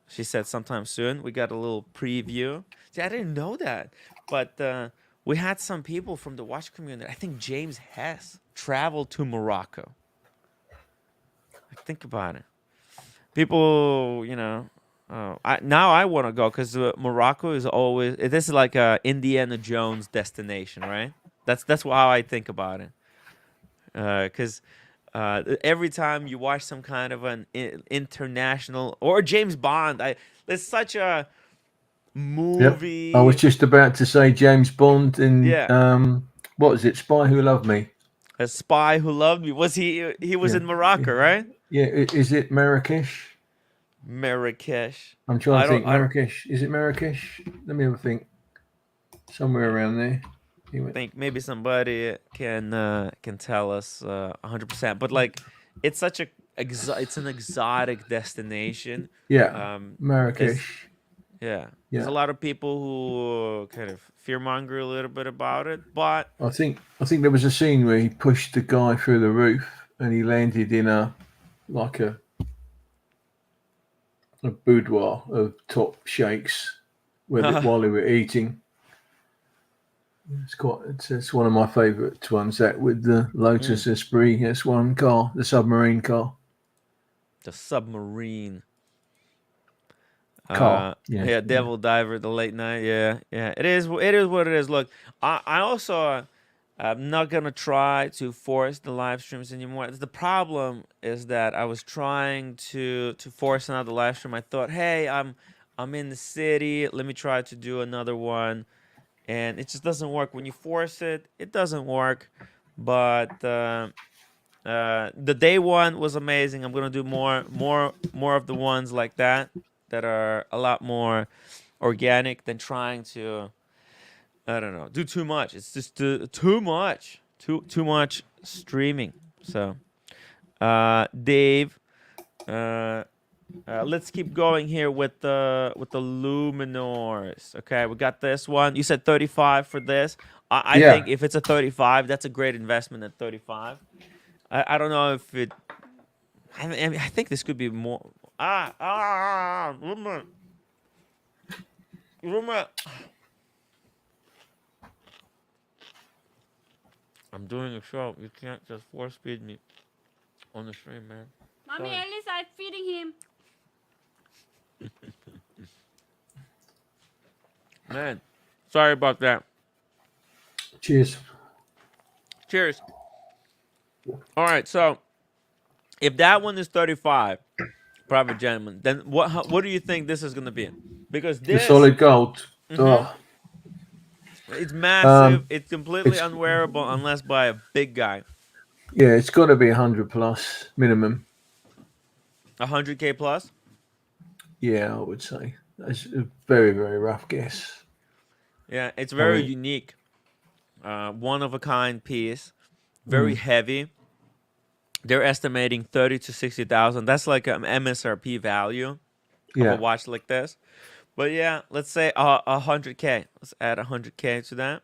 She said sometime soon. We got a little preview. See, I didn't know that, but we had some people from the watch community. I think James Hess traveled to Morocco. Like, think about it. People, now I want to go because Morocco is always. This is like a Indiana Jones destination, right? That's how I think about it. Because every time you watch some kind of an international or James Bond, there's such a Yep. I was movie. just about to say James Bond in Yeah, what was it? Spy Who Loved Me. A Spy Who Loved Me. Was he was Yeah. in Morocco, right? Yeah. Is it Marrakesh? Marrakesh. I'm trying I to don't think. I don't Marrakesh. Is it Marrakesh? Let me have a think. Somewhere around there. He went. think maybe somebody can tell us 100%. But like, it's such it's an exotic destination. Yeah. Um, there's Marrakesh. yeah, there's a Yeah. lot of people who kind of fearmonger a little bit about it, but I think there was a scene where he pushed the guy through the roof and he landed in a like a boudoir of top sheikhs while they were eating. It's one of my favourite ones. That with the mm, Lotus Esprit. That's one car, the submarine the submarine. car. Yeah, Yeah, yeah. Devil Diver, the late night. Yeah, yeah. It is. It is what it is. Look, I also I'm not gonna try to force the live streams anymore. The problem is that I was trying to force another live stream. I thought, hey, I'm in the city. Let me try to do another one. And it just doesn't work. When you force it, it doesn't work. But the day one was amazing. I'm gonna do more of the ones like that that are a lot more organic than trying to, I don't know, do too much. It's just too much, too much streaming. So Dave, uh, let's keep going here with the Luminors. Okay, we got this one. You said 35 for this. I Yeah. think if it's a 35, that's a great investment at 35. I don't know if it. I mean, I think this could be more. Luma, Luma. I'm doing a show. You can't just force feed me on the stream, man. Mommy, Sorry. at least I'm feeding him. Man, sorry about that. Cheers. Cheers. All right, so if that one is 35, private gentleman, then what do you think this is gonna be? Because The this, solid gold. hmm Oh, it's massive. um, It's completely it's unwearable unless by a big guy. yeah, it's got to be 100 plus minimum. 100K plus. Yeah, I would say that's a very very rough guess. Yeah, it's I very mean, unique. One of a kind piece. Very mm, heavy. They're estimating 30 to 60,000. That's like an MSRP value of a yeah. watch like this. But yeah, let's say 100K. Let's add 100K to that.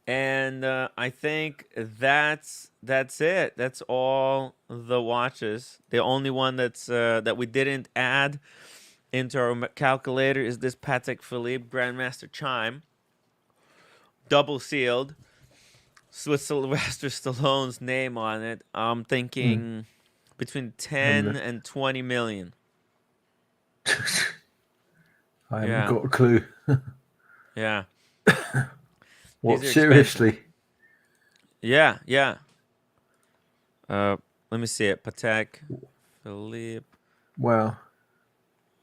And I think that's it. That's all the watches. The only one that we didn't add into our calculator is this Patek Philippe Grandmaster Chime, double sealed, with Sylvester Stallone's name on it. I'm Mm. thinking between And 10 and 20 million. I haven't Yeah, got a clue. yeah. These What are expensive. seriously? Yeah, yeah. Uh, Let me see it. Patek Philippe. Wow.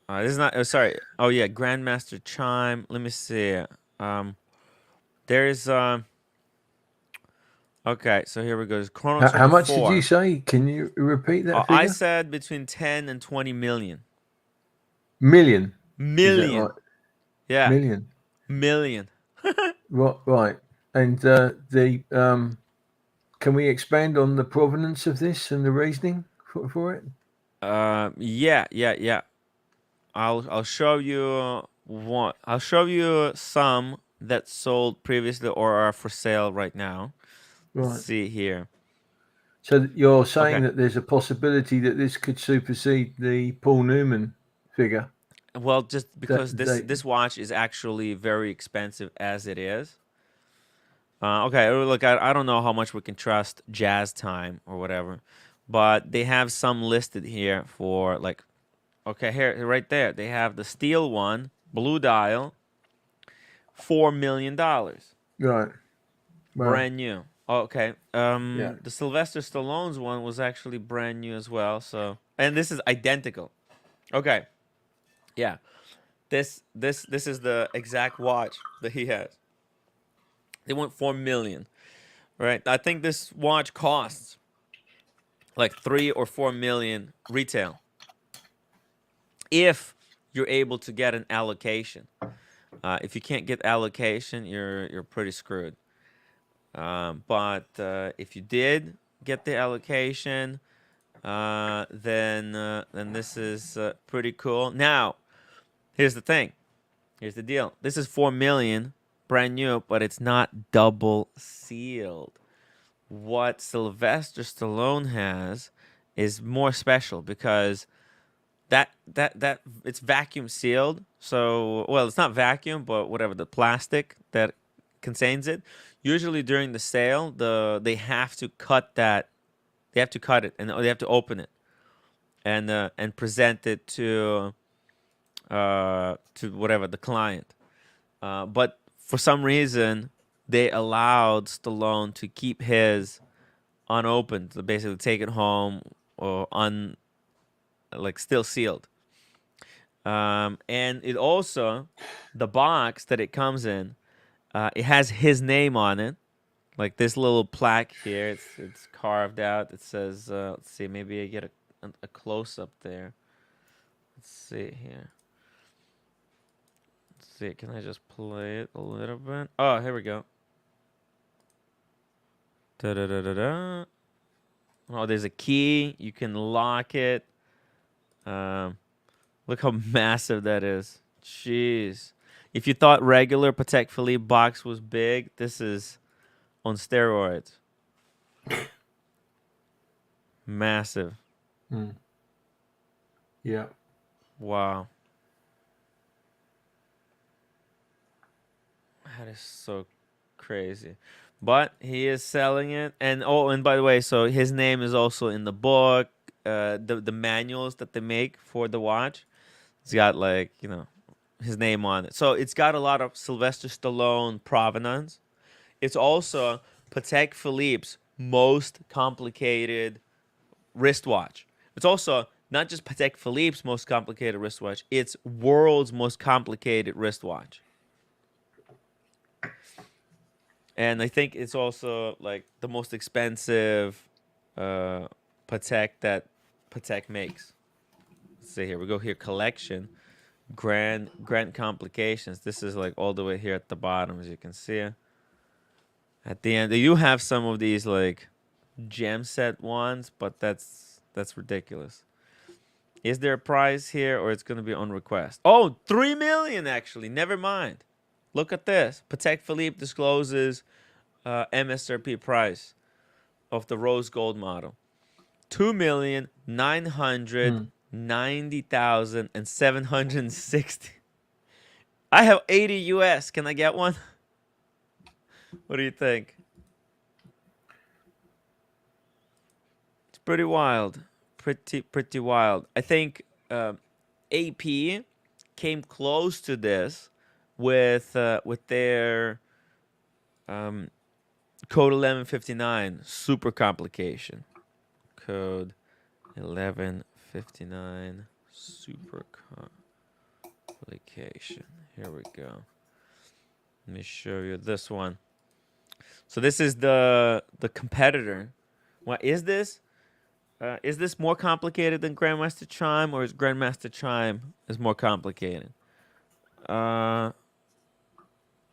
This is not. Oh, sorry. Oh yeah, Grandmaster Chime. Let me see. Um, there's Okay, so here we go. There's Chrono How Trigger much did you 4. say? Can you repeat that I figure? said between 10 and 20 million. Million. Is that right? Million. Yeah, Million. million. Right. Right. And the can we expand on the provenance of this and the reasoning for it? Yeah, yeah, yeah. I'll show you one. I'll show you some that sold previously or are for sale right now. Let's Right. see here. So you're saying Okay. that there's a possibility that this could supersede the Paul Newman figure. Well, just That because they this watch is actually very expensive as it is. Okay, look, I don't know how much we can trust Jazz Time or whatever, but they have some listed here for like, okay, here, right there, they have the steel one, blue dial, $4 million, right. Well, brand new. Okay, yeah. the Sylvester Stallone's one was actually brand new as well. So, and this is identical. Okay, yeah, this is the exact watch that he has. They want 4 million, right? I think this watch costs like 3 or 4 million retail if you're able to get an allocation. If you can't get allocation, you're pretty screwed. But if you did get the allocation, then this is pretty cool. Now, here's the thing. Here's the deal. This is 4 million, brand new, but it's not double sealed. What Sylvester Stallone has is more special because that it's vacuum sealed. So, well, it's not vacuum, but whatever, the plastic that contains it. Usually during the sale, they have to cut that. They have to cut it and they have to open it and present it to whatever the client. But for some reason, they allowed Stallone to keep his unopened, to basically take it home or like still sealed. And it also, the box that it comes in, it has his name on it, like this little plaque here. It's carved out. It says, let's see, maybe I get a close up there. Let's see here. Let's see, can I just play it a little bit? Oh, here we go. Da da da da da. Oh, there's a key. You can lock it. Look how massive that is. Jeez. If you thought regular Patek Philippe box was big, this is on steroids. Massive. Yeah. Wow. That is so crazy. But he is selling it. And oh, and by the way, so his name is also in the book, the manuals that they make for the watch. It's got, like, his name on it. So it's got a lot of Sylvester Stallone provenance. It's also Patek Philippe's most complicated wristwatch. It's also not just Patek Philippe's most complicated wristwatch, it's world's most complicated wristwatch. And I think it's also like the most expensive Patek that Patek makes. Let's see here. We go here, collection, grand complications. This is like all the way here at the bottom, as you can see. At the end, you have some of these like gem set ones, but that's ridiculous. Is there a price here, or it's gonna be on request? Oh, 3 million actually. Never mind. Look at this. Patek Philippe discloses MSRP price of the rose gold model: 2,990,760. I have 80 US. Can I get one? What do you think? It's pretty wild. Pretty wild. I think AP came close to this with their code 1159 super complication. Code 1159 super complication. Here we go. Let me show you this one. So this is the competitor. What is this? Is this more complicated than Grandmaster Chime, or is Grandmaster Chime more complicated?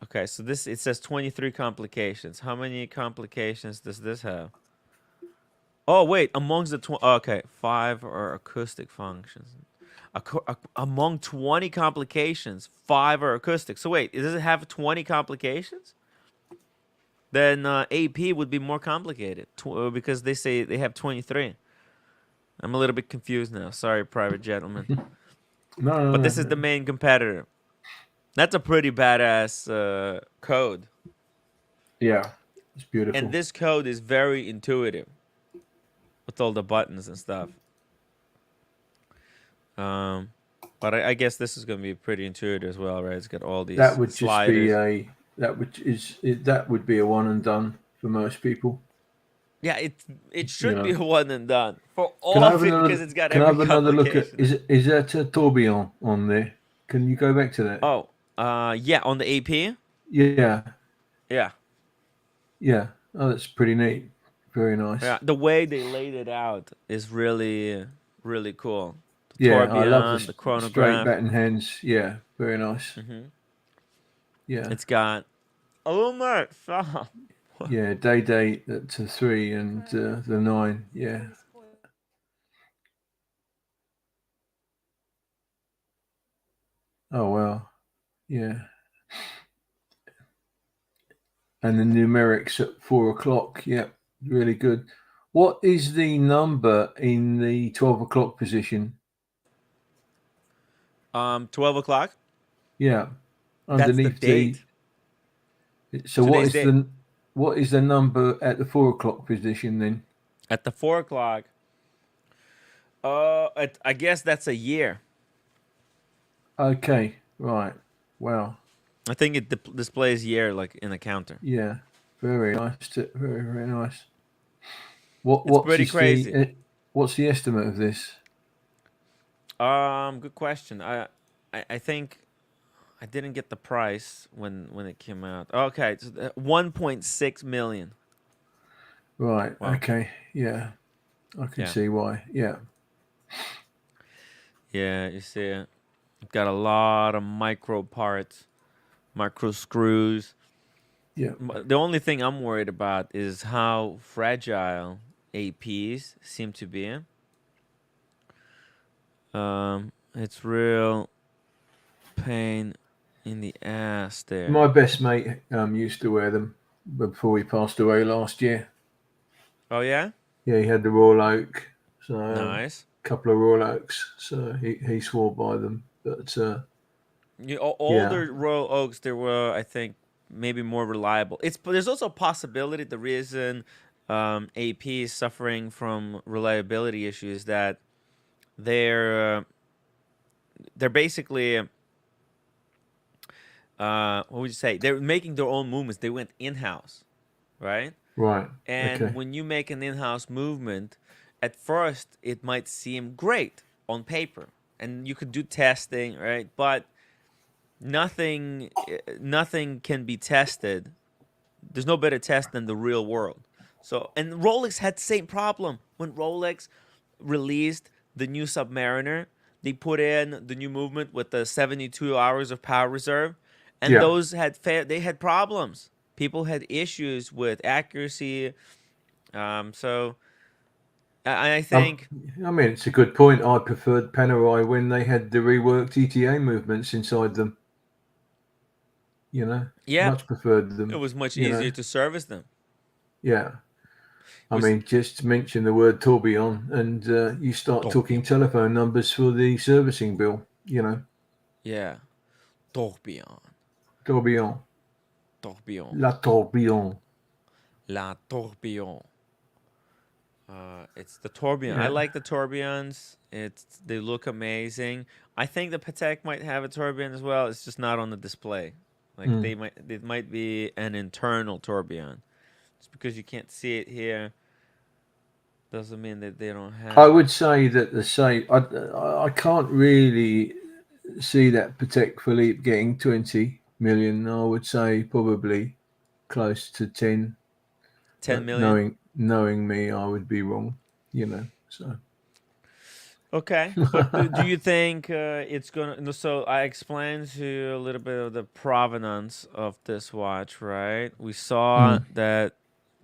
Okay, so it says 23 complications. How many complications does this have? Oh wait, amongst the okay, 5 are acoustic functions. Among 20 complications, 5 are acoustic. So wait, does it have 20 complications? Then AP would be more complicated because they say they have 23. I'm a little bit confused now. Sorry, private gentleman. No, But this is the main competitor. That's a pretty badass code. Yeah, it's beautiful. And this code is very intuitive with all the buttons and stuff. But I guess this is going to be pretty intuitive as well, right? It's got all these that would sliders. just be that would be a one and done for most people. Yeah, it should be a one and done for all Can I of have it, because it's got Can I every have another look at? complication. Is that a tourbillon on there? Can you go back to that? Oh, yeah, on the AP. Yeah. Yeah. Yeah. Oh, that's pretty neat. Very nice. Yeah, the way they laid it out is really, really cool. The Yeah, I love tourbillon, the straight chronograph. batten hands. Yeah, very nice. Mm-hmm. Yeah. It's got. Oh my! Stop. Yeah, day to 3 and the 9. Yeah. Oh wow. Yeah. And the numerics at 4 o'clock. Yeah, really good. What is the number in the 12 o'clock position? 12 o'clock. Yeah, That's the underneath date. So Today's date. what is the number at the 4 o'clock position then? At the 4 o'clock. I guess that's a year. Okay, right. Wow. I think it displays year like in a counter. Yeah, very nice. Very, very nice. It's pretty crazy. What's the estimate of this? Good question. I think I didn't get the price when it came out. Okay, it's 1.6 million. Right. Wow. Okay. Yeah. I can Yeah. see why. Yeah. Yeah, you see it. Got a lot of micro parts, micro screws. Yeah. The only thing I'm worried about is how fragile APs seem to be. It's real pain in the ass there. My best mate used to wear them before he passed away last year. Oh yeah, Yeah, he had the Royal Oak, so nice. couple of Royal Oaks, so he swore by them. But yeah, Older Royal Oaks, they were, I think, maybe more reliable. But there's also a possibility the reason AP is suffering from reliability issues that they're they're basically what would you say? They're making their own movements. They went in house, right? right, And okay, when you make an in-house movement, at first it might seem great on paper, and you could do testing, right? But nothing can be tested. There's no better test than the real world. So, and Rolex had the same problem when Rolex released the new Submariner. They put in the new movement with the 72 hours of power reserve, and yeah. those they had problems. People had issues with accuracy. So I Um, think, I mean, it's a good point. I preferred Panerai when they had the reworked ETA movements inside them. You know, yeah, much preferred it them. was much You easier know, to service them. yeah. It I was mean, just mention the word tourbillon, and you start talking telephone numbers for the servicing bill. You know, yeah, tourbillon, tourbillon, tourbillon, la tourbillon. la tourbillon. It's the tourbillon. I Yeah. like the tourbillons. They look amazing. I think the Patek might have a tourbillon as well. It's just not on the display. Like Mm. it might be an internal tourbillon. Just because you can't see it here doesn't mean that they don't I have it. would say that the same. I can't really see that Patek Philippe getting 20 million. I would say probably close to 10. 10 But million. knowing me, I would be wrong. You know. So Okay, but do you think it's gonna? No, so I explained to you a little bit of the provenance of this watch, right? We saw Mm. that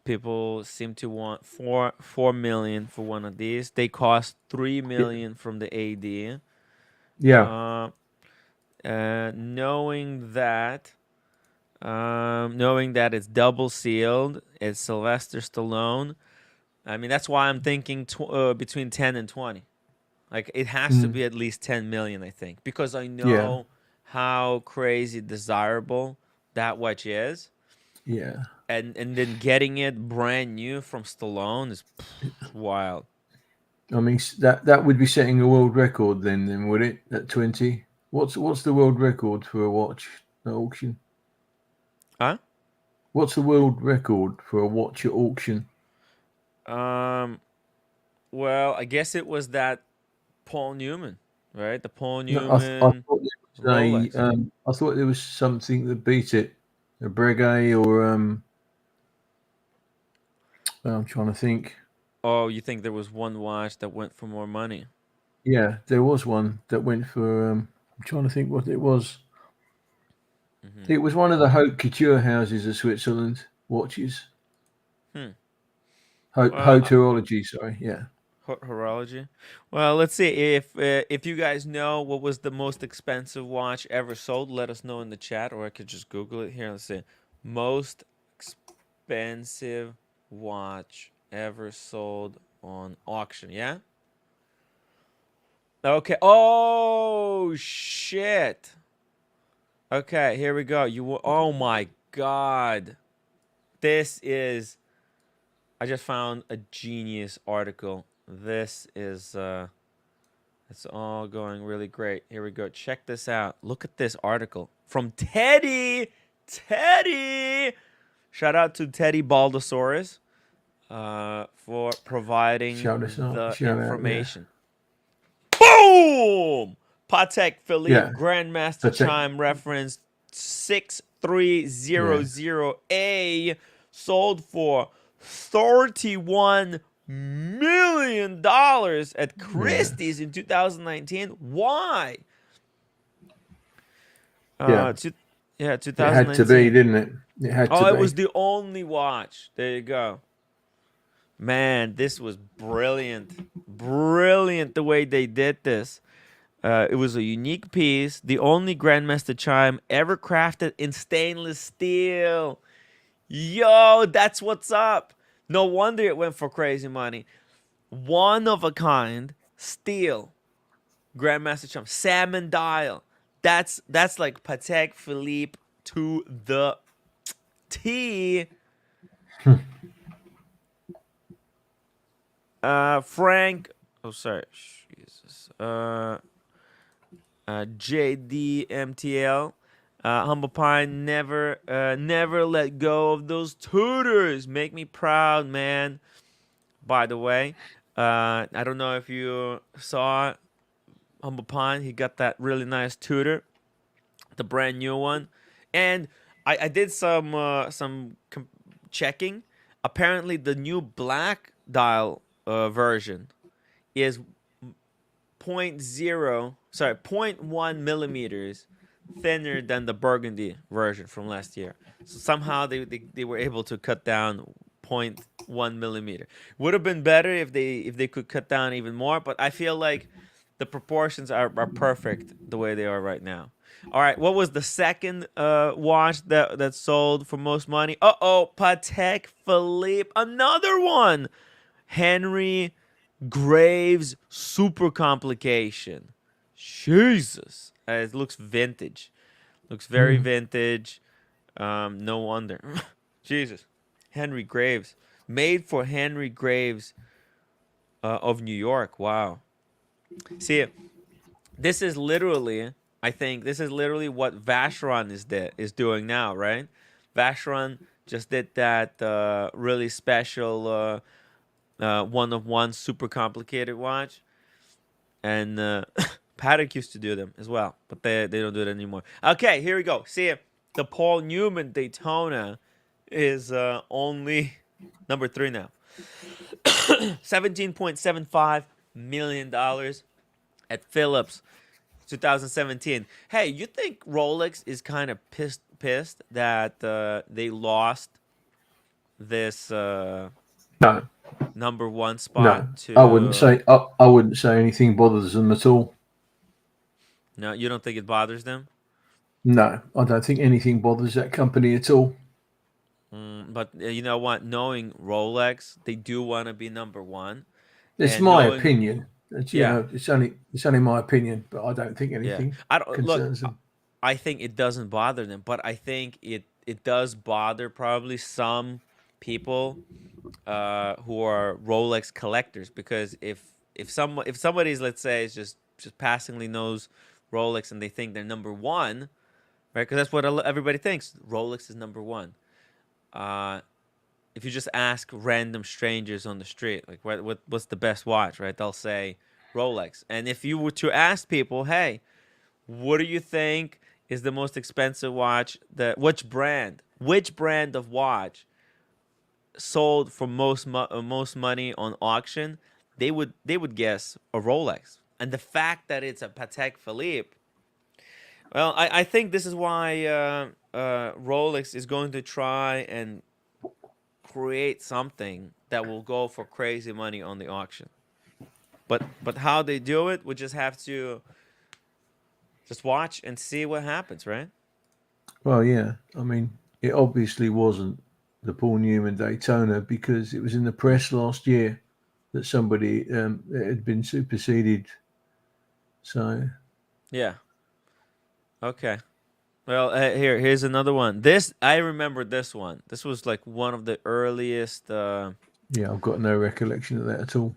people seem to want 4 million for one of these. They cost 3 million from the AD. Yeah. Uh, knowing that it's double sealed, it's Sylvester Stallone. I mean, that's why I'm thinking between 10 and 20. Like it has to Mm. be at least 10 million, I think, because I Yeah. know how crazy desirable that watch is, Yeah. and then getting it brand new from Stallone is wild. I mean, that would be setting a world record then would it? At 20. What's the world record for a watch at auction? Huh? What's the world record for a watch at auction? Um. Well, I guess it was that Paul Newman, right? The Paul No, I Newman thought there was Rolex. I thought there was something that beat it, a Breguet or well, I'm trying to think. Oh, you think there was one watch that went for more money? Yeah, there was one that went for. I'm trying to think what it was. Hmm. It was one of the haute couture houses of Switzerland watches. Hmm. Well, Haute horology, sorry. Yeah. horology. Well, let's see if you guys know what was the most expensive watch ever sold. Let us know in the chat, or I could just Google it here. Let's see, most expensive watch ever sold on auction. Yeah. Okay. Oh shit. Okay, here we go. Oh my god. This is. I just found a genius article. This is it's all going really great. Here we go. Check this out. Look at this article from Teddy. Teddy. Shout out to Teddy Baldasaurus for providing Shout us out. the Shout out. Yeah. information. Boom! Patek Philippe Yeah, Grandmaster Patek. Chime reference 6300A sold for $31 million at Yeah, Christie's in 2019. Why? yeah. Two, yeah, It had to be, 2019. didn't it? It had to Oh, it was be. the only watch. There you go. Man, this was brilliant. Brilliant the way they did this. It was a unique piece, the only Grandmaster chime ever crafted in stainless steel. Yo, that's what's up. No wonder it went for crazy money. One of a kind, steel, Grandmaster chime, salmon dial. That's like Patek Philippe to the T. Frank. Oh, sorry. Jesus. JDMTL. Humble Pie never let go of those tutors. Make me proud, man. By the way, I don't know if you saw Humble Pine. He got that really nice tutor, the brand new one, and I did some checking. Apparently, the new black dial version is point 0.1 millimeters thinner than the burgundy version from last year. So somehow they were able to cut down zero point 0.1 millimeter. Would have been better if they could cut down even more, but I feel like the proportions are perfect the way they are right now. All right, what was the second watch that sold for most money? Patek Philippe, another one. Henry Graves super complication. Jesus. It looks vintage. Looks very Mm. vintage. No wonder. Jesus. Henry Graves. Made for Henry Graves of New York. Wow. See, this is literally, I think, this is literally what Vacheron is doing now, right? Vacheron just did that really special one of one super complicated watch, and Paddock used to do them as well, but they don't do it anymore. Okay, here we go. See, the Paul Newman Daytona is only number 3 now. $17.75 million at Phillips, 2017. Hey, you think Rolex is kind of pissed that they lost this No, number 1 spot no. to? I wouldn't say anything bothers them at all. No, you don't think it bothers them? No, I don't think anything bothers that company at all. But you know what? Knowing Rolex, they do want to be number 1, It's and my knowing, opinion. yeah, It's only my opinion, but I don't think yeah. anything I don't look. concerns them. I think it doesn't bother them, but I think it does bother probably some people who are Rolex collectors, because if somebody's, let's say, is just passingly knows Rolex and they think they're number 1, right? Because that's what everybody thinks. Rolex is number 1. Uh, if you just ask random strangers on the street, like what's the best watch, right? They'll say Rolex. And if you were to ask people, hey, what do you think is the most expensive watch? Which brand of watch sold for most money on auction? They would guess a Rolex. And the fact that it's a Patek Philippe, well, I think this is why Rolex is going to try and create something that will go for crazy money on the auction. But how they do it, we just have to just watch and see what happens, right? Well, yeah. I mean, it obviously wasn't the Paul Newman Daytona because it was in the press last year that somebody it had been superseded. So Yeah. Okay. Well, here's another one. This I remember this one. This was like one of the earliest. yeah, I've got no recollection of that at all.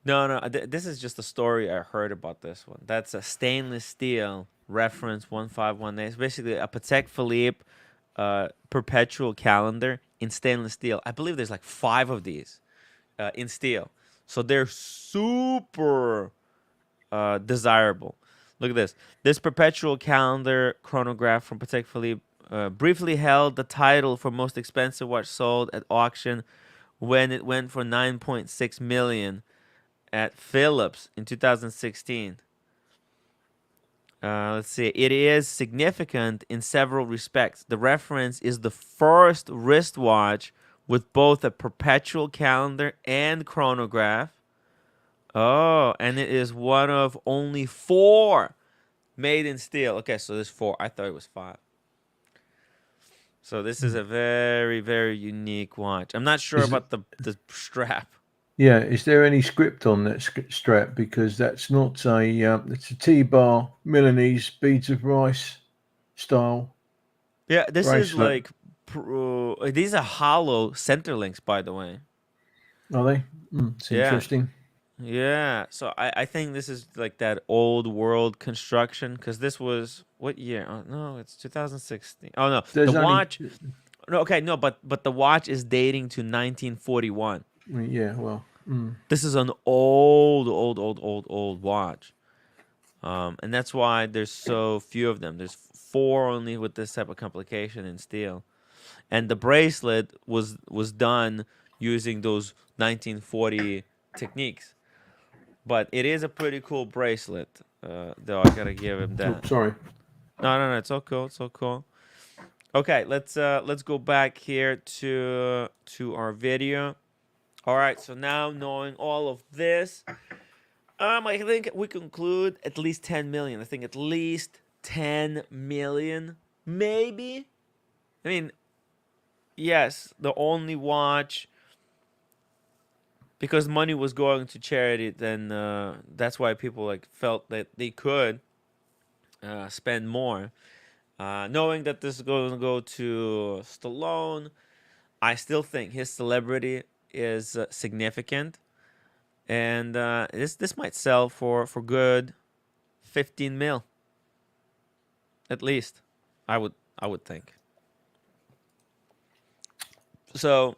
No. This is just a story I heard about this one. That's a stainless steel reference 1518. It's basically a Patek Philippe perpetual calendar in stainless steel. I believe there's like 5 of these in steel, so they're super desirable. Look at this. This perpetual calendar chronograph from Patek Philippe briefly held the title for most expensive watch sold at auction when it went for 9.6 million at Philips in 2016. Let's see. It is significant in several respects. The reference is the first wristwatch with both a perpetual calendar and chronograph. Oh, and it is one of only 4 made in steel. Okay, so there's 4. I thought it was 5. So this is a very, very unique watch. I'm not sure Is it- about the strap. Yeah, is there any script on that strap? Because that's not a it's a T-bar Milanese beads of rice style Yeah, this is bracelet. like these are hollow center links, by the way. Are they? It's Yeah, interesting. yeah. So I think this is like that old world construction because this was what year? Oh no, it's 2016. Oh no, the There's only watch. No, okay, no, but the watch is dating to 1941. yeah, well, This is an old watch. And that's why there's so few of them. There's 4 only with this type of complication in steel. And the bracelet was done using those 1940 techniques. But it is a pretty cool bracelet. Though I gotta give him that. sorry. No, it's all cool. It's all cool. Okay, let's go back here to our video. All right, so now knowing all of this, I think we conclude at least 10 million. I think at least 10 million, maybe. I mean, yes, the only watch because money was going to charity. Then that's why people like felt that they could spend more. Knowing that this is going to go to Stallone, I still think his celebrity is significant, and this might sell for good 15 mil at least. I would think. So,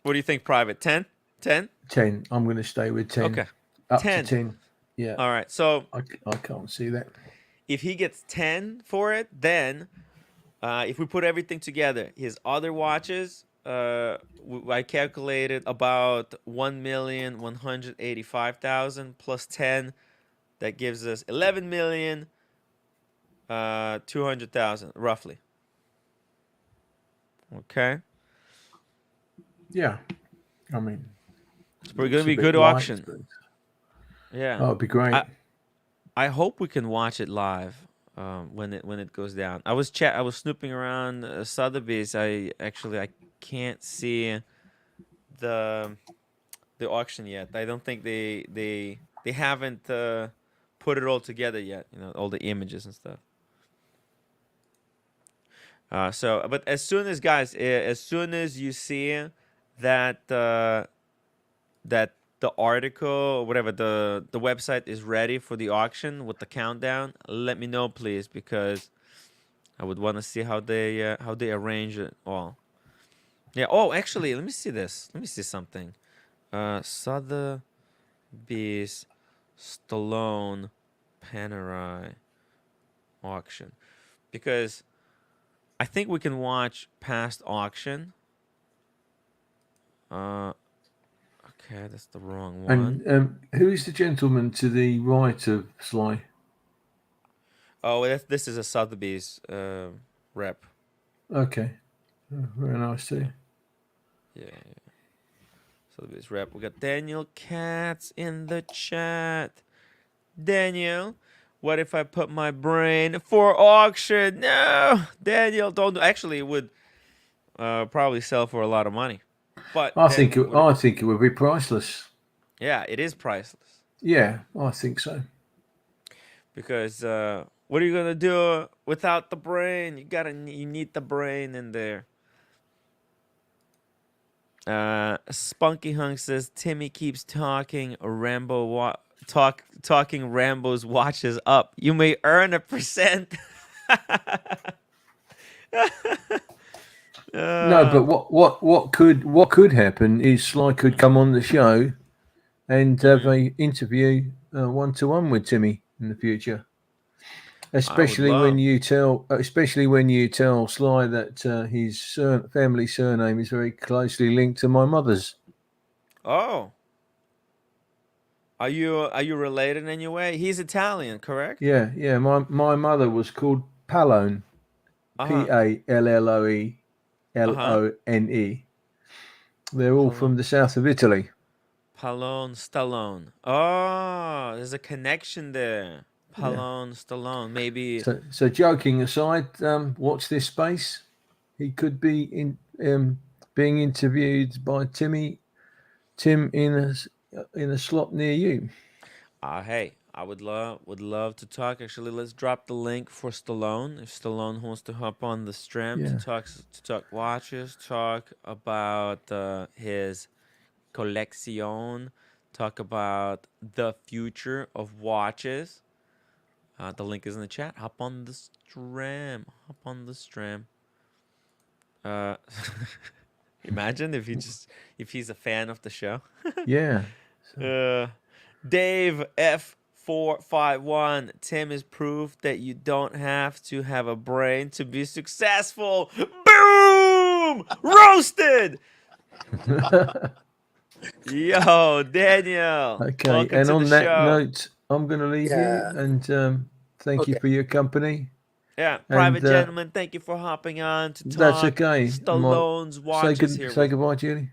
what do you think, Private? 10? 10? 10. I'm going to stay with 10. Okay. Up 10. to 10. Yeah. All right. So, I can't see that. if he gets 10 for it, then if we put everything together, his other watches, I calculated about 1,185,000 plus 10. That gives us 11,200,000 roughly. Okay. Yeah. I mean, It's going to it's be a bit good light, auction. but- Yeah. Oh, it'd be great. I hope we can watch it live when it goes down. I was snooping around Sotheby's. I can't see the auction yet. I don't think they haven't put it all together yet. You know, all the images and stuff. But as soon as you see that that the article or whatever the website is ready for the auction with the countdown, let me know please because I would want to see how they arrange it all. Yeah. Oh, actually, let me see this. Let me see something. Sotheby's Stallone Panerai auction because I think we can watch past auction. Okay, that's the wrong one. And who is the gentleman to the right of Sly? Oh, this is a Sotheby's rep. Okay. Very nice too. Yeah. Sotheby's rep. We got Daniel Katz in the chat. Daniel, what if I put my brain for auction? No, Daniel, don't. Actually, it would probably sell for a lot of money. But I think it would be priceless. Yeah, it is priceless. Yeah, I think so. Because what are you gonna do without the brain? You need the brain in there. Spunky Hunk says Timmy keeps talking talking Rambo's watches up. You may earn 1%. No, but what could happen is Sly could come on the show and have a interview 1-to-1 with Timmy in the future. Especially when you tell Sly that his family surname is very closely linked to my mother's. Oh, are you related in any way? He's Italian, correct? Yeah, yeah. My mother was called Pallone, Uh-huh. Uh-huh. Pallone. They're all from Pallone. the south of Italy. Pallone Stallone. Oh, there's a connection there. Yeah. Pallone Stallone. Maybe. So joking aside, watch this space. He could be being interviewed by Tim in a slot near you. Hey, I would love to talk. Actually, let's drop the link for Stallone. If Stallone wants to hop on the stream Yeah. to talk watches, talk about his collection, talk about the future of watches. The link is in the chat. Hop on the stream. Hop on the stream. Uh, imagine if he's a fan of the show. Yeah. Dave ep1225. Tim is proof that you don't have to have a brain to be successful. Boom! Roasted. Yo, Daniel. Okay. Welcome And to the on that show. note, I'm going to leave you and thank you Okay. for your company. Yeah, And private gentleman, thank you for hopping on to that's talk okay. Stallone's watches here. Say goodbye, Judy.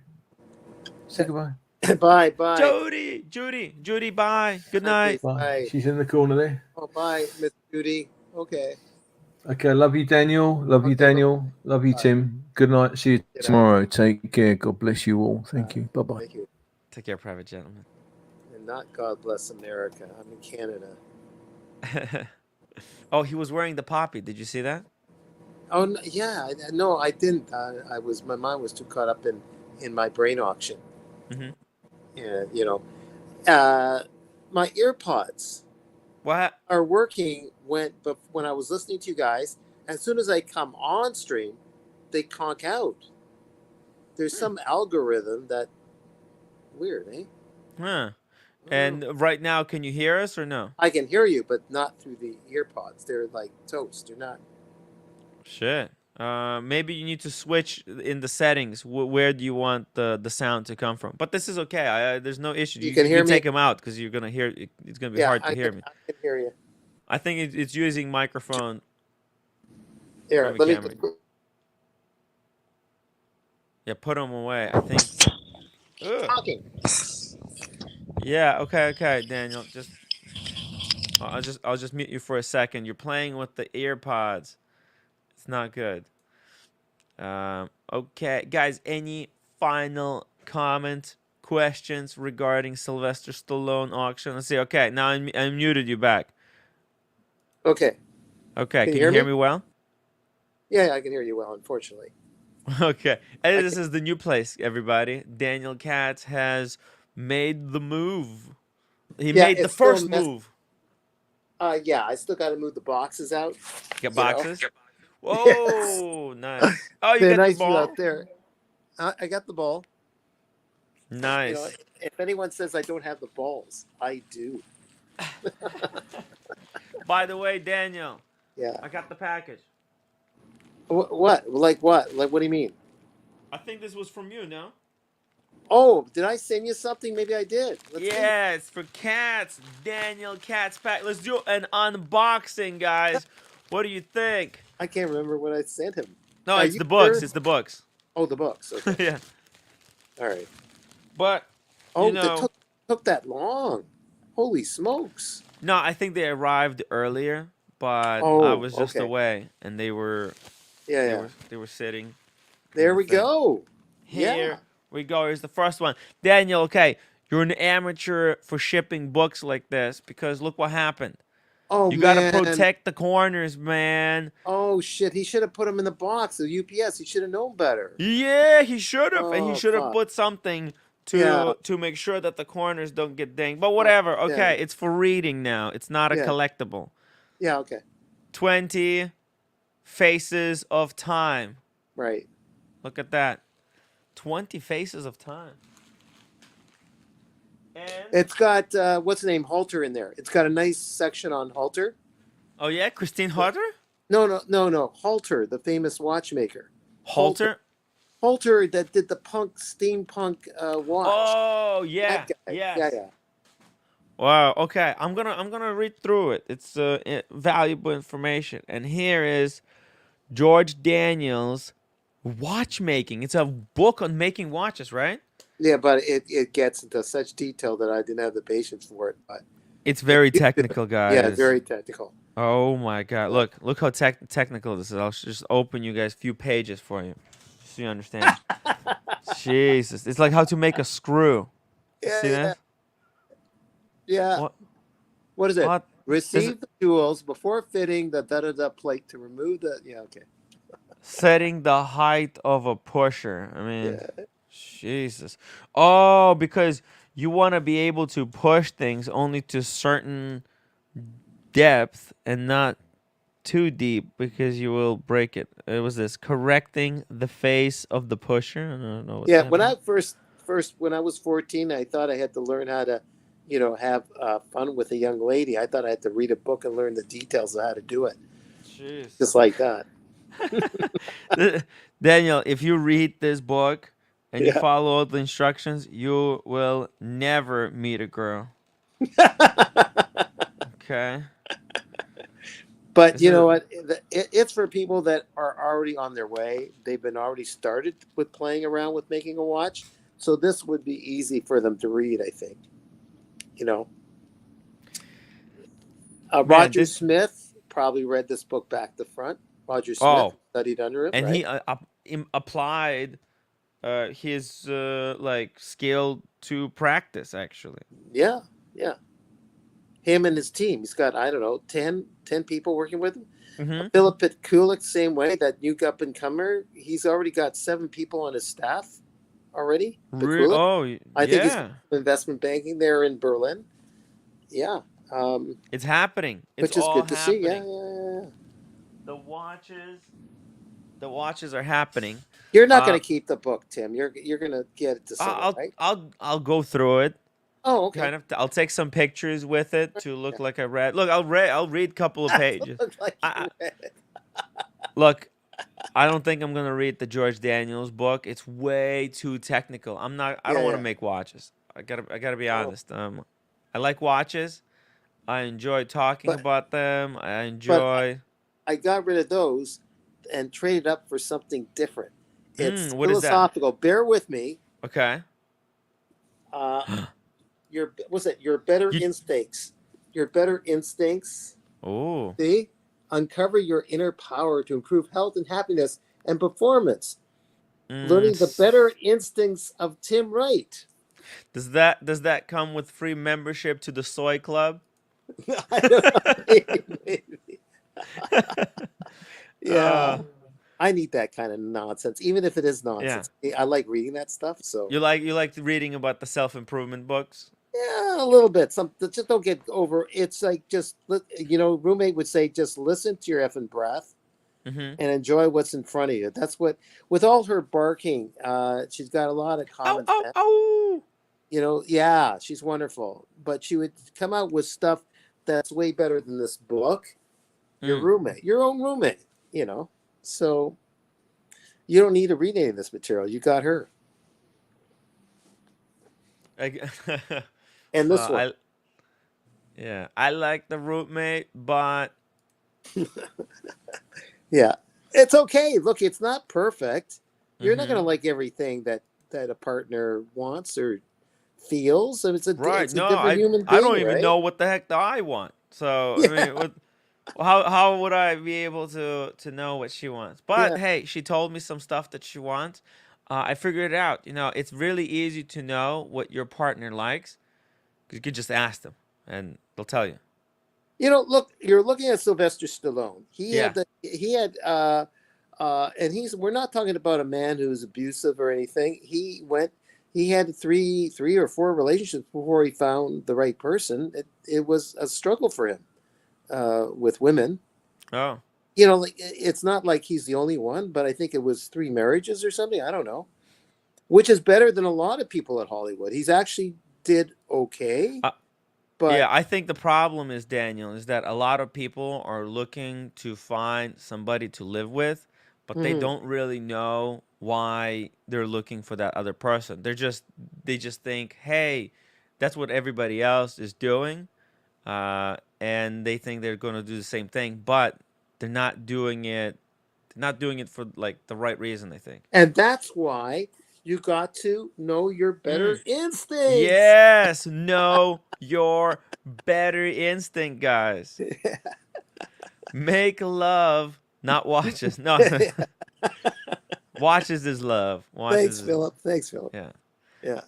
Say goodbye. Bye, bye. Judy, bye. Good night. Bye. Bye. She's in the corner there. Oh, bye, Miss Judy. Okay. Okay, love you, Daniel. Love you, Okay, Daniel. Love you, bye. Tim. Good night. See you Good night. tomorrow. Take care. God bless you all. Thank you. Bye bye. Thank you. Take care, private gentleman. And not God bless America. I'm in Canada. Oh, he was wearing the poppy. Did you see that? Oh yeah, no, I didn't. My mind was too caught up in my brain auction. Mm-hmm. Yeah, my earpods What? are working when I was listening to you guys. As soon as I come on stream, they conk out. There's some algorithm that weird, eh? Huh. And right now, can you hear us or no? I can hear you, but not through the earpods. They're like toast. They're not. Shit. Maybe you need to switch in the settings. Where do you want the sound to come from? But this is okay. There's no issue. You can hear me? Take them out because you're gonna hear. It's gonna be hard to hear me. I can hear you. I think it's using microphone. Here, from the let me. camera. Yeah, put them away. I think. Ugh. Talking. Yeah. Okay, Daniel. I'll just mute you for a second. You're playing with the ear pods. It's not good. Okay, guys. Any final comment, questions regarding Sylvester Stallone auction? Let's see. Okay, now I muted you back. Okay. Okay, can you hear me well? Yeah, I can hear you well. Unfortunately. Okay, and this is the new place, everybody. Daniel Katz has made the move. He made the first move. Yeah, I still got to move the boxes out. Get boxes. Whoa, yes. Nice. Oh, you They're got nice the ball out there. I got the ball. Nice. If anyone says I don't have the balls, I do. By the way, Daniel. Yeah. I got the package. What? Like what? Like what do you mean? I think this was from you, no? Oh, did I send you something? Maybe I did. Yeah, it's for Katz. Daniel Katz pack. Let's do an unboxing, guys. What do you think? I can't remember what I sent him. No, it's the books. Sure? It's the books. Oh, the books. Okay. Yeah. All right. But it took that long. Holy smokes. No, I think they arrived earlier, but I was just away, and they were. They were sitting. There we go. Here we go. Here's the first one. Daniel, okay, you're an amateur for shipping books like this because look what happened. Oh, you gotta protect the corners, man. Oh shit! He should have put them in the box. The UPS. He should have known better. Yeah, he should have, and he should have put something to make sure that the corners don't get dinged. But whatever. Okay, it's for reading now. It's not a collectible. Yeah. Okay. 20 Faces of Time. Right. Look at that. 20 Faces of Time. And it's got what's the name, Halter in there. It's got a nice section on Halter. Oh yeah, Christine Hodder? No. Halter, the famous watchmaker. Halter? Halter that did the steampunk watch. Oh That yeah, guy. Yeah, yes. yeah. Wow. Okay, I'm gonna read through it. It's valuable information. And here is George Daniels' watchmaking. It's a book on making watches, right? Yeah, but it gets into such detail that I didn't have the patience for it. But It's very it, technical, yeah, guys. very technical. Oh my God! Yeah. Look how technical this is. I'll just open you guys a few pages for you, just so you understand. Jesus, it's like how to make a screw. You Yeah, see yeah, this? yeah. What? What is it? What? This is Receive the tools before fitting the da plate to remove the. Yeah, okay. setting the height of a pusher. I mean, Yeah, Jesus. Oh, because you want to be able to push things only to certain depth and not too deep because you will break it. It was this correcting the face of the pusher. I don't know what yeah. that When I means. first when I was 14, I thought I had to learn how to, have fun with a young lady. I thought I had to read a book and learn the details of how to do it, Jeez. just like that. Daniel, if you read this book and you Yeah. follow all the instructions, you will never meet a girl. Okay? But This you know is what? It's for people that are already on their way. They've been already started with playing around with making a watch. So this would be easy for them to read, I think. You know, man, Roger this Smith probably read this book back to front. Roger Smith oh, studied under him, and right? he applied his like skill to practice actually. Yeah, yeah. Him and his team. He's got, I don't know, 10 people working with him. Mhm. Philip Kulik, same way, that new up and comer. He's already got 7 people on his staff already. Pikulik. I think he's Yeah. investment banking there in Berlin. Yeah. It's happening. It's Which is all good to see. Yeah, happening. yeah, yeah. The watches the watches are happening. You're not Uh going to keep the book, Tim. You're going to get it to someone, I'll right? I'll I'll go through it. Oh, okay. Kind of. I'll take some pictures with it to look Yeah. like I read. Look, I'll read a couple of pages. Look like I you read it. look, I don't think I'm gonna read the George Daniels book. It's way too technical. I Yeah, don't want to yeah. make watches. I gotta be Oh, honest. I like watches. I enjoy talking but about them. I but enjoy. I got rid of those and traded up for something different. It's What is that? philosophical. Bear with me. Okay. Uh, your better You. instincts. Your better instincts. Oh. See, uncover your inner power to improve health and happiness and performance. Mm, Learning the better instincts of Tim Wright. does that come with free membership to the soy club? I don't know. Maybe. Yeah, uh, I need that kind of nonsense, even if it is yeah. nonsense. I like reading that stuff. So You like reading about the self improvement books? yeah, a little bit. Some just don't get over. It's like roommate would say, just listen to your effing breath Mm-hmm. and enjoy what's in front of you. That's what, with all her barking, she's got a lot of Oh common oh sense. oh! Yeah, she's wonderful. But she would come out with stuff that's way better than this book. Your Mm. roommate, your own roommate, So you don't need to read any of this material. You got her. I, And this well, one. I like the roommate, but Yeah. It's okay. Look, it's not perfect. You're not going to mhm. like everything that a partner wants or feels. And Right? it's a No, different I human I being, don't even right? know what the heck do I want. So I Yeah. mean, how would I be able to know what she wants? But Yeah. hey, she told me some stuff that she wants. I figured it out. It's really easy to know what your partner likes because you could just ask them and they'll tell you. Look, you're looking at Sylvester Stallone. Yeah. And we're not talking about a man who's abusive or anything. He had three or four relationships before he found the right person. It was a struggle for him, with women. Oh. Like, it's not like he's the only one, but I think it was 3 marriages or something. I don't know, which is better than a lot of people at Hollywood. He's actually did okay. Uh, Yeah, But I think the problem is, Daniel, is that a lot of people are looking to find somebody to live with, but they mhm. don't really know why they're looking for that other person. They just think, hey, that's what everybody else is doing, and they think they're going to do the same thing, but they're not doing it. They're not doing it for like the right reason. I think. And that's why you got to know your better Mm. instincts. Yes, know your better instinct, guys. Make love, not watches. No, watches is love. Watches Thanks, is Philip. Thanks, Philip. yeah. Yeah.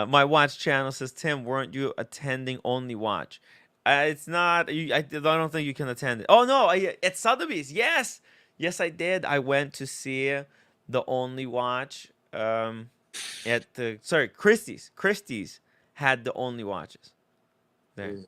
My watch channel says, Tim, weren't you attending Only Watch? It's not. I don't think you can attend it. Oh no, at Sotheby's. Yes, yes, I did. I went to see the Only Watch. At the Christie's. Christie's had the Only Watches there. Mm.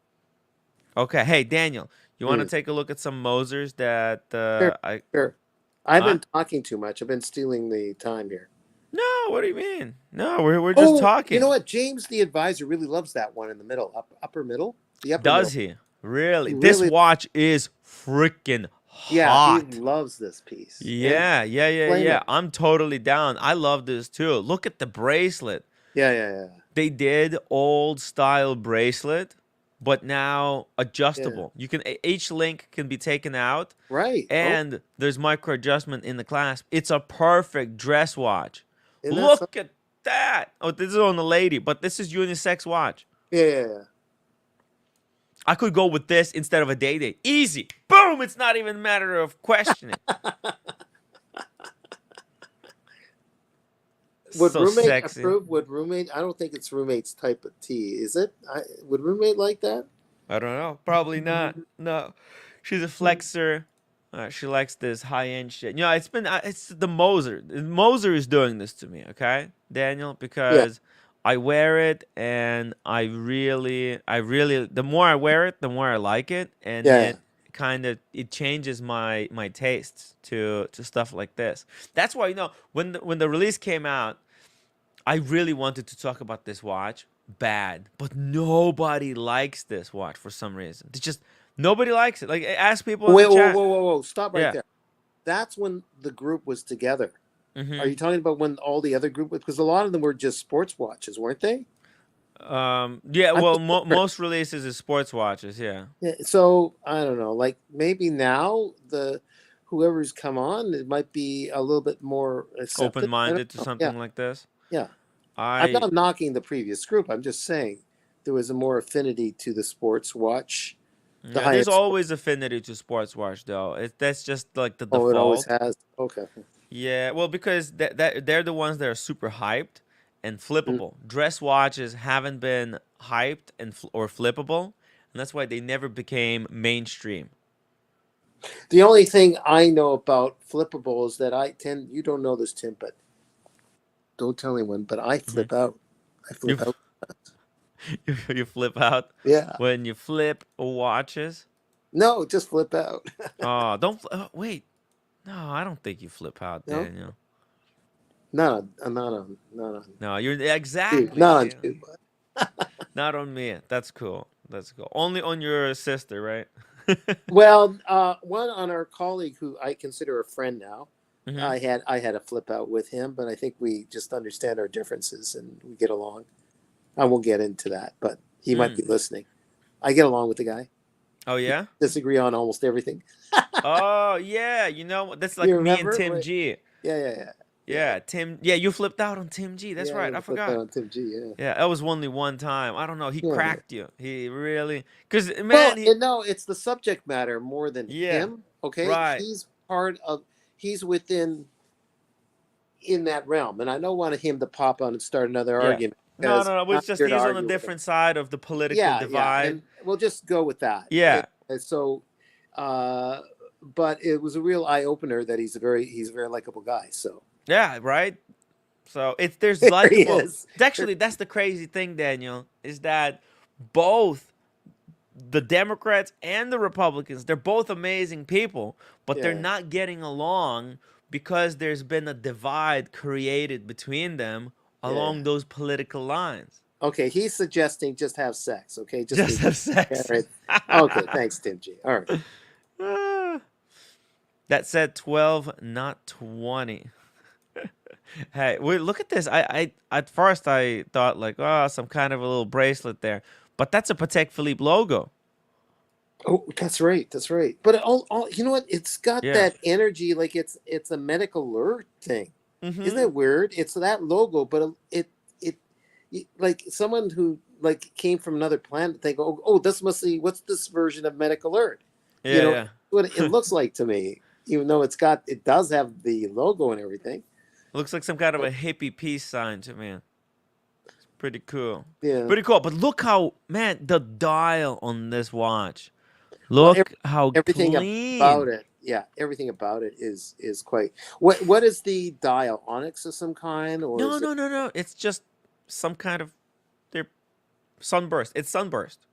Okay, hey Daniel, you want to Mm. take a look at some Mosers that Sure, I sure. I've huh? been talking too much. I've been stealing the time here. No, what do you mean? No, we're just Oh, you know talking. what? James, the advisor, really loves that one in the middle, upper middle, the upper Does middle. he? He Really? This really, watch is freaking yeah, he hot. loves this piece. And Yeah, yeah, yeah, blame yeah. him. I'm totally down. I love this too. Look at the bracelet. Yeah, yeah, yeah, They did old style bracelet, but now yeah. adjustable. You can each link can be taken out, Right. Oh, and there's micro adjustment in the clasp. It's a perfect dress watch. isn't that something? Look at that. Oh, this is on the lady, but this is unisex watch. Yeah, yeah, yeah. I could go with this instead of a day date. Easy. Boom. It's not even a matter of questioning. Would So roommate sexy. approve? Would roommate? I don't think it's roommate's type of tea, is it? Would roommate like that? I don't know. Probably not. No. She's a flexor. She likes this high end shit. You know, it's the Moser. Moser is doing this to me, okay, Daniel, Yeah, because I wear it and the more I wear it, the more I like it, and yeah. it changes my tastes to stuff like this. That's why when the release came out, I really wanted to talk about this watch bad, but nobody likes this watch for some reason. It's just nobody likes it. Like ask people in the Wait, whoa, chat. whoa, whoa, whoa! Stop right Yeah. there. That's when the group was together. Are Mm-hmm. you talking about when all the other group? Because a lot of them were just sports watches, weren't they? Yeah. I'm Well, just wondering. most releases is sports watches. Yeah. Yeah, so I don't know. Like maybe now the whoever's come on, it might be a little bit more Open accepted. I don't minded to know. Yeah, something like this. yeah. I'm I not knocking the previous group. I'm just saying there was a more affinity to the sports watch, the Yeah. high There's end sport. always affinity to sports watch though. That's just like the Oh, it always default. has. Okay. Yeah, well, because they're the ones that are super hyped and Mm. flippable. Dress watches haven't been hyped or flippable, and that's why they never became mainstream. The only thing I know about flippable is that I tend. You don't know this, Tim, but don't tell anyone. But I Hmm. flip out. I You flip out. you flip out Yeah. when you flip watches. No, just flip out. Oh, don't wait. No, I don't think you flip out, No, Daniel. not on No, you're shoot, exactly. not on See, shoot. not on me. That's cool. That's cool. Only on your sister, right? Well, one on our colleague who I consider a friend now. Hmm. I had a flip out with him, but I think we just understand our differences and we get along. I won't get into that, but he might be Mm. listening. I get along with the guy. Oh yeah. Disagree on almost everything. Oh yeah. You know that's You like me and remember? Tim G. Yeah, yeah, yeah, yeah, Yeah, Tim. Yeah, you flipped out on Tim G. That's yeah. right. I I flipped out forgot. on Tim G. Yeah, Yeah, that was only one time. I don't know. He yeah, yeah. cracked you. He really, cause Well, man, he. no, it's the subject matter more than Yeah. him. Okay, Right. he's part of. He's within in that realm, and I don't want him to pop on and start another Yeah. argument No, because no, no. I'm It's not just here to he's on a argue with him. different side of the political Yeah, yeah, divide. and we'll just go with that. Yeah. And so, uh, but it was a real eye opener that he's a very likable guy. So Yeah. Right. So there's there he likable. is. That's the crazy thing, Daniel, is that both the Democrats and the Republicans, they're both amazing people, but they're Yeah, not getting along because there's been a divide created between them yeah, along those political lines. Okay, he's suggesting just have sex. Okay, just Just be have sex. right. Okay, thanks, Tim G. All right. Ah, that said 12, not 20. Hey, wait, look at this. I at first I thought like, oh, some kind of a little bracelet there, but that's a Patek Philippe logo. Oh, that's right. That's right. But all you know what? It's got Yeah. that energy, like it's a medical alert thing. Isn't Mm-hmm. that weird? It's that logo, but like someone who like came from another planet, think, oh, this must be what's this version of medical alert? You know, Yeah, what it looks like to me, even though it does have the logo and everything. looks like some kind of But a hippie peace sign to me. Pretty cool. yeah, Pretty cool. But look how, man, the dial on this watch. well, Look how everything about clean. it, yeah, everything about it is quite. What is the dial? Onyx of some kind, or No, is it? no, no, no. It's just some kind of their sunburst. It's sunburst.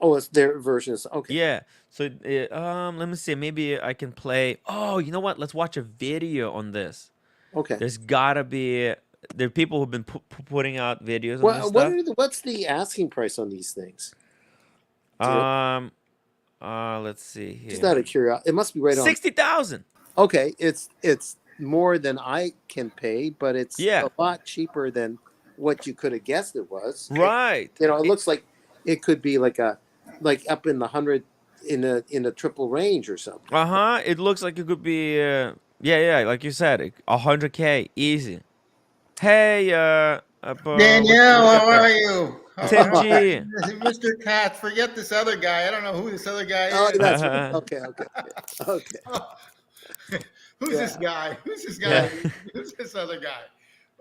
Oh, it's their version. Okay, Yeah. So let me see. Maybe I can play. Oh, you know what? Let's watch a video on this. okay. There's gotta be there are people who've been putting out videos on this stuff. What's the asking price on these things? Do you know? Um. Let's see Just out here. of curiosity, it must be right on. 60,000. Okay, it's more than I can pay, but it's Yeah. a lot cheaper than what you could have guessed it was. Right. You know, it looks like it could be like up in the hundred in a triple range or something. Uh-huh. It looks like it could be yeah, like you said, 100K easy. Hey, Danielle, we how got there? are you? Tim G. Mr. Katz, forget this other guy. I don't know who this other guy Oh, is. that's right. Okay, okay. Who's this Yeah, guy? Who's this Yeah. guy? Who's this other guy?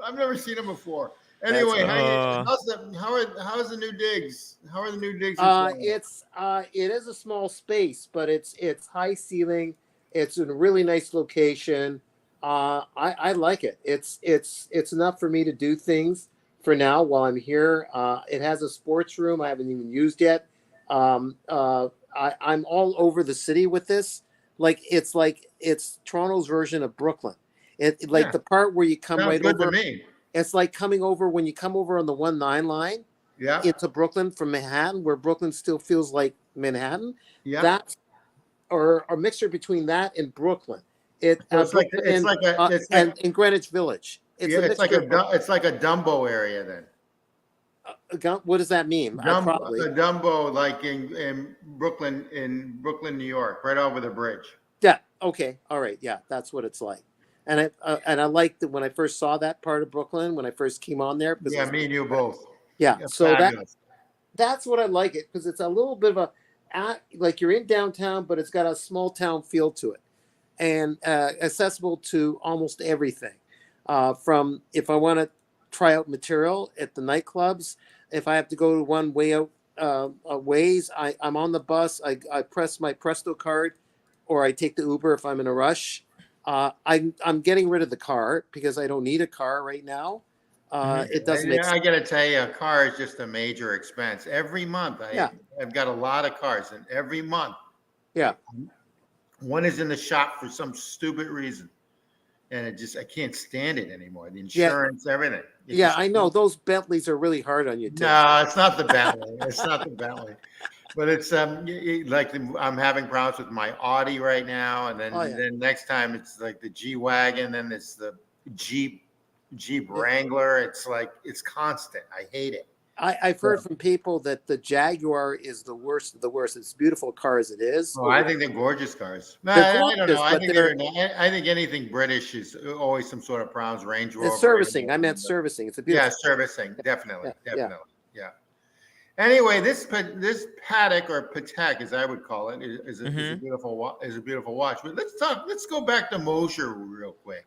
I've never seen him before. that's Anyway, right. how's the new digs? How are the new digs you're trying? It is a small space, but it's high ceiling. It's in a really nice location. I like it. It's enough for me to do things for now while I'm here. It has a sports room I haven't even used yet. I'm all over the city with this. Like it's Toronto's version of Brooklyn. Like Yeah, the part where you come sounds right good to over. me. It's like coming over when you come over on the 1-9 line Yeah, into Brooklyn from Manhattan, where Brooklyn still feels like Manhattan. yeah. That or a mixture between that and Brooklyn. It So it's like Brooklyn it's like a it's like and in Greenwich Village. It's yeah, a mixture. it's like a Dumbo area then. What does that mean? Probably. Dumbo, like in Brooklyn, New York, right over the bridge. Yeah. Okay. All right. Yeah, that's what it's like. And I liked it when I first saw that part of Brooklyn when I first came on there because Yeah, me and you both. yeah. Yeah, So fabulous. that's what I like it because it's a little bit of like you're in downtown, but it's got a small town feel to it, and accessible to almost everything. From if I want to try out material at the nightclubs, if I have to go to one way out ways, I'm on the bus. I press my Presto card, or I take the Uber if I'm in a rush. I'm getting rid of the car because I don't need a car right now. It doesn't make sense. I got to tell you, a car is just a major expense. Every month, Yeah. I've got a lot of cars, and every month, Yeah. one is in the shop for some stupid reason, and I can't stand it anymore. The Yeah. insurance, everything. It's Yeah, just- I know those Bentleys are really hard on you too. No, it's not the Bentley. It's not the Bentley. But it's like I'm having problems with my Audi right now, and then Oh, yeah. then next time it's like the G wagon, then it's the Jeep Wrangler. It's like it's constant. I hate it. I've heard from people that the Jaguar is the worst of the worst. It's a beautiful car as it is. Oh, I think they're gorgeous cars. No, They're I don't gorgeous, know. I but think I think anything British is always some sort of problems. Range Rover. It's servicing. I meant servicing. It's a beautiful. Yeah, servicing. Definitely, Yeah. definitely. Yeah. Anyway, this Patek or Patek, as I would call it, is a beautiful watch. But let's go back to Mosher real quick.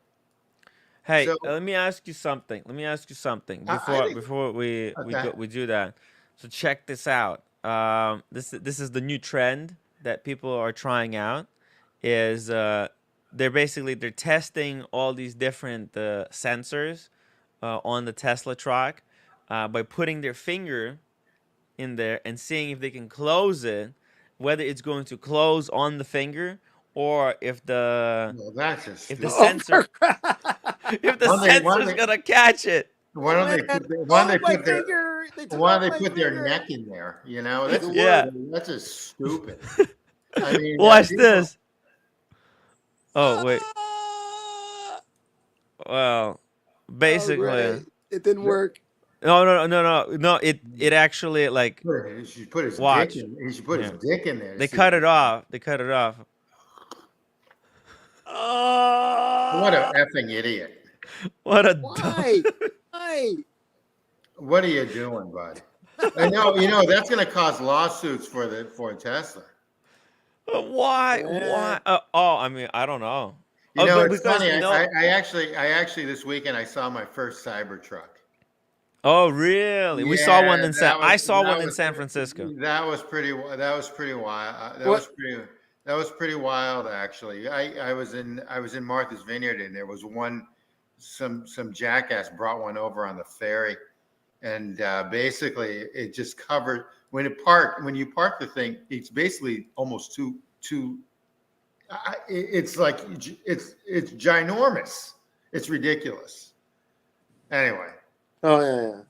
Hey, So- let me ask you something. Before we do that. So check this out. This is the new trend that people are trying out. Is they're testing all these different sensors on the Tesla truck by putting their finger in there and seeing if they can close it, whether it's going to close on the finger or if the Well, that's just if the Oh, sensor if the One sensor's thing- gonna catch it. Why don't they man. put the, why don't Oh, they my put their finger. They took Why off do my they put their finger. neck in there? You know, that's Yeah. that's just stupid. I mean, Watch people, this. Oh wait. Ah! Well, Oh, basically, great! It didn't work. no. It actually like he should put his dick watch. in. He should put his Yeah. dick in there. To They see cut it off. They cut it off. what an Ah! effing idiot! What a dumb. Why? Why? What are you doing, bud? I know, that's going to cause lawsuits for Tesla. Why? Eh. Why? Oh, I mean, I don't know. You Oh, know, but it's because funny. you know. I actually this weekend I saw my first Cybertruck. Oh, really? We saw one Yeah, in San. I saw one in San Francisco. that was pretty wild. What? That was pretty wild, actually. I was in Martha's Vineyard, and there was some jackass brought one over on the ferry, and basically it just covered when you park the thing. It's basically almost too. It's like it's ginormous. It's ridiculous. Anyway. Oh yeah.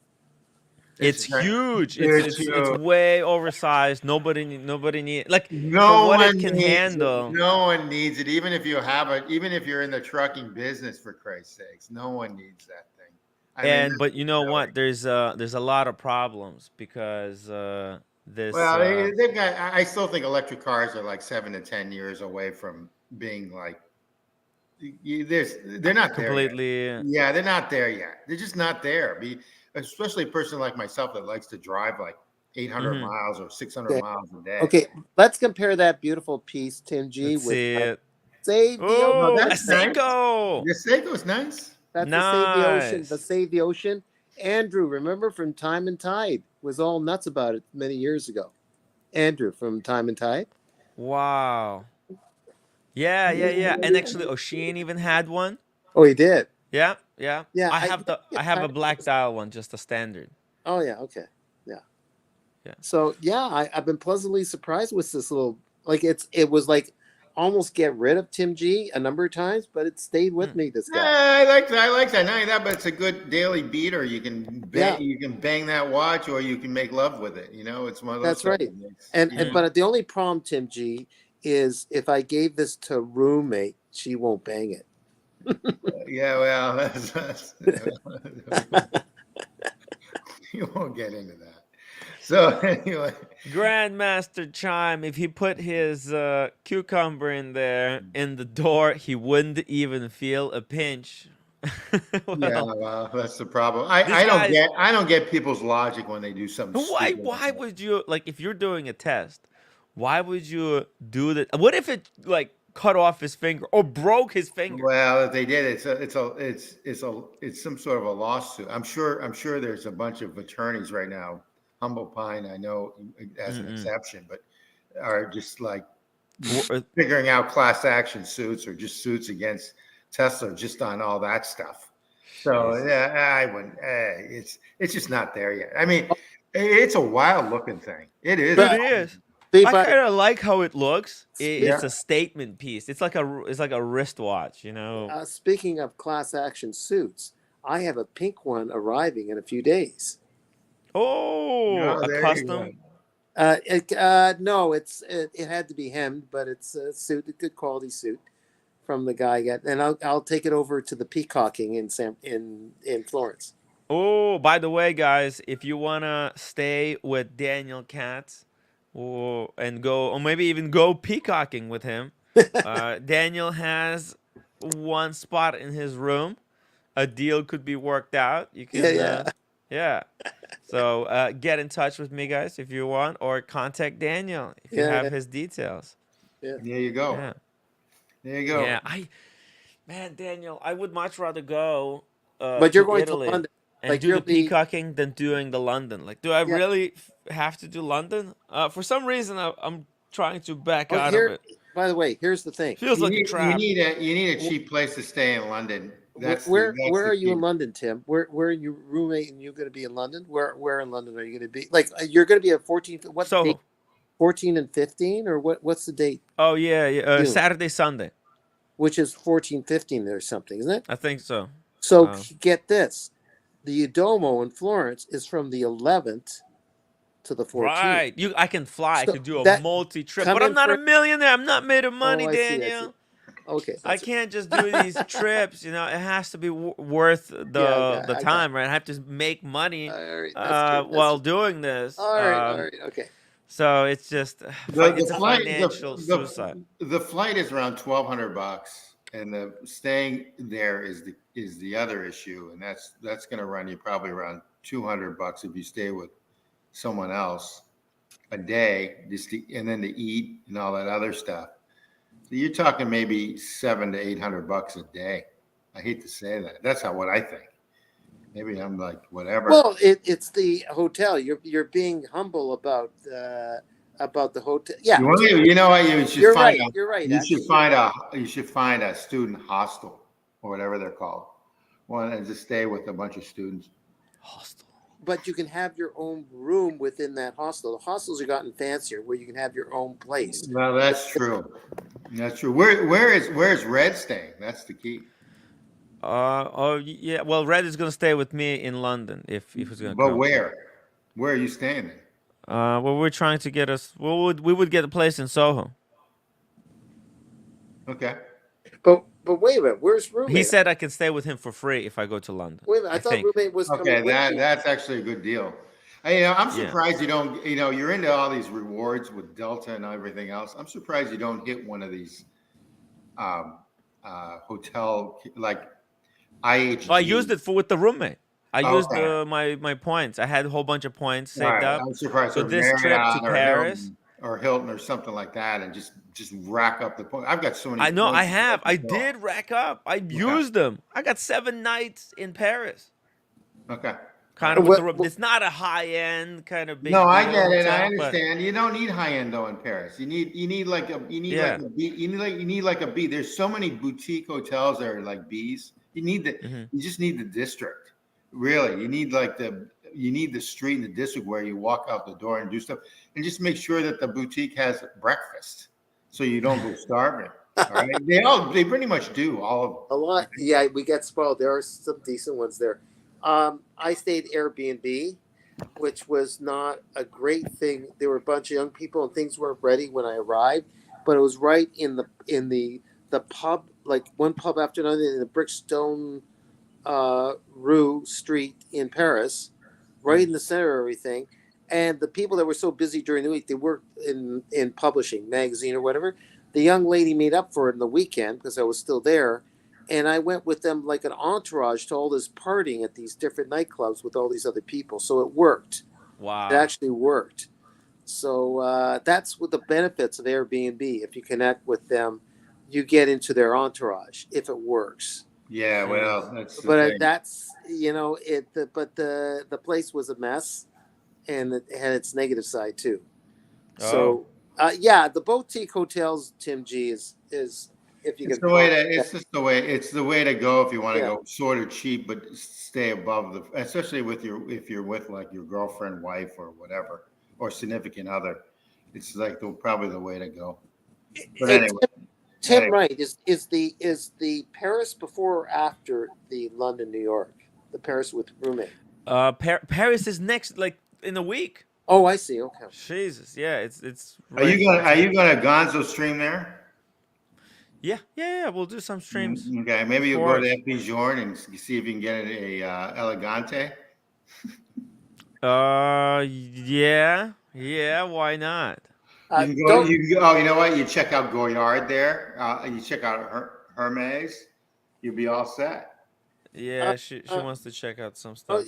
It's gi- huge. It's It's huge. way oversized. Nobody need like for No what it one can needs it. handle. No one needs it. Even if you have it, even if you're in the trucking business, for Christ's sakes, no one needs that thing. I mean, But you know really. what? There's a lot of problems because this Well, they've got. I still think electric cars are like 7 to 10 years away from being like. They're not there yet. completely. Yeah, they're not there yet. They're just not there. Especially a person like myself that likes to drive like 800 Mhm. miles or 600 Okay. miles a day. Okay. Let's compare that beautiful piece, Tim G, Let's with see it. Save the Ocean. Oh, a that's nice. Seiko. The Seiko's nice. That's the Save the Ocean. The Nice. Save the Ocean. Andrew, remember from Time and Tide, was all nuts about it many years ago. Andrew from Time and Tide. Wow. Yeah. And actually, Ocean even had one. Oh, he did. Yeah. Yeah. I have a black dial one, just a standard. Oh yeah. Okay. Yeah. Yeah. So yeah, I've been pleasantly surprised with this little. Like it was like almost get rid of Tim G a number of times, but it stayed with me. This guy. I like that. Not only that, but it's a good daily beater. You can Yeah. you can bang that watch, or you can make love with it. It's one of those. That's right. things. And but the only problem, Tim G, is if I gave this to a roommate, she won't bang it. Yeah, well, that's you won't get into that. So anyway, Grandmaster Chime, if he put his cucumber in there in the door, he wouldn't even feel a pinch. yeah, Well, well, that's the problem. this I don't get people's logic when they do something stupid. why would you like if you're doing a test? Why would you do that? What if it like cut off his finger or broke his finger? Well, if they did, it's some sort of a lawsuit. I'm sure there's a bunch of attorneys right now. Humble Pine, I know, as an exception, but are just like figuring out class action suits or just suits against Tesla just on all that stuff. So yeah, I wouldn't. It's just not there yet. I mean, it's a wild looking thing. It is. It is. See, I but kind of like how it looks. Yeah. It's a statement piece. It's like a wristwatch, you know. speaking of class action suits, I have a pink one arriving in a few days. Oh, Oh, a there you custom. No, it had to be hemmed, but it's a suit, a good quality suit from the guy. And I'll take it over to the peacocking in Florence. Oh, by the way, guys, if you wanna stay with Daniel Katz, and maybe even go peacocking with him, Daniel has one spot in his room. A deal could be worked out. You can, yeah. So get in touch with me, guys, if you want, or contact Daniel if you have his details. Yeah. There you go. Yeah. There you go. Yeah, man, Daniel, I would much rather go But you're to going Italy to London. and Like do you'll the be. peacocking than doing the London. Like, do I Yeah. really have to do London? For some reason, I'm trying to back Oh, out here, of it. by the way, here's the thing. Feels like a trap. You need a cheap place to stay in London. Where are you in London, Tim? Where are you roommate and you're going to be in London? Where in London are you going to be? Like you're going to be at 14. What So, date? 14 and 15, or what's the date? oh yeah, June. Saturday, Sunday. Which is 14, 15 or something, isn't it? I think so. So get this. The Udomo in Florence is from the 11th to the 14th. Right. I can fly. I So could do a that multi-trip, come but I'm in not a for. millionaire. I'm not made of Oh, money, I see. I see. Daniel. Okay, I that's can't just do these trips. It has to be worth yeah. the I got. time, right? I have to make money All right, that's true. That's while true. doing this. All right, all right, okay. So it's just it's The a flight financial suicide. the flight is around $1,200, and the staying there is the other issue, and that's going to run you probably around $200 if you stay with someone else a day, and then to eat and all that other stuff. So you're talking maybe $700 to $800 a day. I hate to say that. That's what I think. Maybe I'm like whatever. Well, it's the hotel. You're being humble about the hotel. Yeah, You know what? You should you're find right. You're right. you Actually, should find a student hostel or whatever they're called. One and just stay with a bunch of students. Hostel. but you can have your own room within that hostel. The hostels have gotten fancier, where you can have your own place. No, that's true. That's true. Where's Red staying? That's the key. Yeah. Well, Red is gonna stay with me in London if he's gonna But come. where? Where are you staying then? Well, we're trying to get us. We would get a place in Soho. Okay. But wait a minute, where's roommate? He said I can stay with him for free if I go to London. Wait a minute, I thought think. roommate was Okay, coming with you. that's actually a good deal. I'm Yeah. surprised you don't. You're into all these rewards with Delta and everything else. I'm surprised you don't hit one of these hotel like IHG. I used it with the roommate. I used Okay. my points. I had a whole bunch of points All saved right. up. I'm surprised So for this trip to Marriott Paris. or Hilton or something like that, and just rack up the points. I've got so many. I know I points have. to I go. did rack up. I used them. I got 7 nights in Paris. Okay. Kind of with the room. It's not a high end kind of big. No, I deal get it. hotel, I but- understand. You don't need high end though in Paris. You need like a Yeah. you need like a B. There's so many boutique hotels that are like B's. Mhm. You just need the district. Really, you need the street and the district where you walk out the door and do stuff, and just make sure that the boutique has breakfast, so you don't go starving. All right, they pretty much do all of them. A lot. Yeah, we get spoiled. There are some decent ones there. I stayed Airbnb, which was not a great thing. There were a bunch of young people and things weren't ready when I arrived, but it was right in the pub, like one pub after another in the Brickstone Rue Street in Paris, right in the center of everything. And the people that were so busy during the week, they worked in publishing, magazine or whatever. The young lady made up for it in the weekend because I was still there. And I went with them like an entourage to all this partying at these different nightclubs with all these other people. So it worked. Wow. It actually worked. So that's what the benefits of Airbnb. If you connect with them, you get into their entourage if it works. Yeah, well, that's the But thing. that's but the place was a mess, and it had its negative side too. So yeah, the boutique hotels, Tim G, is if you It's can. it's the way to go if you want to Yeah. go sort of cheap, but stay above especially if you're with like your girlfriend, wife, or whatever, or significant other. It's like probably the way to go. But Hey, anyway, Tim, right? Is the Paris before or after the London, New York? The Paris with roommate. Paris is next, like in a week. Oh, I see. Okay. Jesus, yeah, it's. are you gonna Gonzo stream there? Yeah. We'll do some streams. Okay, maybe you'll Of go to course. ep1225 and see if you can get a Elegante. Yeah. Why not? You can go. You know what? You check out Goyard there. You check out Hermes. You'll be all set. Yeah, she wants to check out some stuff.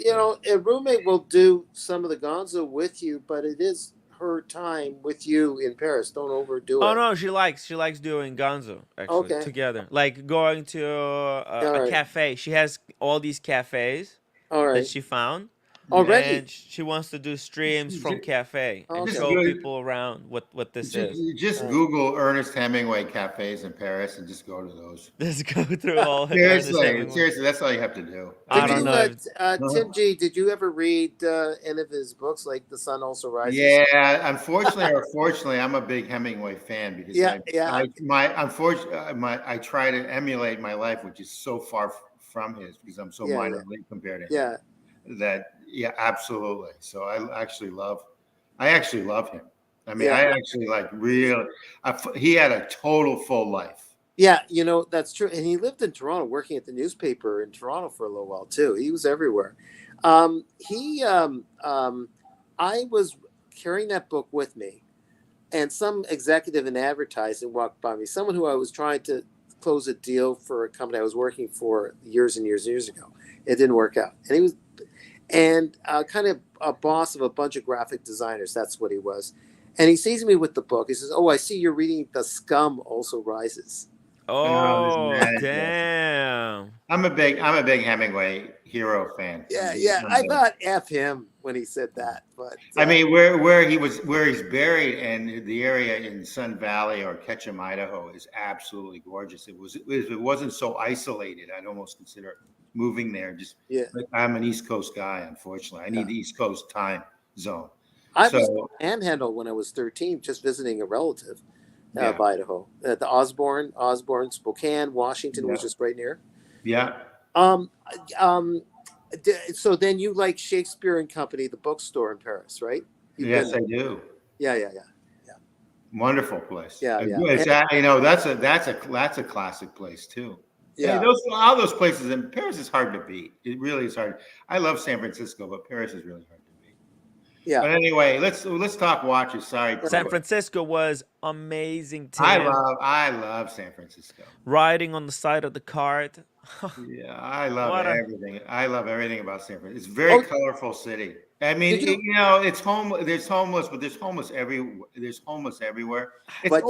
A roommate will do some of the Gonzo with you, but it is her time with you in Paris. Don't overdo it. Oh no, she likes doing Gonzo actually together, like going to a cafe. She has all these cafes that she found. Already, and she wants to do streams from cafe and Okay. show people around what this is. Just Google Ernest Hemingway cafes in Paris and just go to those. Let's go through all. Seriously, that's all you have to do. I don't know. Tim G, did you ever read any of his books, like The Sun Also Rises? Yeah, unfortunately or fortunately, I'm a big Hemingway fan because I try to emulate my life, which is so far from his because I'm so minor compared to him. Yeah. Yeah, absolutely. So I actually love him. I mean, Yeah. I actually like real. He had a total full life. Yeah, that's true. And he lived in Toronto, working at the newspaper in Toronto for a little while too. He was everywhere. I was carrying that book with me, and some executive in advertising walked by me, someone who I was trying to close a deal for a company I was working for years and years and years ago. It didn't work out. And he was, and kind of a boss of a bunch of graphic designers. That's what he was. And he sees me with the book. He says, "Oh, I see you're reading The Scum Also Rises." Oh, this Oh, man, yes. damn. I'm a big Hemingway hero fan. Yeah. I thought F him when he said that, but I mean, where he's buried, and the area in Sun Valley or Ketchum, Idaho, is absolutely gorgeous. If it wasn't so isolated, I'd almost consider moving there. Just yeah. I'm an East Coast guy, unfortunately. I need Yeah. the East Coast time zone. I was So Panhandle when I was 13, just visiting a relative yeah, of Idaho. The Osborne, Spokane, Washington was yeah, just right near. yeah. Um, um, so then you like Shakespeare and Company, the bookstore in Paris, right? You've Yes, been I do. Yeah. Wonderful place. Yeah. It's that's a classic place too. Hey, Yeah. all those places in Paris is hard to beat. It really is hard. I love San Francisco, but Paris is really hard to beat. Yeah. But anyway, let's talk watches. Sorry, San Francisco was amazing, I Tim. love San Francisco. Riding on the side of the cart. Yeah, I love What a- everything. I love everything about San Francisco. It's a very colorful city. I mean, Did you- it's home. There's homeless, but there's homeless everywhere. But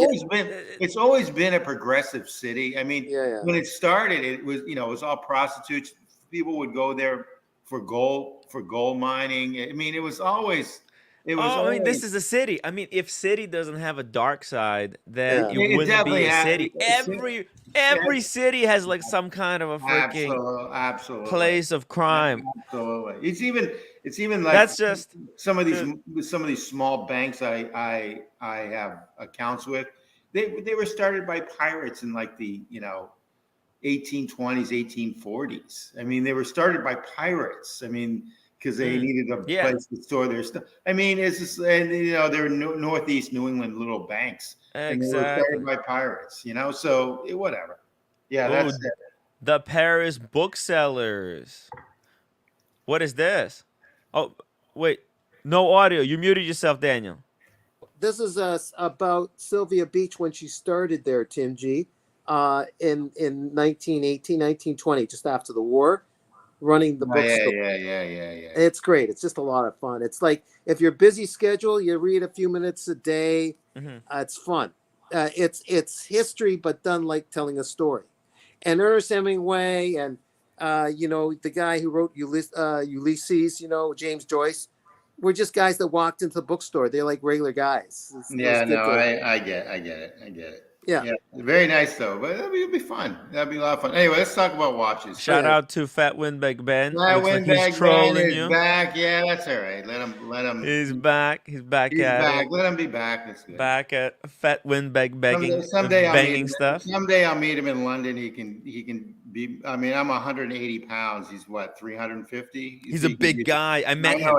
It's always been a progressive city. I mean, Yeah. when it started, it was all prostitutes. People would go there for gold mining. I mean, it was always. I mean, this is a city. I mean, if city doesn't have a dark side, then Yeah. it It wouldn't definitely be a has- city. Every city has like some kind of a freaking absolutely place of crime. Absolutely. It's even like That's just some of these small banks I have accounts with. They were started by pirates in like the 1820s, 1840s. I mean, they were started by pirates. I mean, because they needed a place to store their stuff. I mean, it's just, and they're Northeast New England little banks, and they were started by pirates. So whatever. Yeah, that's it. The Paris booksellers. What is this? Oh, wait, no audio. You muted yourself, Daniel. This is about Sylvia Beach when she started there, Tim G. In 1918, 1920, just after the war, running the bookstore. Yeah. It's great. It's just a lot of fun. It's like if you're busy schedule, you read a few minutes a day. It's fun. It's history, but done like telling a story. And Ernest Hemingway and the guy who wrote Ulysses, James Joyce, were just guys that walked into the bookstore. They're like regular guys. I get it. Yeah. Very nice though, but it'll be fun. That'd be a lot of fun. Anyway, let's talk about watches. Shout out to Fat Windbag Ben. Fat Looks like Windbag he's trolling Ben is you. back. Yeah, that's all right. Let him. He's back. He's back He's at back. it. Let him be back. That's good. Back at Fat Windbag begging, Someday banging stuff. Someday I'll meet him in London. He can be. I mean, I'm 180 pounds. He's what, 350? He's a big guy. I met him. I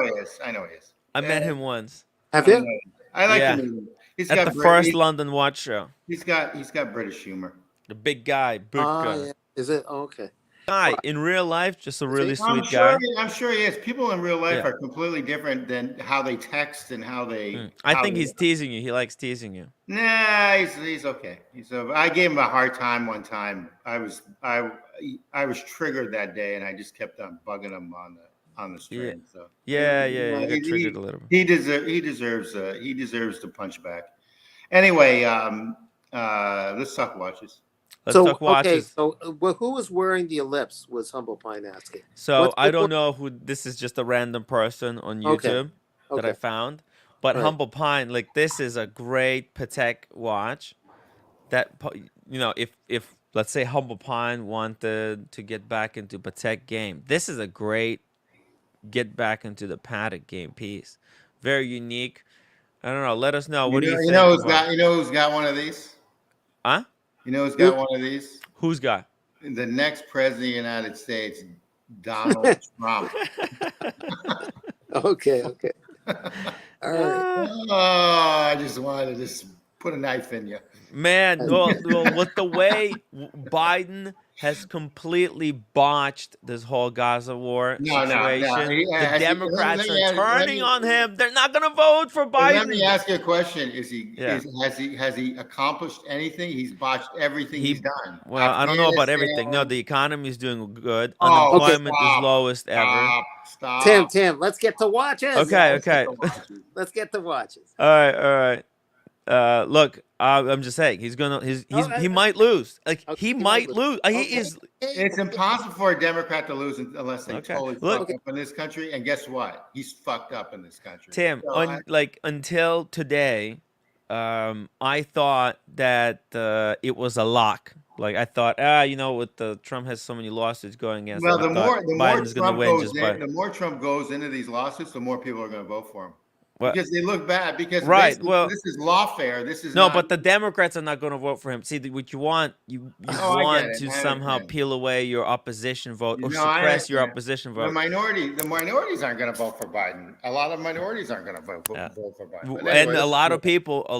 know he is. I met him once. Have you? I like Yeah. to meet him. He's At got the first London Watch Show. He's got British humor. The big guy. Big guy. Yeah. Is it? Oh, okay. Guy. In real life, just a really I'm sweet guy. I'm sure he is. People in real life Yeah. are completely different than how they text and how they. I think he's teasing you. He likes teasing you. Nah, he's okay. I gave him a hard time one time. I was triggered that day, and I just kept on bugging him on the stream. So Yeah. You got triggered a little bit. he deserves to punch back. Anyway, let's talk watches. Let's talk watches. So who was wearing the ellipse? Was Humble Pine asking. So I don't know who. This is just a random person on YouTube that I found. But Humble Pine, like this is a great Patek watch. That if let's say Humble Pine wanted to get back into Patek game, this is a great get back into the Patek game piece. Very unique. I don't know. Let us know. What do you think? You know who's got one of these? Huh? You know who's got one of these? Who's got? The next president of the United States, Donald Trump. Okay. All right. Oh, I just wanted to just put a knife in you. Man, well, with the way Biden has completely botched this whole Gaza war No. situation, the Let Democrats me are turning on him. They're not going to vote for let me Biden. ask you a question. Yeah. Has he accomplished anything? He's botched everything he's done. Well, I don't know about everything. No, Afghanistan. the economy is doing good. Oh, Okay. Unemployment is lowest ever. Tim, stop. let's get to watches. Okay, Let's get okay. the watches. Let's get to watches. All right. Look, I'm just saying he might lose. Like Okay, he he might might lose. He Okay. is. It's impossible for a Democrat to lose unless they Okay. totally Look, fuck up in this country. And guess what? He's fucked up in this country. Tim, So until today, I thought that it was a lock. Like I thought, with the Trump has so many lawsuits going against well, him, I thought Biden's going to win just by. the more Trump goes into these lawsuits, the more people are going to vote for him Well, because they look bad. Because right. Well, this is lawfare. This is no, not. but the Democrats are not going to vote for him. See, what you want, you Oh, I get want it. to I somehow understand. peel away your opposition vote or No, I suppress your understand. opposition The vote. minorities aren't going to vote for Biden. A lot of minorities aren't going to vote for Biden. But And anyway, a lot of people are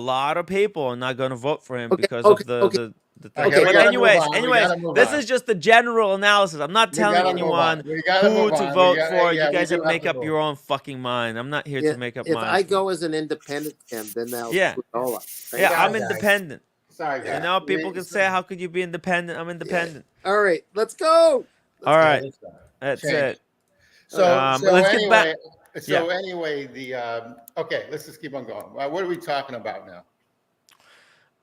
not going to vote for him Okay, because okay, of the okay. the thing. Okay, we But gotta move anyways, on. We anyways, gotta move this on. is just the general analysis. I'm not We telling gotta move on. anyone We gotta who move to on. vote for. You we guys do have make to up move. your own fucking mind. I'm not here Yeah, to make up if mine. I go as an independent, Tim, then they'll Yeah. screw it all up. Right? Yeah, Sorry, I'm guys. independent. Sorry, guys. You know, people can say, "How could you be independent?" I'm independent. All right, let's go. All right, Let's go. that's Change. it. So Let's get back. anyway, okay, let's just keep on going. What are we talking about now?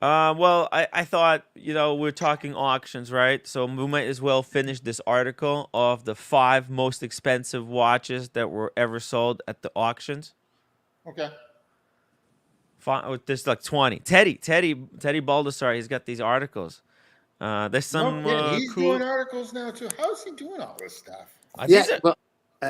Well, I thought, we're talking auctions, right? So we might as well finish this article of the 5 most expensive watches that were ever sold at the auctions. Okay. There's like 20. Teddy Baldessari, he's got these articles. There's some he's cool. doing articles now too. How is he doing all this stuff? Well,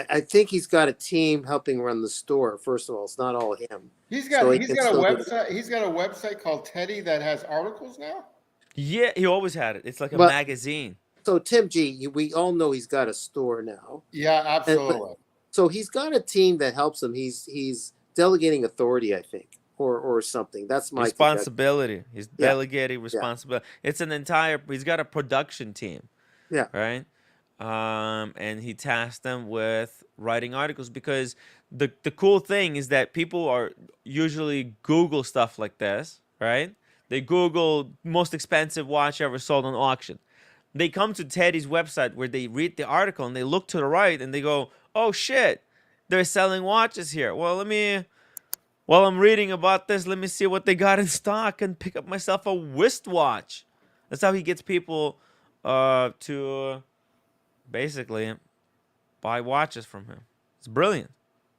I think he's got a team helping run the store. First of all, it's not all him. He's got So a he can website. still do He's got a website called Teddy that has articles now. Yeah, he always had it. It's like a But- magazine. So Tim G, we all know he's got a store now. Yeah, absolutely. So he's got a team that helps him. He's delegating authority, I think, or something. That's my Responsibility. He's Yeah. delegating responsibility. It's he's got a production team. Yeah. Right? And he tasked them with writing articles because the cool thing is that people are usually Google stuff like this, right? They Google most expensive watch ever sold on auction. They come to Teddy's website where they read the article and they look to the right and they go, "Oh shit, they're selling watches here. Well, while I'm reading about this, let me see what they got in stock and pick up myself a wristwatch." That's how he gets people to basically buy watches from him. It's brilliant.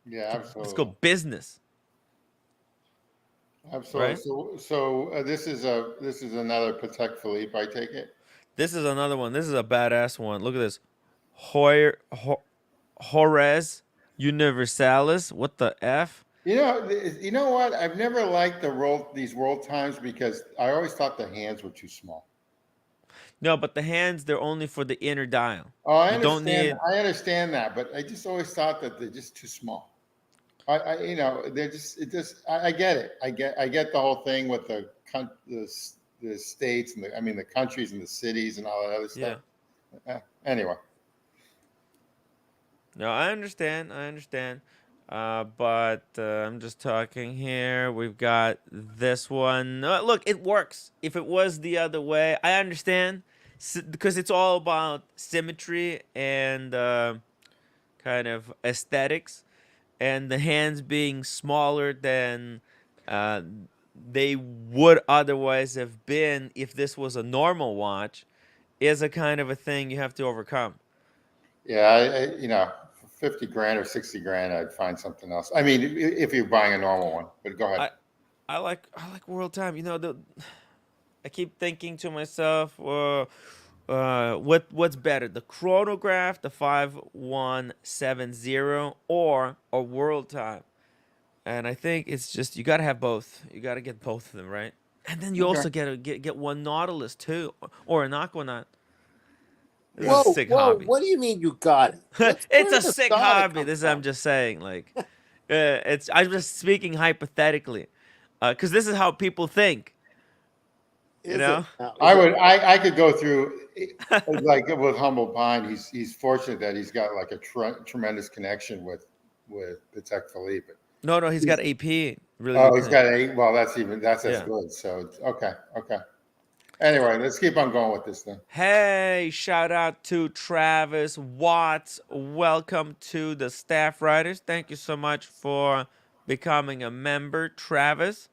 Yeah, absolutely. Let's go business. Absolutely. Right? So this is another Patek Philippe, I take it. This is another one. This is a badass one. Look at this. Horace Universalis. What the F? You know what? I've never liked these world times because I always thought the hands were too small. No, but the hands, they're only for the inner dial. Oh, I You don't understand. need- I understand that, but I just always thought that they're just too small. They're just. I get it. I get the whole thing with the states and the countries and the cities and all that other stuff. Anyway. No, I understand. But I'm just talking here. We've got this one. Look, it works. If it was the other way, I understand. Because it's all about symmetry and kind of aesthetics. And the hands being smaller than they would otherwise have been if this was a normal watch is a kind of a thing you have to overcome. Yeah, for 50 grand or 60 grand, I'd find something else. I mean, if you're buying a normal one, but go ahead. I like World Time. I keep thinking to myself, what's better, the chronograph, the 5170, or a World Time? And I think it's just you got to have both. You got to get both of them, right? And then you also get one Nautilus too, or an Aquanaut. This is a sick hobby. What do you mean you got it? It's Where a did the sick soda hobby. come This from? I'm just saying. Like, it's I'm just speaking hypothetically, because this is how people think. You Is it? know. Now, I is it? would, I could go through, like with Humble Pine, he's fortunate that he's got like a tremendous connection with Patek Philippe. No, no, he's got He's, AP. Really oh, good he's got connection. well, that's as Yeah. good. So okay, okay. Anyway, let's keep on going with this thing. Hey, shout out to Travis Watts. Welcome to the Staff Writers. Thank you so much for becoming a member, Travis.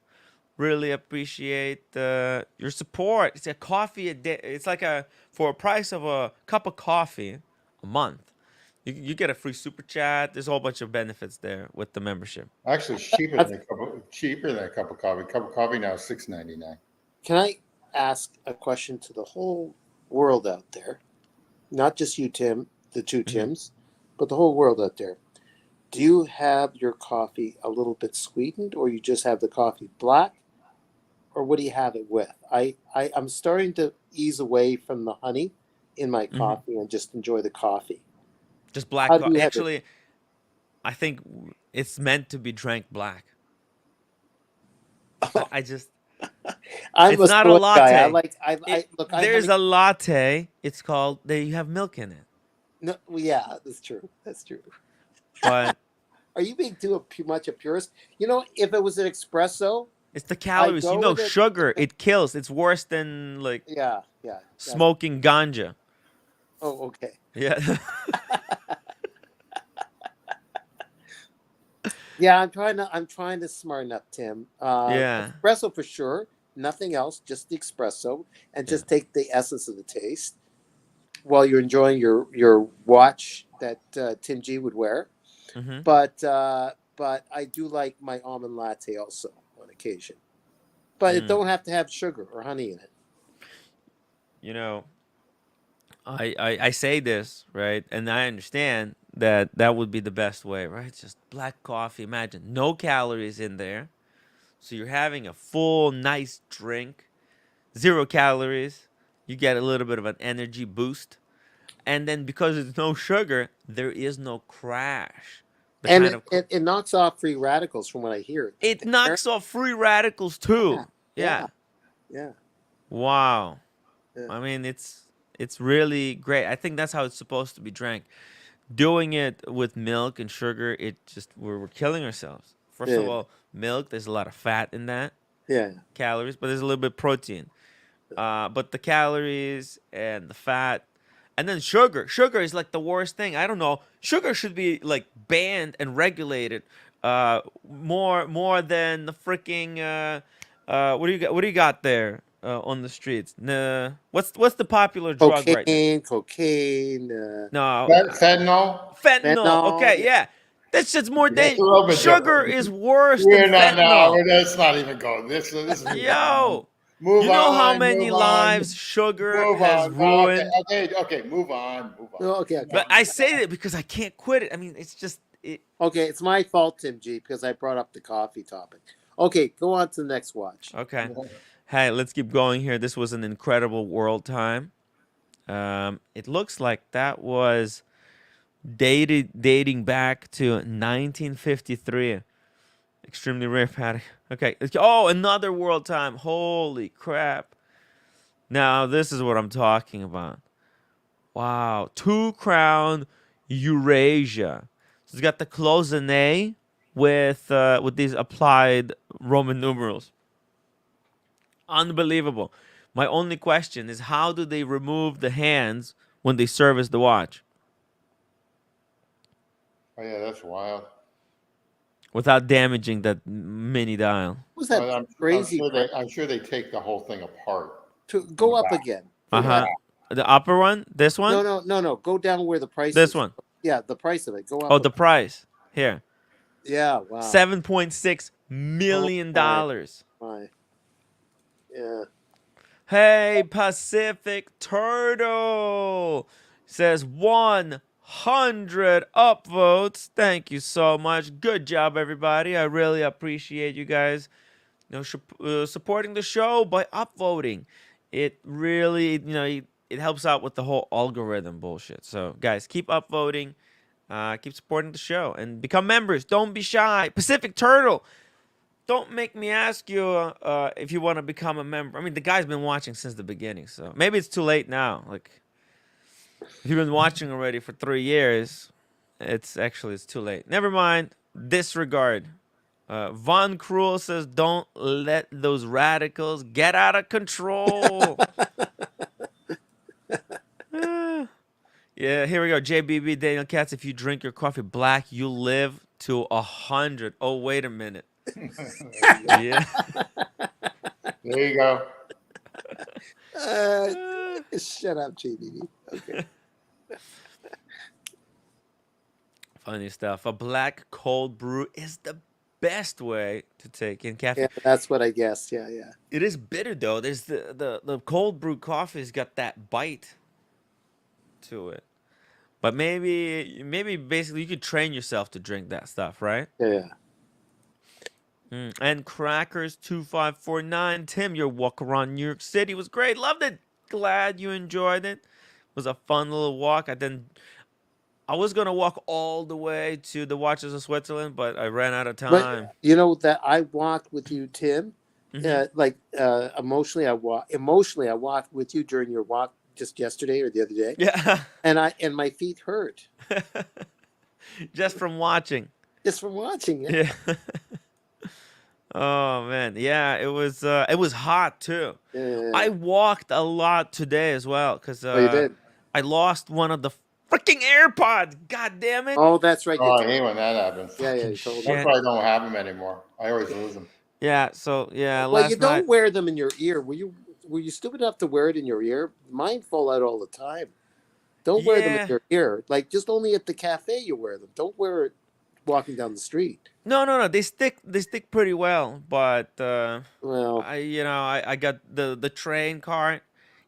Really appreciate your support. It's a coffee a day. It's like for a price of a cup of coffee a month. You get a free super chat. There's a whole bunch of benefits there with the membership. Actually, it's cheaper than a cup of coffee. A cup of coffee now is $6.99. Can I ask a question to the whole world out there? Not just you, Tim, the two Tims, but the whole world out there. Do you have your coffee a little bit sweetened, or you just have the coffee black, or what do you have it with? I'm starting to ease away from the honey in my coffee and just enjoy the coffee. Just black How do coffee. you have it? Actually, I think it's meant to be drank black. I just I'm it's a not a soy guy. I latte. like I look. There's a latte. It's called you have milk in it. No, well, yeah, that's true. That's true. But Are you being too much a purist? You know, if it was an espresso, it's the calories. You go know, with it. sugar, it kills. It's worse than like Yeah. smoking ganja. Oh, okay. Yeah. Yeah, I'm trying to smarten up, Tim. Yeah. Espresso for sure. Nothing else, just the espresso, and just take the essence of the taste while you're enjoying your watch that Tim G would wear. Mm-hmm. But I do like my almond latte also on occasion. But it don't have to have sugar or honey in it. You know, I say this, right? And I understand that would be the best way, right? Just black coffee. Imagine no calories in there. So you're having a full, nice drink, 0 calories. You get a little bit of an energy boost. And then because there's no sugar, there is no crash. And it knocks off free radicals from what I hear. It knocks off free radicals too. Yeah. Wow. Yeah. I mean, it's really great. I think that's how it's supposed to be drank. Doing it with milk and sugar, it just we're killing ourselves. First of all, milk, there's a lot of fat in that. Yeah. Calories, but there's a little bit of protein. But the calories and the fat, and then sugar. Sugar is like the worst thing. I don't know. Sugar should be like banned and regulated. More than the freaking what do you got? What do you got there on the streets? What's the popular drug right now? Cocaine. No, Fentanyl. fentanyl. Okay, yeah. That's just more dangerous. Sugar is worse We're than not. No, fentanyl. let's not even go. This is Yo, move you know on, how many move on, lives sugar move has on. ruined? Okay. Move on. Okay. But I say that because I can't quit it. I mean, it's just it. Okay, it's my fault, Tim G, because I brought up the coffee topic. Okay, go on to the next watch. Okay. Hey, let's keep going here. This was an incredible world time. It looks like that was dating back to 1953. Extremely rare paddock. Okay. Oh, another world time. Holy crap. Now, this is what I'm talking about. Wow. 2 Crown Eurasia. So it's got the cloisonne with these applied Roman numerals. Unbelievable. My only question is, how do they remove the hands when they service the watch Oh yeah, that's wild. without damaging that mini dial? Who's that Well, crazy? I'm sure they take the whole thing apart. To go up again. The upper one? This one? No. Go down where the price This is. one. Yeah, the price of it. Go up. Oh, the price. Here. Yeah, wow. $7.6 million. My. Yeah. Hey, Pacific Turtle says 100 upvotes. Thank you so much. Good job, everybody. I really appreciate you guys, supporting the show by upvoting. It really, it helps out with the whole algorithm bullshit. So guys, keep upvoting, keep supporting the show, and become members. Don't be shy. Pacific Turtle, don't make me ask you if you want to become a member. I mean, the guy's been watching since the beginning, so maybe it's too late now. Like, if you've been watching already for 3 years, it's too late. Never mind. Disregard. Von Cruel says, "Don't let those radicals get out of control." Yeah, here we go. JBB Daniel Katz, if you drink your coffee black, you live to 100. Oh, wait a minute. Yeah. There you go. Shut up, JBB. Okay. Funny stuff. A black cold brew is the best way to take in caffeine. Yeah, that's what I guessed. Yeah, yeah. It is bitter though. There's the cold brew coffee's got that bite to it. But maybe basically you could train yourself to drink that stuff, right? Yeah. And Crackers 2549, Tim, your walk around New York City was great. Loved it. Glad you enjoyed it. It was a fun little walk. I was gonna walk all the way to the Watches of Switzerland, but I ran out of time. But you know that I walked with you, Tim. Emotionally, I walked with you during your walk just yesterday or the other day. Yeah. And my feet hurt. Just from watching. Just from watching it. Yeah. Oh man, yeah, it was hot too. Yeah. I walked a lot today as well because you did. I lost one of the freaking AirPods. God damn it! Oh, that's right. Oh, I hate when that happens. Yeah, you Fucking told me. shit. That's why I don't have them anymore. I always lose them. Yeah. So yeah, Well, last you don't night. wear them in your ear. Were you stupid enough to wear it in your ear? Mine fall out all the time. Don't wear them Yeah. in your ear. Like just only at the cafe you wear them. Don't wear it walking down the street. No. They stick pretty well, but Well, I got the train cart.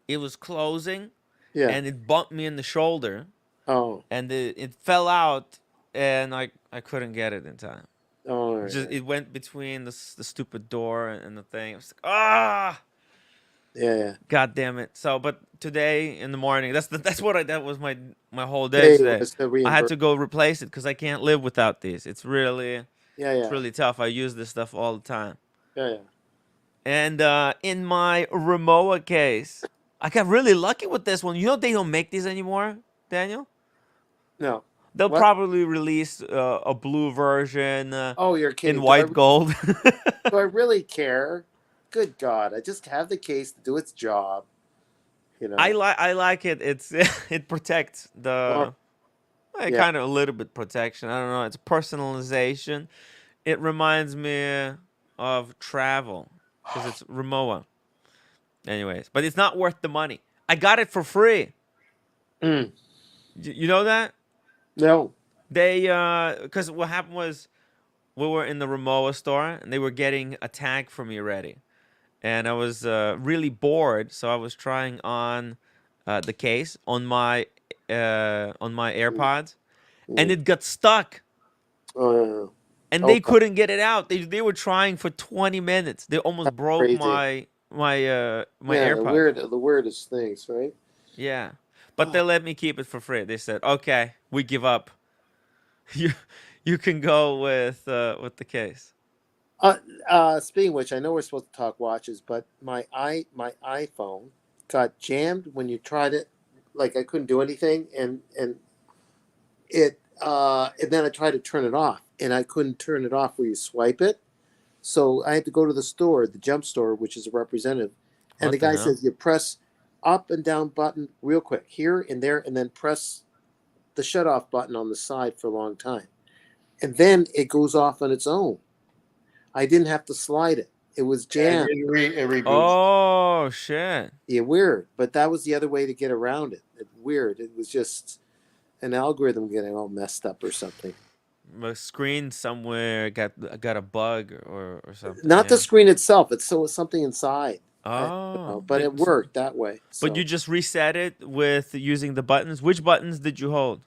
It was closing, yeah. and it bumped me in the shoulder, Oh, and it fell out, and I couldn't get it in time. all right. It went between the stupid door and the thing. I was like, ah, Yeah. god damn it. So, but today in the morning, that was my whole day Today today. was the I had reimbursement. to go replace it because I can't live without these. It's really tough. I use this stuff all the time. Yeah. And in my Rimowa case, I got really lucky with this one. You know they don't make these anymore, Daniel. No. They'll What? probably release a blue version Oh, you're kidding. in white gold. Do I really care? Good God! I just have the case to do its job. You know. I like it. It's it protects Well, yeah. kind of a little bit protection. I don't know. It's personalization. It reminds me of travel because it's Rimowa. Anyways, but it's not worth the money. I got it for free. Mm. You know that? No. They because what happened was we were in the Rimowa store and they were getting a tag for me already. And I was really bored, so I was trying on the case on my AirPods, and it got stuck, Oh, and they couldn't get it out. They were trying for 20 minutes. They almost broke crazy. my yeah. AirPods. The weirdest things, right? Yeah, but they let me keep it for free. They said, "Okay, we give up. You can go with the case." Speaking of which, I know we're supposed to talk watches, but my iPhone got jammed when you tried it. Like I couldn't do anything, and it and then I tried to turn it off, and I couldn't turn it off where you swipe it. So I had to go to the store, the Jump Store, which is a representative, and the guy says you press up and down button real quick here and there, and then press the shut off button on the side for a long time, and then it goes off on its own. I didn't have to slide it. It was jammed. It reboots. Oh shit! Yeah, weird. But that was the other way to get around it. Weird. It was just an algorithm getting all messed up or something. My screen somewhere got a bug or something. Not the screen itself. It's something inside. Oh, but it worked that way. So. But you just reset it with using the buttons. Which buttons did you hold?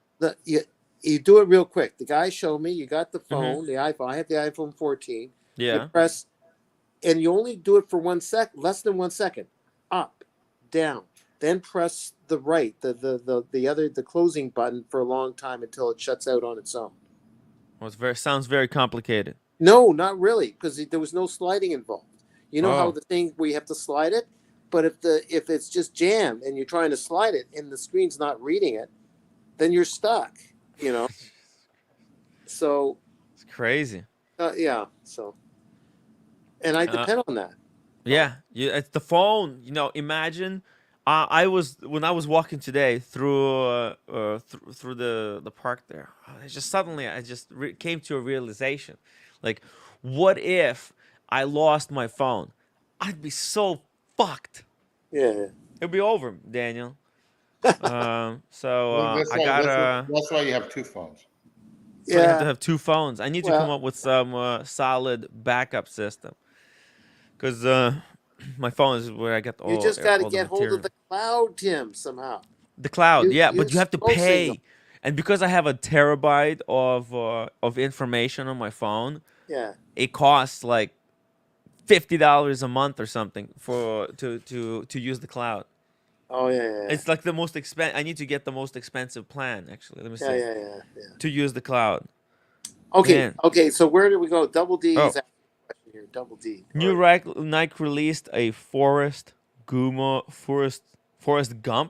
You do it real quick. The guy showed me. You got the phone, the iPhone. I have the iPhone 14. Yeah. You press, and you only do it for 1 second, less than 1 second. Up, down. Then press the closing button for a long time until it shuts out on its own. Well, sounds very complicated. No, not really, because there was no sliding involved. You know how Oh. the thing where you have to slide it, but if it's just jammed and you're trying to slide it and the screen's not reading it, then you're stuck. You know. So. It's crazy. Yeah. So. And I depend on that. Yeah, it's the phone. Imagine, I was when I was walking today through through the park there. I just suddenly came to a realization, like, what if I lost my phone? I'd be so fucked. Yeah. It'd be over, Daniel. So Well, that's I why gotta. that's why you have two phones. So I have to Yeah. have two phones. I need to come up with some solid backup system, because my phone is where I get You all just got to all the get hold of material. the cloud, Tim, somehow. The cloud, yeah, but you Use have to smoke signal. pay, and because I have a terabyte of information on my phone, Yeah. it costs like $50 a month or something to use the cloud. Oh yeah. It's like the most I need to get the most expensive plan. Actually, let me see. Yeah. To use the cloud. Okay. Man. Okay. So where do we go? Double D Oh, is asking a question here. Double D. New All right. Nike released a Forrest Gump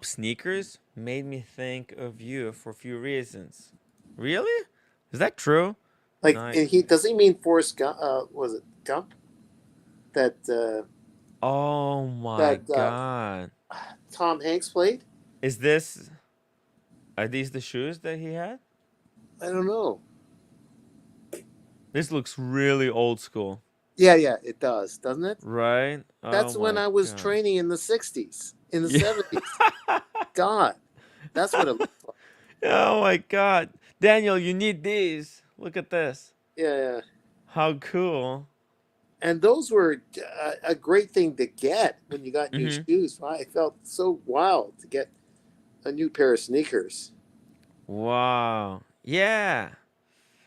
sneakers. Made me think of you for a few reasons. Really? Is that true? Like Nike. does he mean Forrest Gump? Was it Gump? That Oh my that god. Tom Hanks played? Are these the shoes that he had? I don't know. This looks really old school. Yeah, it does, doesn't it? Right? Oh That's when my I was god. training in the '60s, in the Yeah. '70s. God, that's what it looks like. Oh my god. Daniel, you need these. Look at this. Yeah. How cool. And those were a great thing to get when you got new Mhm. shoes. I felt so wild to get a new pair of sneakers. Wow. Yeah.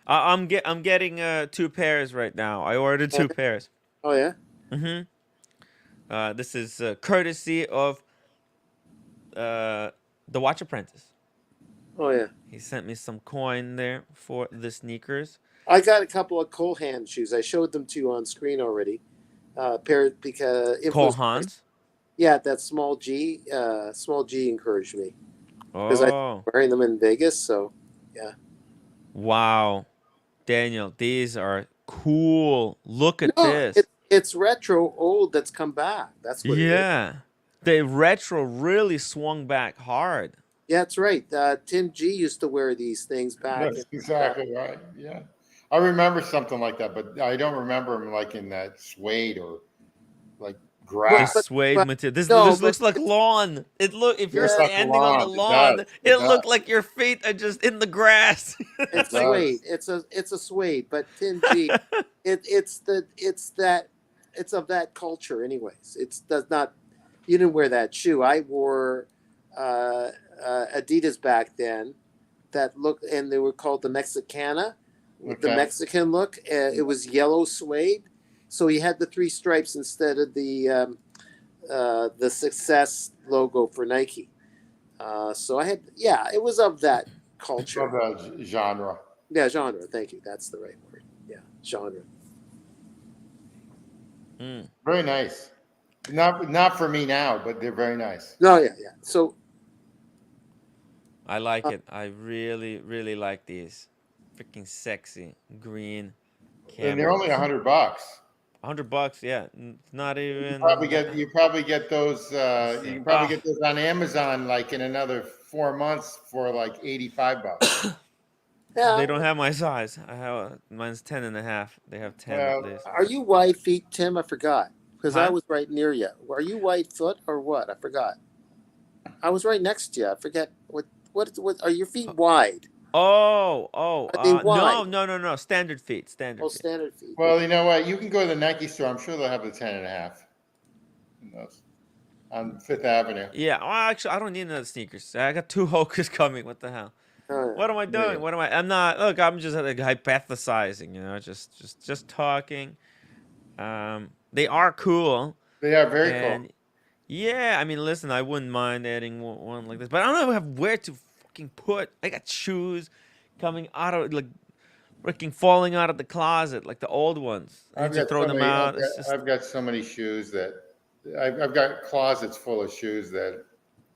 I'm getting 2 pairs right now. I ordered 2 pairs. Oh yeah. Mhm. This is courtesy of the Watch Apprentice. Oh yeah. He sent me some coin there for the sneakers. I got a couple of Cole Hand shoes. I showed them to you on screen already. Pair because it Cole was Hans. yeah, that small G. Small G encouraged me because I Oh. wearing them in Vegas. So yeah. Wow. Daniel, these are cool. Look at No, this. it's retro old that's come back. That's what it is. Yeah. The retro really swung back hard. Yeah, that's right. Tim G used to wear these things back. That's exactly right. Yeah, I remember something like that, but I don't remember him like in that suede or like The grass. suede material. This no, looks like lawn. If you're It's like standing on the lawn. lawn, It it does. looked like your feet are just in the grass. it's does. suede. It's a suede, but Tim G, it's of that culture, anyways. It does not. You didn't wear that shoe. I wore Adidas back then. That look, and they were called the Mexicana, the Okay. Mexican look. It was yellow suede, so he had the 3 stripes instead of the success logo for Nike. So I had, yeah, it was of that culture. Of the genre. Yeah, genre. Thank you. That's the right word. Yeah, genre. Very nice. Not for me now, but they're very nice. No, yeah. So I like it. I really, really like these. Freaking sexy green And they're only camo. $100. $100, yeah. Not even. You probably get those. You can probably Ah. get those on Amazon like in another 4 months for like $85. yeah. They don't have my size. I have mine's 10 and a half. They have 10 Well, at least. Are you wide feet, Tim? I forgot because I Huh? was right near you. Are you wide foot or what? I forgot. I was right next to you. I forget what. Are your feet wide? Oh, Are they no, wide? no. Standard feet. Standard Oh, feet. standard feet. Well, you know what? You can go to the Nike store. I'm sure they'll have the 10 and a half in those on Fifth Avenue. Yeah. Well, actually, I don't need another sneakers. I got 2 Hokers coming. What the hell? Oh, yeah. What am I doing? Yeah. What am I? I'm not. Look, I'm just like hypothesizing. Just talking. They are cool. They are very And cool. Yeah, I mean, listen, I wouldn't mind adding one like this, but I don't have where to fucking put. I got shoes coming out of like freaking falling out of the closet, like the old ones. I need I've to got throw so them many. out. It's just I've got so many shoes that I've got closets full of shoes that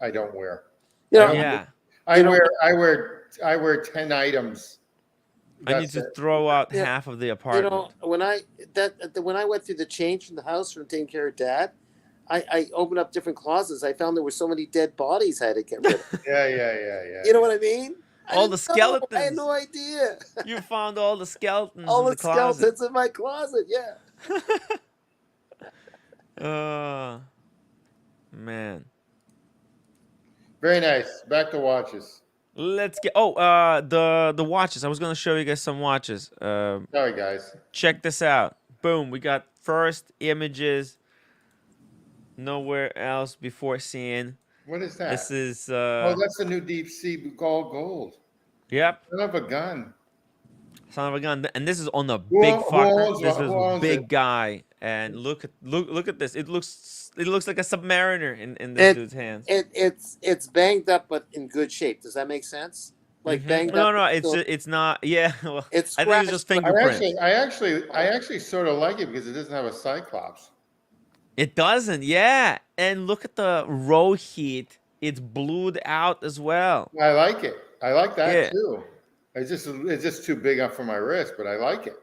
I don't wear. You I know, only yeah. I you know, wear 10 items. I need That's to it. throw out yeah, half of the you know, apartment. when I went through the change in the house from taking care of Dad, I opened up different closets. I found there were so many dead bodies I had to get rid of. Yeah. You know what I mean? I All the didn't know. I had skeletons. no idea. You found all the skeletons All in the the closet. skeletons in my closet. Yeah. uh man. Very nice. Back to watches. Let's get the watches. I was gonna show you guys some watches. Sorry, guys. Check this out. Boom, we got first images nowhere else before seeing. What is This that? is Oh, that's the new deep sea gold. yep, I have a gun. son of a gun. And this is on a big fucker. This is Who owns it? big guy. And look at this. It looks like a submariner in this It dude's hands. it's banged up but in good shape. Does that make sense? Like banged No, up. no, So it's not. Yeah, well, it's I think it's just scratched, but fingerprints. I actually sort of like it because it doesn't have a Cyclops. It doesn't, yeah. And look at the row heat. It's blued out as well. I like it. I like that Yeah, too. It's just too big up for my wrist, but I like it.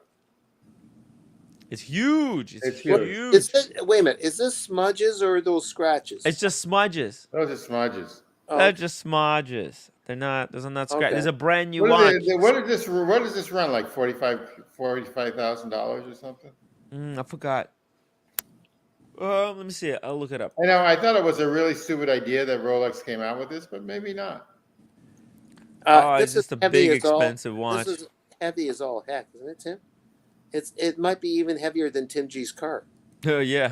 it's huge. It's It's what huge. is huge. it? Wait a minute. Is this smudges or are those scratches? It's just smudges. Those are smudges. Oh, They're just smudges. They're not. Those are not scratch. okay. There's a brand new What watch. is it? What does this run? Like $45,000 or something? I forgot. Let me see. I'll look it up. I know. I thought it was a really stupid idea that Rolex came out with this, but maybe not. Oh, it's This is just a heavy big as all. expensive watch. This is heavy as all heck, isn't it, Tim? It might be even heavier than Tim G's car. Oh yeah.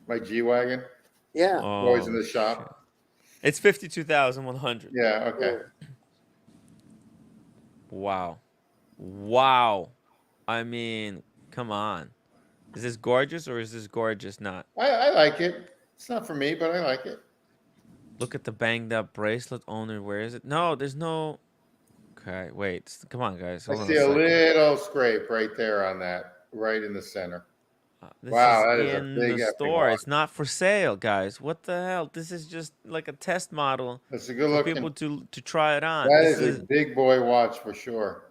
My G wagon, Yeah. always in Oh the shit. shop. It's 52,100. Yeah. Okay. Wow. Wow. I mean, come on. Is this gorgeous or is this gorgeous not? I like it. It's not for me, but I like it. Look at the banged up bracelet owner. Where is it? No, there's no. Okay, wait. Come on, guys. I Hold on see a a second. little scrape right there on that, right in the center. This Wow, that is is a in big the effing store. watch. It's not for sale, guys. What the hell? This is just like a test model That's a good for looking. people to try it on. That This is a big boy watch for sure.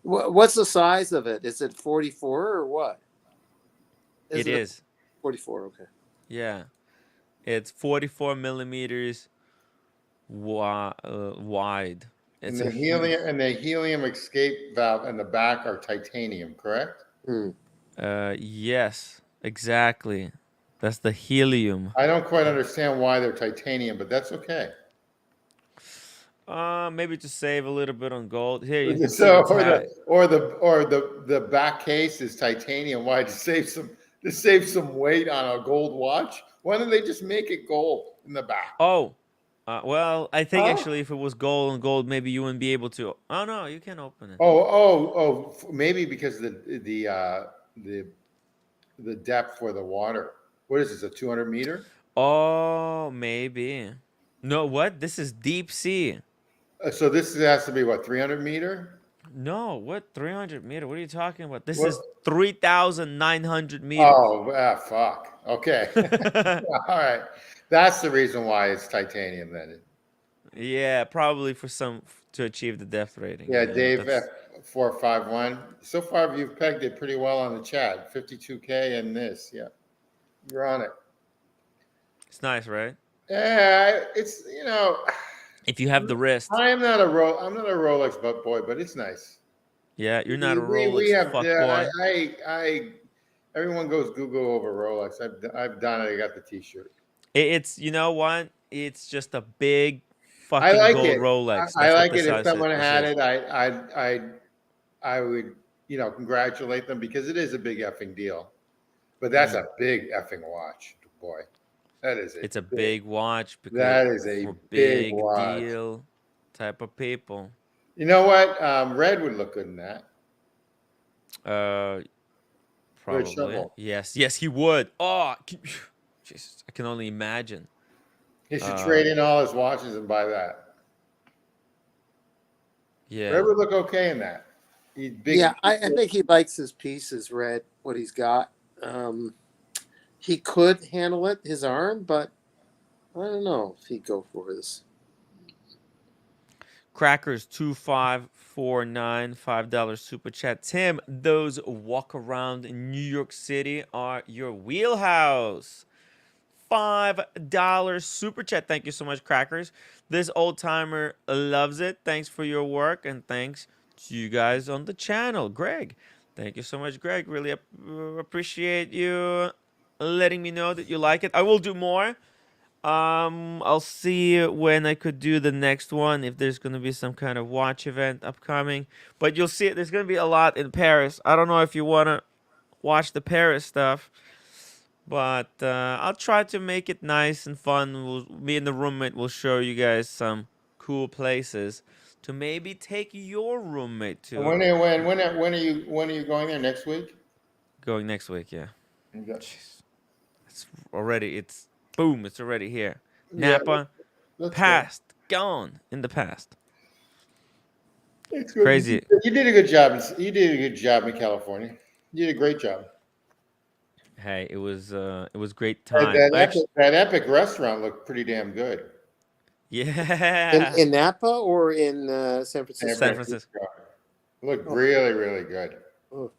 What's the size of it? Is it 44 or what? it is. 44. Okay. Yeah. It's 44 millimeters wide. And It's the a helium escape valve and the back are titanium, correct? Hmm. yes, exactly. That's the helium. I don't quite understand why they're titanium, but that's okay. Maybe to save a little bit on gold. Here you can see So, the tag. the back case is titanium. Why, to save some weight on a gold watch? Why don't they just make it gold in the back? Oh, well, I think Huh? actually if it was gold and gold, maybe you wouldn't be able to. Oh no, you can open it. Maybe because the depth for the water. What is this? A 200 meter? Oh, maybe. No, what? This is deep sea. So this has to be what, 300 meter? No, what? 300 meter? What are you talking about? This What? is 3,900 meters. Oh, fuck. Okay. All right. That's the reason why it's titanium then. Yeah, probably for to achieve the depth rating. Yeah, Dave that's- F451. So far, you've pegged it pretty well on the chat. 52K and this. Yeah. You're on it. It's nice, right? Yeah, it's, If you have the wrist. I'm not a Rolex butt boy, but it's nice. Yeah, you're not a We Rolex have, fuck yeah, boy. everyone goes Google over Rolex. I've done it. I got the T-shirt. It's you know what? It's just a big I fucking like gold it. Rolex. I That's what like this it. If someone this had is. it, I would, congratulate them because it is a big effing deal. But that's a big effing watch, boy. That is It's a big watch because That is a for big watch. deal type of people. You know what? Red would look good in that. Probably. shovel. Yes, he would. Oh, Jesus, I can only imagine. He should trade in all his watches and buy that. Yeah. Red would look okay in that. He's big. Yeah, I think he likes his pieces, Red, what he's got. He could handle it, his arm, but I don't know if he'd go for this. Crackers 2549 $5 super chat. Tim, those walk around in New York City are your wheelhouse. $5 super chat. Thank you so much, Crackers. This old timer loves it. Thanks for your work, and thanks to you guys on the channel. Greg, thank you so much, Greg. Really appreciate you letting me know that you like it. I will do more. I'll see when I could do the next one, if there's gonna be some kind of watch event upcoming. But you'll see it. There's gonna be a lot in Paris. I don't know if you wanna watch the Paris stuff, but I'll try to make it nice and fun. Me and the roommate will show you guys some cool places to maybe take your roommate And to. when are you going there next week? Going next week, yeah. Okay. Jeez. It's already. It's boom. It's already here. Yeah, Napa, let's go. past, gone in the past. It's good. Crazy. You did a good job. You did a good job in California. You did a great job. Hey, it was great That, time. that, epic, that epic restaurant looked pretty damn good. Yeah. In Napa or in San Francisco? San Francisco. It looked really, really good. Oh.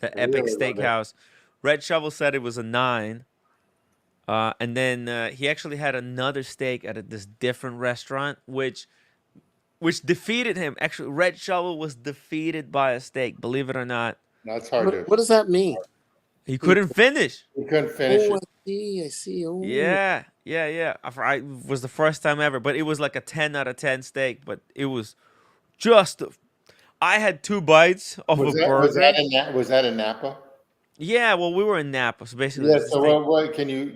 The I Epic really love it. Steakhouse. Red Shovel said it was a 9. And then he actually had another steak at this different restaurant, which defeated him. Actually, Red Shovel was defeated by a steak, believe it or not. That's hard to. What does that mean? He couldn't finish. He couldn't finish Oh, it. I see. Oh, Yeah. It was the first time ever, but it was like a 10 out of 10 steak, but it was just. I had 2 bites of a burger. Was that in Napa? Yeah, well, we were in Napa, so basically. Yeah. it's So the what can you?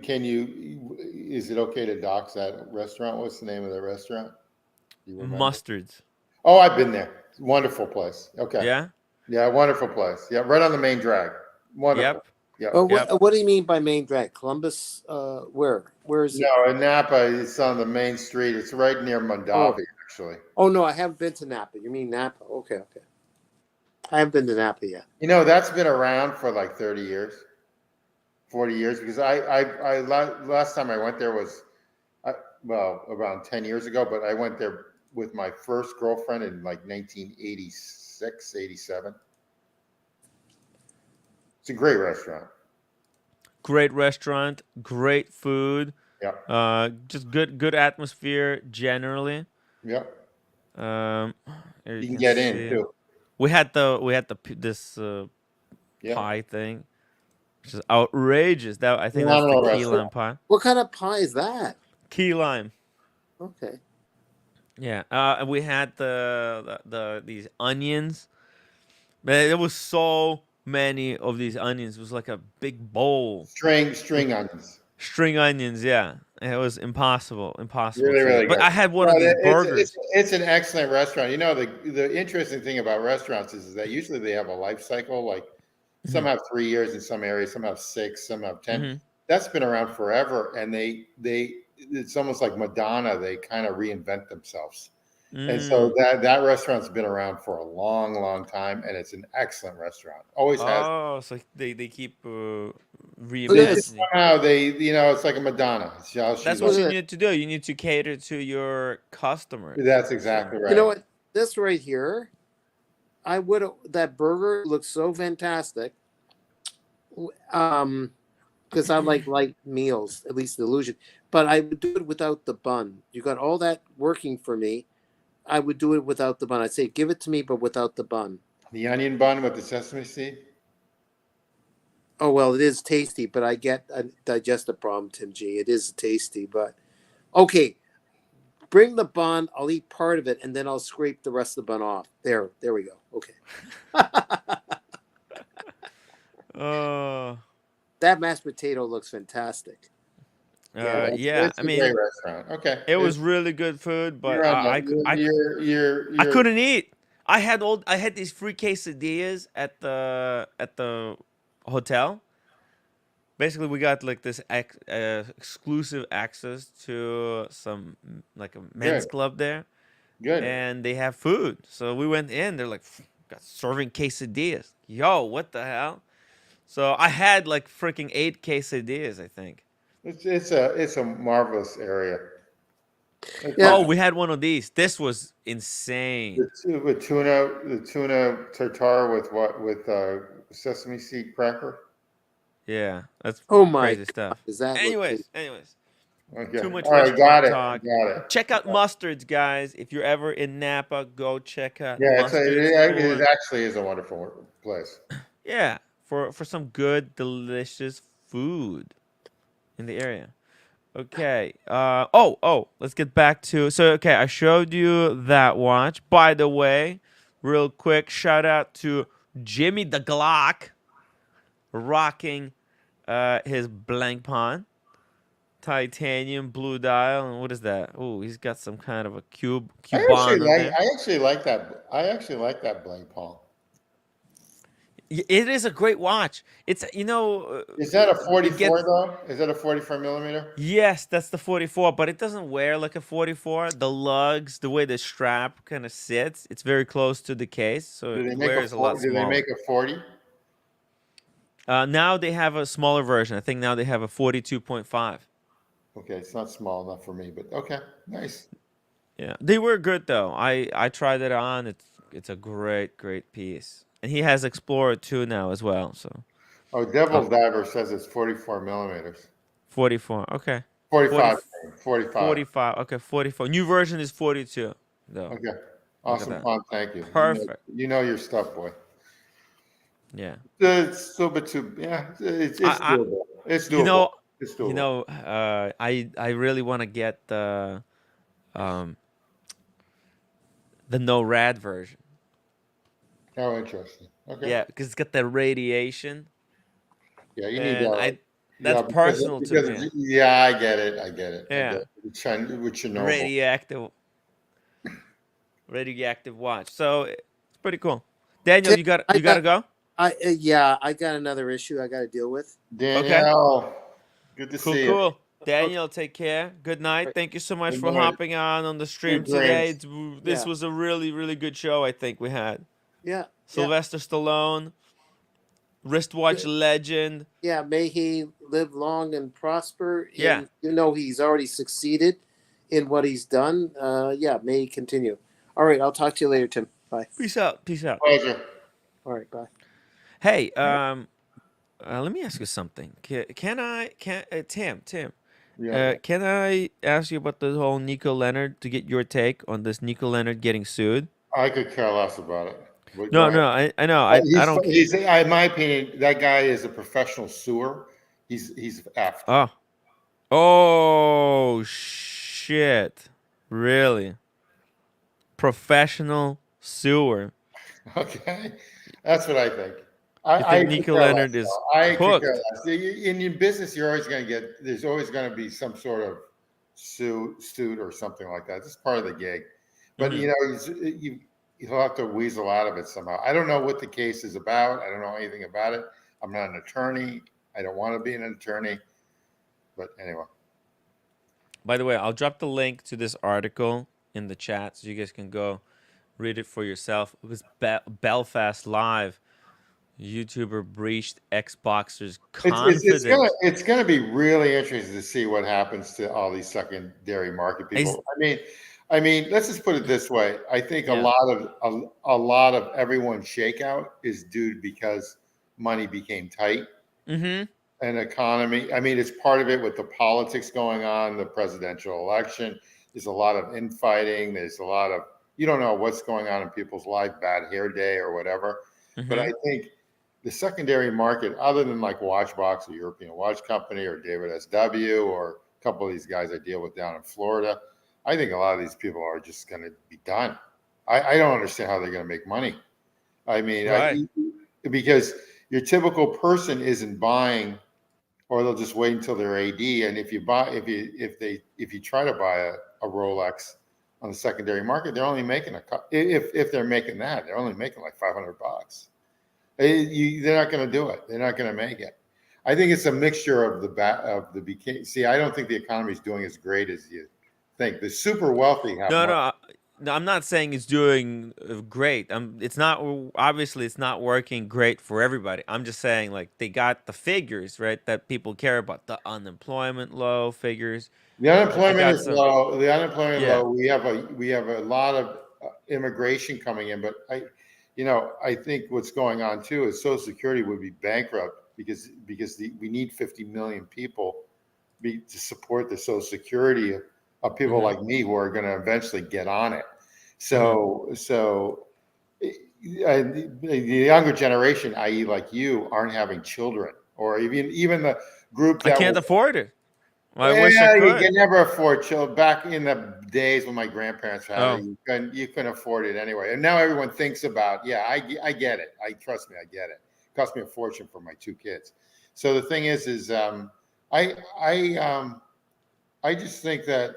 Is it okay to dox that restaurant? What's the name of the restaurant? Do you remember? Mustards. Oh, I've been there. Wonderful place. Okay. Yeah. Yeah, wonderful place. Yeah, right on the main drag. Wonderful. Yep. Yep. Oh, Yep. what do you mean by main drag? Columbus? Where? Where is it? No, in Napa, it's on the main street. It's right near Mondavi, actually. Oh no, I haven't been to Napa. You mean Napa? Okay. I haven't been to Napa yet. You know, that's been around for like 30 years, 40 years, because I last time I went there was, around 10 years ago, but I went there with my first girlfriend in like 1986, 87. It's a great restaurant. Great restaurant, great food. Yeah. Just good atmosphere generally. Yep. Here You can get in see. too. We had this Yeah. pie thing, which is outrageous. That I think that's Phenomenal the key restaurant. lime pie. What kind of pie is that? Key lime. Okay. Yeah. And we had these onions. Man, there was so many of these onions. It was like a big bowl. String onions. String onions, yeah. And it was impossible Really, to really eat. But good. I had one of these burgers. It's an excellent restaurant. You know, the interesting thing about restaurants is that usually they have a life cycle. Like some have 3 years in some areas, some have 6, some have 10. Mhm. That's been around forever, and it's almost like Madonna. They kind of reinvent themselves, and so that restaurant's been around for a long, long time, and it's an excellent restaurant. Always has. Oh, so they keep They reinventing just it. somehow it's like a Madonna. It's how she That's looks. what you need to do. You need to cater to your customers. That's exactly right. You know what? This right here, that burger looks so fantastic. Because I like light meals, at least the illusion. But I would do it without the bun. You got all that working for me. I would do it without the bun. I'd say, give it to me, but without the bun. The onion bun with the sesame seed. Oh, well, it is tasty, but I get a digestive problem, Tim G. It is tasty, but okay. Bring the bun. I'll eat part of it, and then I'll scrape the rest of the bun off. There we go. Okay. Oh. That mashed potato looks fantastic. Yeah. I mean, great restaurant. Okay. it was really good food, but I you're couldn't eat. I had these free quesadillas at the hotel. basically we got like this exclusive access to some like a men's Good, club there, good. and they have food. So we went in. They're like got serving quesadillas. Yo, what the hell? So I had like freaking 8 quesadillas, I think. It's a marvelous area. Yeah. Oh, we had one of these. This was insane. With the tuna tartare with what with sesame seed cracker. Yeah, that's Oh my crazy God, stuff. does that look good? Anyways, Okay, too much all right, got restaurant it, talk. got it. Check out Mustards, guys. If you're ever in Napa, go check out Yeah, Mustards it for actually is a wonderful place. yeah, for some good, delicious food in the area. Okay. Let's get back to okay, I showed you that watch. By the way, real quick, shout out to Jimmy the Glock rocking his blank pawn. Titanium blue dial, and what is that? Oh, he's got some kind of a cubano there. I actually like that. I actually like that blank palm. It is a great watch. It's Is that a it 44 gets though? Is that a 44 millimeter? yes, that's the 44, but it doesn't wear like a 44. The lugs, the way the strap kind of sits, it's very close to the case, so Do they it make a wears a lot Do they smaller. make a 40? Now they have a smaller version. I think now they have a 42.5. Okay, it's not small enough for me, but okay, nice. Yeah, they were good though. I tried it on. It's a great piece, and he has Explorer 2 now as well. So Oh, uh, Devil Diver says it's 44 millimeters. 44. Okay, 40, 45. 45. 45. Okay, 44. New version is 42 though. Okay. Look at Awesome, that. Pon. Thank you. Perfect. You know your stuff, boy. Yeah. It's a little bit too. Yeah, it's I doable. It's you doable. know It's doable. I really want to get um the no rad version. How interesting. Okay. Yeah, because it's got the radiation, Yeah, you need and that. that's Yeah, personal to me. yeah, I get it. I get it. I get Yeah, it. With Chernobyl. radioactive radioactive watch. So it's pretty cool. Daniel, Tim, you gotta go. yeah, I got another issue I got to deal with. Okay, Danielle, good to see you. cool. Okay. Daniel, take care. Good night. Thank you so much Good for night. hopping on the stream Sweet today. dreams. This Yeah. was a really good show. I think we had Yeah. Sylvester Stallone, wristwatch legend. Yeah. May he live long and prosper. Yeah. He's already succeeded in what he's done. Yeah. May he continue. All right. I'll talk to you later, Tim. Bye. Peace out. Peace out. Pleasure. All right. Bye. Hey, let me ask you something. Tim, Yeah. can I ask you about the whole Nico Leonard to get your take on this Nico Leonard getting sued? I could care less about it. But go No, ahead. no, I know. I don't. In my opinion, that guy is a professional sewer. He's effed. Oh, oh shit! Really? Professional sewer. Okay, that's what I think. You I think could Nico care less, Leonard is though. I could care cooked? less. In your business, you're always going to get. There's always going to be some sort of suit or something like that. It's part of the gig. But Mhm. you'll have to weasel out of it somehow. I don't know what the case is about. I don't know anything about it. I'm not an attorney. I don't want to be an attorney. But anyway, By the way, I'll drop the link to this article in the chat so you guys can go read it for yourself. It was Belfast Live. YouTuber breached Xboxer's confidence. it's gonna be really interesting to see what happens to all these secondary market He's- people. I mean, let's just put it this way. I think Yeah. a lot of everyone's shakeout is due because money became tight Mm-hmm. and economy. I mean, it's part of it with the politics going on, the presidential election. There's a lot of infighting. There's a lot of you don't know what's going on in people's life, bad hair day or whatever. But Mm-hmm. I think the secondary market, other than like Watchbox, a European watch company, or David SW, or a couple of these guys I deal with down in Florida, I think a lot of these people are just going to be done. I don't understand how they're going to make money. I mean, Right. because your typical person isn't buying, or they'll just wait until they're AD. And if you try to buy a Rolex on the secondary market, they're only making if they're making they're only making like $500. They're not going to do it. They're not going to make it. I think it's a mixture of See, I don't think the economy is doing as great as you think. The super wealthy have No, money. no, no. I'm not saying it's doing great. It's not. Obviously, it's not working great for everybody. I'm just saying, like, they got the figures right that people care about. The unemployment low figures. The Like, they unemployment got is some. low. The unemployment Yeah. low. We have a lot of immigration coming in, but I think what's going on too is Social Security would be bankrupt because we need 50 million people to support the Social Security of people Mm-hmm. like me who are going to eventually get on it. Mm-hmm. So the younger generation, i.e., like you, aren't having children, or even the group I that can't will. afford it. I wish I Yeah, you could. can never afford children. Back in the days when my grandparents had it, Oh, you couldn't afford it anyway. And now everyone thinks about, yeah, I get it. Trust me, I get it. It cost me a fortune for my two kids. So the thing is, I I I just think that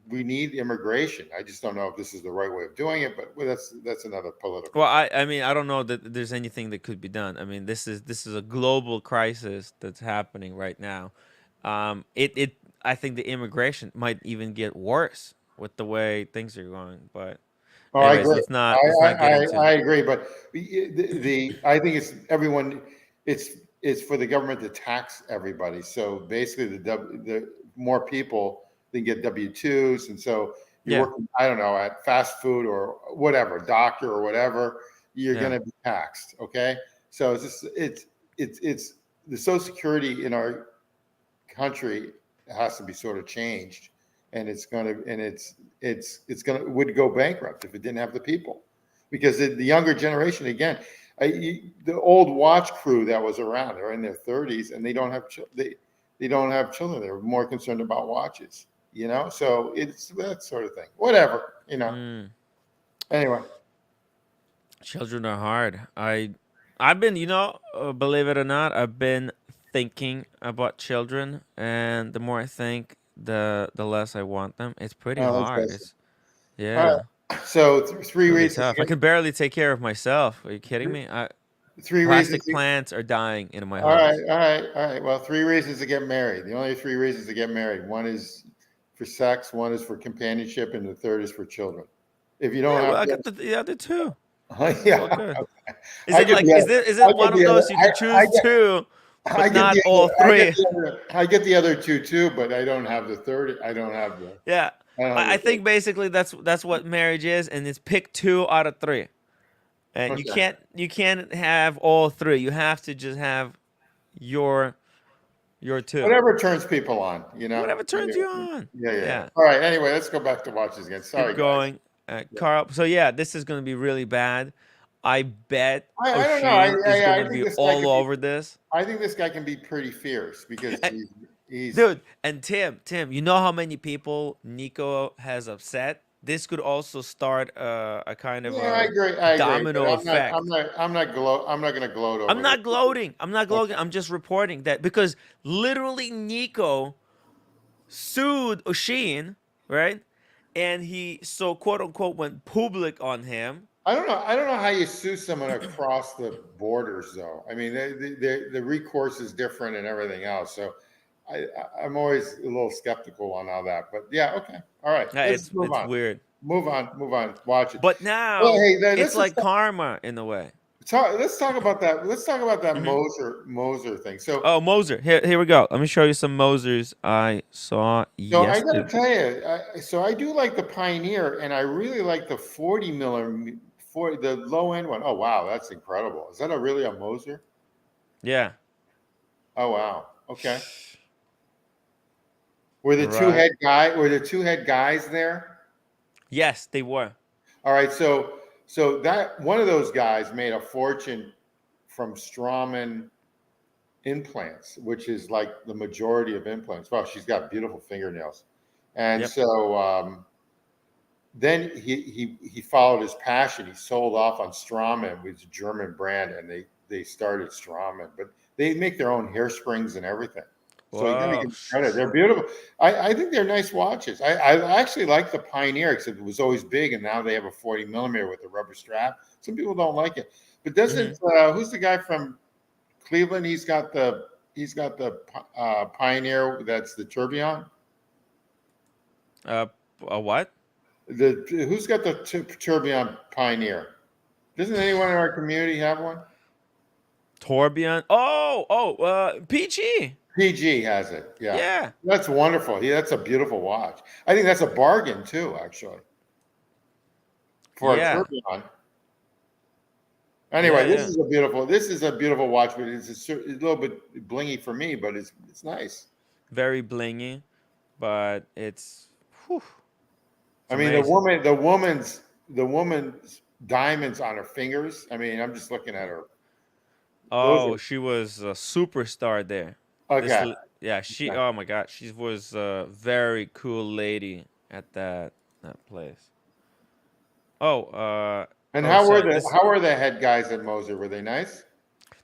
we need immigration. I just don't know if this is the right way of doing it, but that's another political well, thing. I mean, I don't know that there's anything that could be done. I mean, this is a global crisis that's happening right now. It I think the immigration might even get worse with the way things are going. But Oh, I anyways, agree. let's not get into. I agree, but I think it's everyone. It's for the government to tax everybody. So basically, the more people then get W-2s, and so you're Yeah, working. I don't know, at fast food or whatever, doctor or whatever. You're going yeah. to be taxed. Okay, so it's the Social Security in our country has to be sort of changed, and it's would go bankrupt if it didn't have the people, because the younger generation again, the old watch crew that was around, they're in their 30s and they don't have children. They're more concerned about watches, so it's that sort of thing, whatever. Mm. Anyway. Children are hard. I've been, believe it or not, I've been thinking about children, and the more I think, the less I want them. It's pretty That's hard. basic. It's All yeah, right, so it's three really reasons to tough. I can barely take care of myself. Are you kidding get me? three reasons Plastic plants are dying in my All right, house. all right, all right. Well, three reasons to get married. The only three reasons to get married. One is for sex, one is for companionship, and the third is for children. If you don't Yeah, have well, I got those, the other two. It's all yeah, good. Is I it get like the is other. it is I it get one of the other. those you can choose two, I but get not the all other. three? I get the other two too, but I don't have the third. I don't have the. Yeah, I don't have I the third. think basically that's what marriage is, and it's pick two out of three. And you Okay. can't have all three. You have to just have your your two. Whatever turns people on, you know. Whatever turns you on. Yeah. Yeah. All right. Anyway, let's go back to watches again. Keep Sorry, guys. going. Carl. So yeah, this is gonna be really bad. I bet I don't know. Oshin is I gonna think be this guy all could be. over this. I think this guy can be pretty fierce because And- he's. Dude, and Tim, you know how many people Nico has upset? This could also start a kind of Yeah, I a agree. I agree, but domino effect. I'm not going to gloat I'm over this. not gloating. I'm not gloating. Okay. I'm just reporting that because literally Nico sued Oshin, right? And he so quote unquote went public on him. I don't know. I don't know how you sue someone across the borders, though. I mean, the recourse is different and everything else. So I'm always a little skeptical on all that. But yeah, okay, all right. Yeah, Let's move it's on. weird. Move on. Watch it. But Well, now hey, it's let's just like karma in a way. let's talk about that. Let's talk about that Hmm. Moser thing. So Oh, Moser. Here we go. Let me show you some Mosers I saw So I got to yesterday. tell you, so I do like the Pioneer, and I really like the 40 millimeter for the low end one. Oh wow, that's incredible! Is that really a Moser? Yeah. Oh wow, okay. Were the two Right. head guy? Were the two head guys there? Yes, they were. All right, so that one of those guys made a fortune from Straumann implants, which is like the majority of implants. Well, she's got beautiful fingernails, and Yep. so. Then he followed his passion. He sold off on Straumann, which is a German brand, and they started Straumann. But they make their own hairsprings and everything. So you got to give Whoa. them credit. They're beautiful. I think they're nice watches. I actually like the Pioneer, except it was always big, and now they have a 40 millimeter with a rubber strap. Some people don't like it. But Hmm. doesn't who's the guy from Cleveland. He's got the Pioneer. That's the Tourbillon. A what? Who's got the Tourbillon Pioneer? Doesn't anyone in our community have one? Tourbillon. PG. PG has it. Yeah, Yeah. that's wonderful. That's a beautiful watch. I think that's a bargain too, actually, for a Yeah. Tourbillon. Yeah, Anyway, yeah. This is a beautiful watch, but it's a little bit blingy for me, but it's nice. Very blingy, but it's whew, it's I mean, amazing. the woman's diamonds on her fingers. I mean, I'm just looking at her. Those Oh, are she was a superstar there. okay. Yeah, she. Okay. Oh my God, she was a very cool lady at that place. Oh, And oh, sorry. how were the head guys at Moser? Were they nice?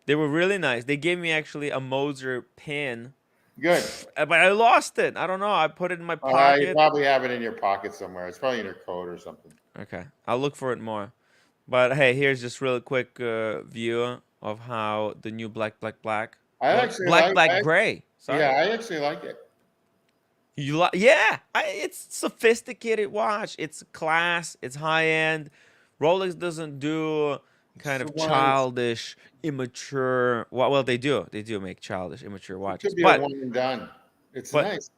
They were really nice. They gave me actually a Moser pin, Good. but I lost it. I don't know. I put it in my You pocket. probably have it in your pocket somewhere. It's probably in your coat or something. Okay, I'll look for it more. But hey, here's just real quick view of how the new black I looks. actually like. Black gray. Yeah, Sorry. I actually like it. You like? Yeah, it's sophisticated watch. It's class. It's high end. Rolex doesn't do kind So of childish, immature. Well, they do. They do make childish, immature it watches. could be a But one and done. It's but nice.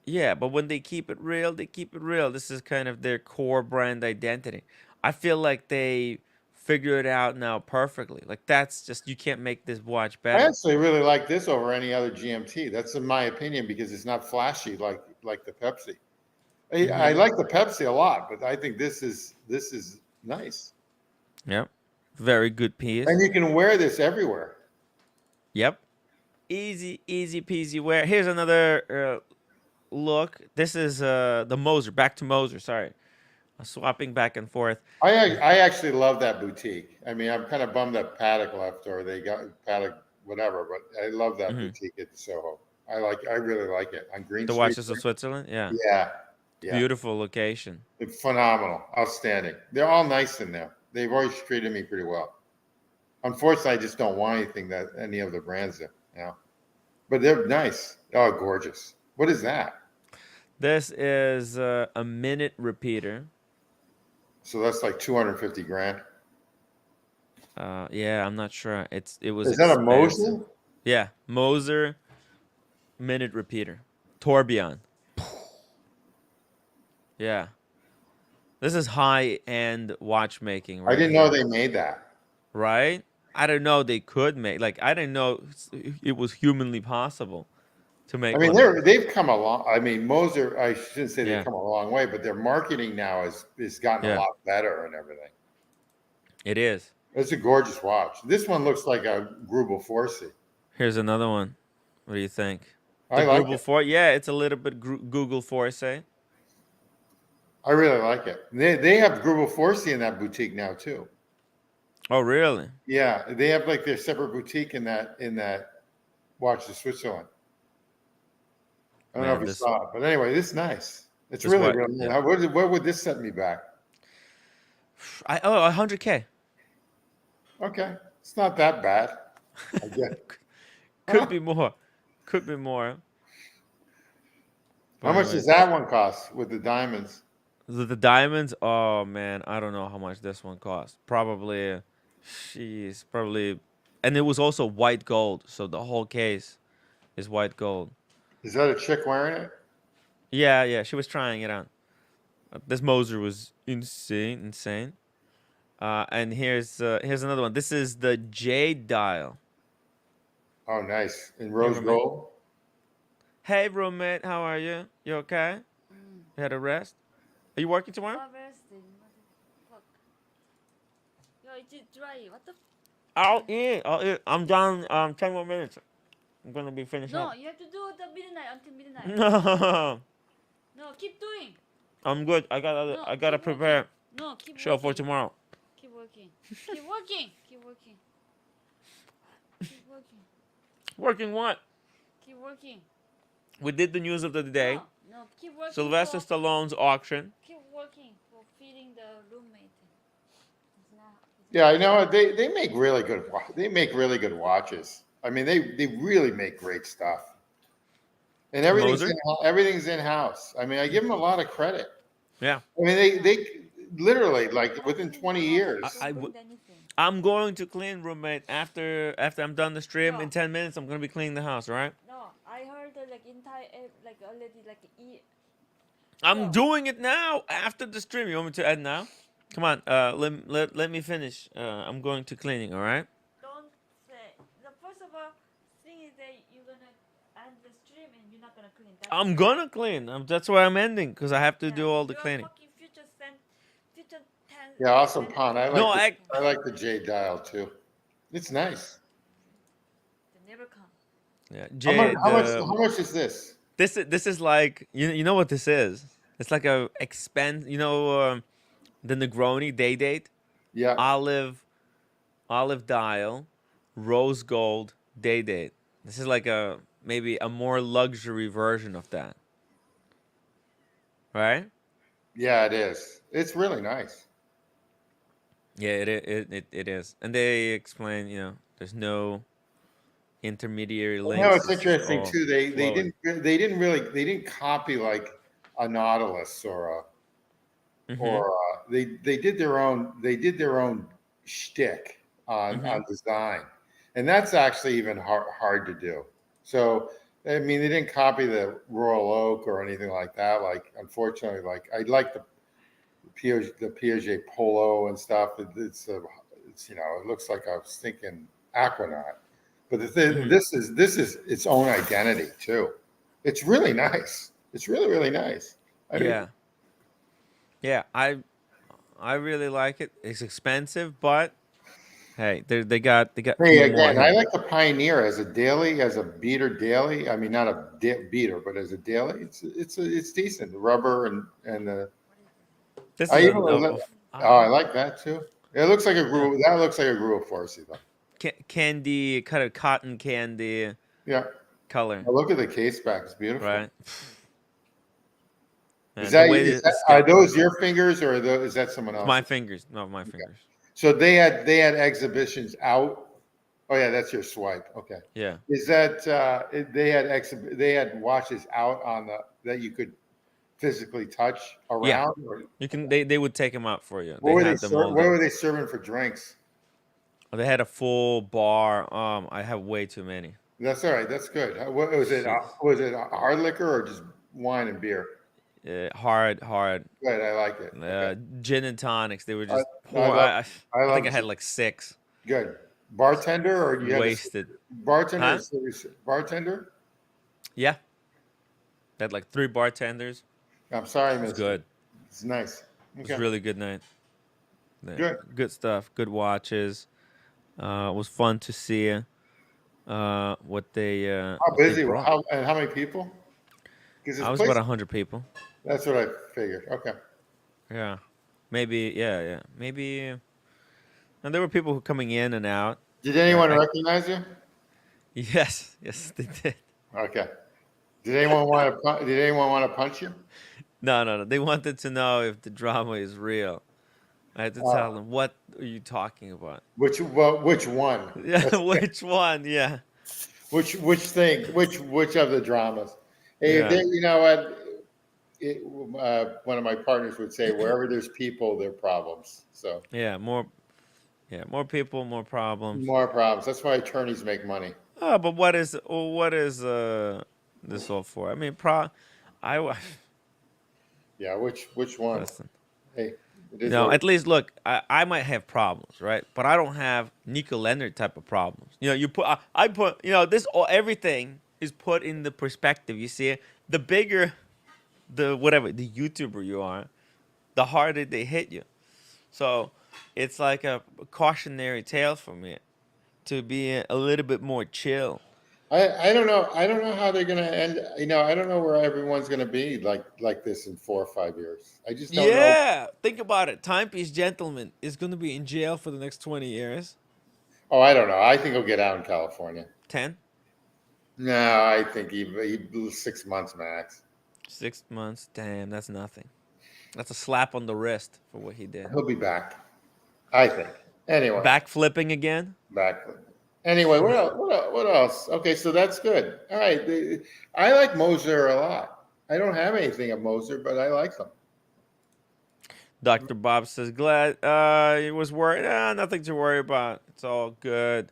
yeah, but when they keep it real, they keep it real. This is kind of their core brand identity. I feel like they figure it out now perfectly. Like that's just you can't make this watch I better. actually really like this over any other GMT. That's in my opinion because it's not flashy like the Pepsi. I Mm-hmm. like the Pepsi a lot, but I think this is nice. Yep. Very good piece. And you can wear this everywhere. Yep. Easy peasy wear. Here's another look. This is the Moser. Back to Moser. Sorry, I'm swapping back and forth. I actually love that boutique. I mean, I'm kind of bummed that Paddock left or they got Paddock whatever, but I love that Hmm. boutique at Soho. I really like it on Green The Street. Watches of Switzerland. Yeah, Yeah, yeah, beautiful location. it's phenomenal, outstanding. They're all nice in there. They've always treated me pretty well. Unfortunately, I just don't want anything that any of the brands do. But they're nice. Oh, gorgeous. What is that? This is a minute repeater. So that's like 250 grand. Yeah, I'm not sure. It was Is that a expensive. Moser? Yeah, Moser minute repeater. Tourbillon. Yeah, this is high end watchmaking I right didn't know here. they made that. Right? I didn't know they could make like I didn't know it was humanly possible to I make mean, one of these. they've come a long. I mean, Moser. I shouldn't say they've Yeah, come a long way, but their marketing now is gotten a yeah, lot better and everything. it is. It's a gorgeous watch. This one looks like a Grubel Forsey. Here's another one. What do you think? The I like Google it. for yeah, it's a little bit Google Force. I really like it. They have Grubel Forsey in that boutique now too. Oh, really? Yeah, they have like their separate boutique in that Watch of Switzerland. I don't know if Man, you this saw it, but anyway, this is nice. It's this really, what? really Yeah. nice. Where would this set me back? 100K. Okay, it's not that bad. I guess. Could be more. Could be more. But How much does anyways, that one cost with the diamonds? the diamonds. Oh man, I don't know how much this one cost. Probably, she's probably, and it was also white gold. So the whole case is white gold. Is that a chick wearing it? Yeah, yeah. She was trying it on. This Moser was insane. And here's another one. This is the Jade dial. Oh, nice. In Hey rose roommate. gold? Hey roommate, how are you? You okay? You had a rest? Are you working tomorrow? Harvesting. What the fuck? Yo, it's dry. What the? I'll eat. I'll eat. I'm done. 10 more minutes. I'm gonna be finished No, up. you have to do the midnight until midnight. No, No, keep doing. I'm good. No, I gotta keep prepare working. No, keep show for working. tomorrow. Keep working. Keep working. Keep working. Keep working. Working what? Keep working. We did the news of the day. No, keep working. Sylvester for, Stallone's auction. keep working for feeding the roommate. It's not. Yeah, I know. They make really good watches. I mean, they really make great stuff, and Moser? everything's in house. I mean, I give them a lot of credit. Yeah. I mean, they literally like within 20 No, years. don't clean anything. I'm going to clean, roommate, after I'm done the stream. No. In 10 minutes, I'm gonna be cleaning the house. All right. No, I heard like entire like already like I'm No. doing it now after the stream. You want me to end now? Come on. Let me finish. I'm going to cleaning. All right. don't say the first of all thing is that you're gonna end the stream and you're not gonna clean. That's I'm gonna clean. That's why I'm ending because I have to do all the you're cleaning. fucking future 10. Yeah, awesome pond. I No, like I like the jade dial too. It's nice. They never come. Yeah, How Jay. much? How much is this? This is like you know what this is. It's like a expense. You know the Negroni Day Date Yeah. olive dial, rose gold Day Date. This is like a maybe a more luxury version of that, right? Yeah, it is. It's really nice. Yeah, it is. And they explain, there's no intermediary You links. know, it's It's interesting all too. They flowing. didn't copy like a Nautilus or they did their own shtick on design, and that's actually even hard to do. So I mean, they didn't copy the Royal Oak or anything like that. Like, unfortunately, like I like the Piaget Polo and stuff. It's it looks like a stinking aquanaut. But the thing, this is its own identity too. It's really nice. It's really, really nice. I mean, Yeah. Yeah, I really like it. It's expensive, but hey, they got hey, few more again, I here. like the Pioneer as a daily, as a beater daily. I mean, not a beater, but as a daily, it's decent. The rubber and the This I is even oh, I like that too. It looks like a Grua. That looks like a Grua Farsi though. candy, kind of cotton candy Yeah. color, Now look at the case back. It's beautiful. right? Is The that, way is the that are scale those comes. your fingers or is that someone else? My fingers, not my fingers. So they had exhibitions out. Oh yeah, that's your swipe. Okay. Yeah. Is that they had watches out on that you could physically touch Yeah. around? Or, You can they would take them out for you. what They were had them all what there. were they serving for drinks? They had a full bar. I have way too many. That's all right. That's good. What was it? Was it hard liquor or just wine and beer? Hard. Good. I like it. Okay. Gin and tonics. They were I, just I pour. love I think I had like 6. good bartender or you had Wasted. bartender Huh? or service bartender? Yeah. Had like 3 bartenders. I'm sorry, It was miss. good. It's nice. It was Okay. really good night. Yeah, Good. good stuff. Good watches. It was fun to see what they How what they busy? brought. How many people? Because I this was place. about 100 people. That's what I figured. Okay. Yeah. Maybe yeah. Maybe and there were people who coming in and out. Did anyone I- recognize you? Yes, they did. Okay. Did anyone want to? Did anyone want to punch you? No. They wanted to know if the drama is real. I had to tell them, what are you talking about? Which one? Yeah, which one? Yeah. Which thing? Which of the dramas? Hey, Yeah. you know what? One of my partners would say, wherever there's people, there are problems. So Yeah, more people, more problems. more problems. That's why attorneys make money. Oh, but what is this all for? I mean, I Yeah. Which one? listen. Hey, it is. At least look, I might have problems, right? But I don't have Nico Leonard type of problems. You put I put this everything is put in the perspective. You see, the bigger the YouTuber you are, the harder they hit you. So it's like a cautionary tale for me to be a little bit more chill. I don't know. I don't know how they're gonna end. I don't know where everyone's gonna be like this in 4 or 5 years. I just don't know. Yeah, think about it. Timepiece Gentleman is going to be in jail for the next 20 years. Oh, I don't know. I think he'll get out in California. 10? No, I think he 6 months max. 6 months? Damn, that's nothing. That's a slap on the wrist for what he did. He'll be back. I think. Anyway, Backflipping again? back. Anyway, what else? What else? Okay, so that's good. All right, I like Moser a lot. I don't have anything of Moser, but I like them. Dr. Bob says, glad he was worried. Nothing to worry about. It's all good.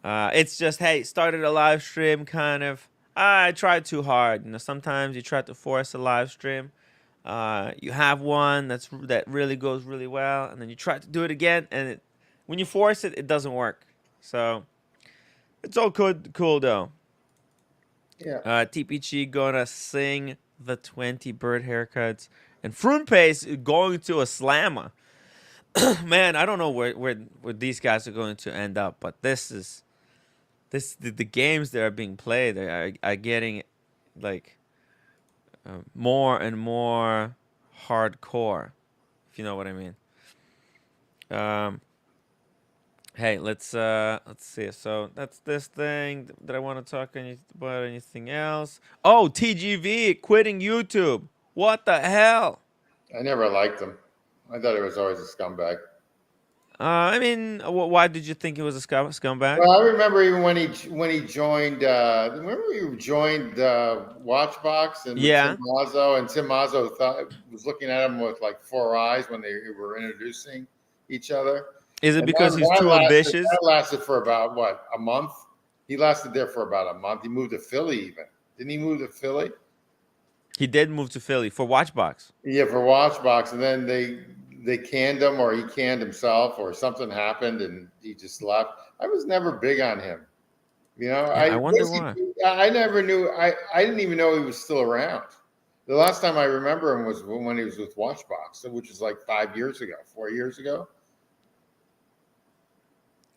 It's just, hey, started a live stream kind of. I tried too hard. Sometimes you try to force a live stream. You have one that really goes really well, and then you try to do it again, and when you force it, it doesn't work. So it's all cool though. Yeah. TPG gonna sing the 20 bird haircuts, and Frumpace going to a slammer. Man, I don't know where these guys are going to end up, but the games that are being played are getting like more and more hardcore, if you know what I mean. Hey, let's see. So that's this thing that I want to talk about. Anything else? Oh, TGV quitting YouTube. What the hell? I never liked him. I thought he was always a scumbag. I mean, why did you think he was a scumbag? Well, I remember even when he joined. Remember he joined Watchbox and with Tim Yeah. Mazzo, and Tim Mazzo was looking at him with like four eyes when they were introducing each other. Is it And because he's too ambitious? That lasted for about what, a month? He lasted there for about a month. He moved to Philly even. Didn't he move to Philly? He did move to Philly for Watchbox. Yeah, for Watchbox, and then they canned him, or he canned himself, or something happened, and he just left. I was never big on him. You know, Yeah, I wonder why. I never knew. I didn't even know he was still around. The last time I remember him was when he was with Watchbox, which is like 5 years ago, 4 years ago.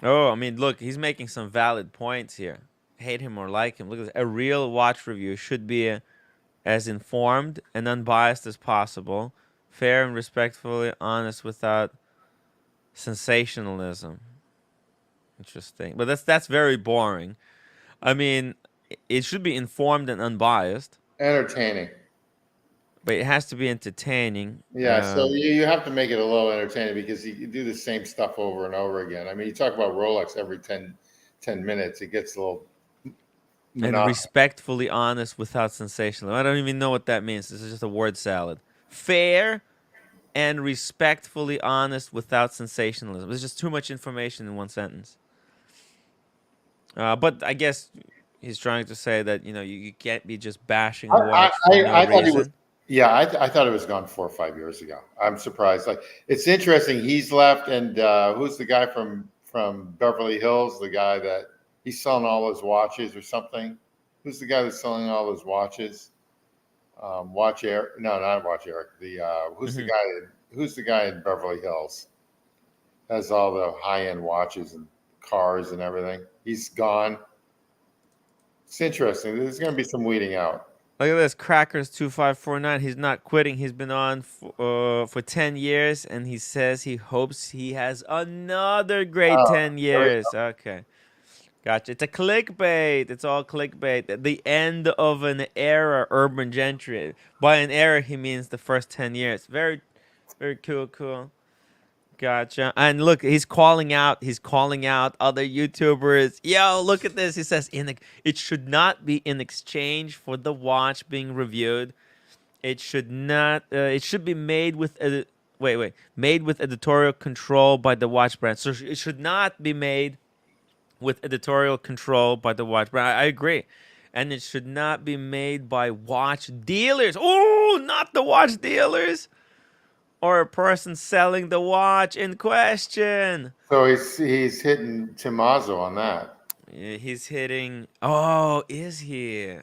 Oh, I mean, look, he's making some valid points here. Hate him or like him. Look at this. A real watch review should be as informed and unbiased as possible, fair and respectfully honest without sensationalism. Interesting. But that's very boring. I mean, it should be informed and unbiased, Entertaining. but it has to be entertaining. Yeah, so you have to make it a little entertaining because you do the same stuff over and over again. I mean, you talk about Rolex every 10 minutes, it gets a little and monotonous. respectfully honest without sensationalism. I don't even know what that means. This is just a word salad. Fair and respectfully honest without sensationalism. There's just too much information in one sentence. But I guess he's trying to say that you can't be just bashing a watch for no I thought he was. reason. Yeah, I thought it was gone 4 or 5 years ago. I'm surprised. Like, it's interesting. He's left, and who's the guy from Beverly Hills? The guy that he's selling all his watches or something. Who's the guy that's selling all his watches? Watch Eric? No, not Watch Eric. Who's the guy? Who's the guy in Beverly Hills? Has all the high end watches and cars and everything. He's gone. It's interesting. There's going to be some weeding out. Look at this, Crackers2549. He's not quitting. He's been on for 10 years, and he says he hopes he has another great 10 years. Okay. Gotcha. It's a clickbait. It's all clickbait. The end of an era, urban gentry. By an era, he means the first 10 years. Very, very cool. Gotcha. And look, he's calling out other YouTubers. Yo, look at this. He says it should not be in exchange for the watch being reviewed. It should not. It should be made with made with editorial control by the watch brand. So it should not be made with editorial control by the watch brand. I agree. And it should not be made by watch dealers. Oh, not the watch dealers. Or a person selling the watch in question. So he's hitting Tommaso on that. Yeah, he's hitting. Oh, is he?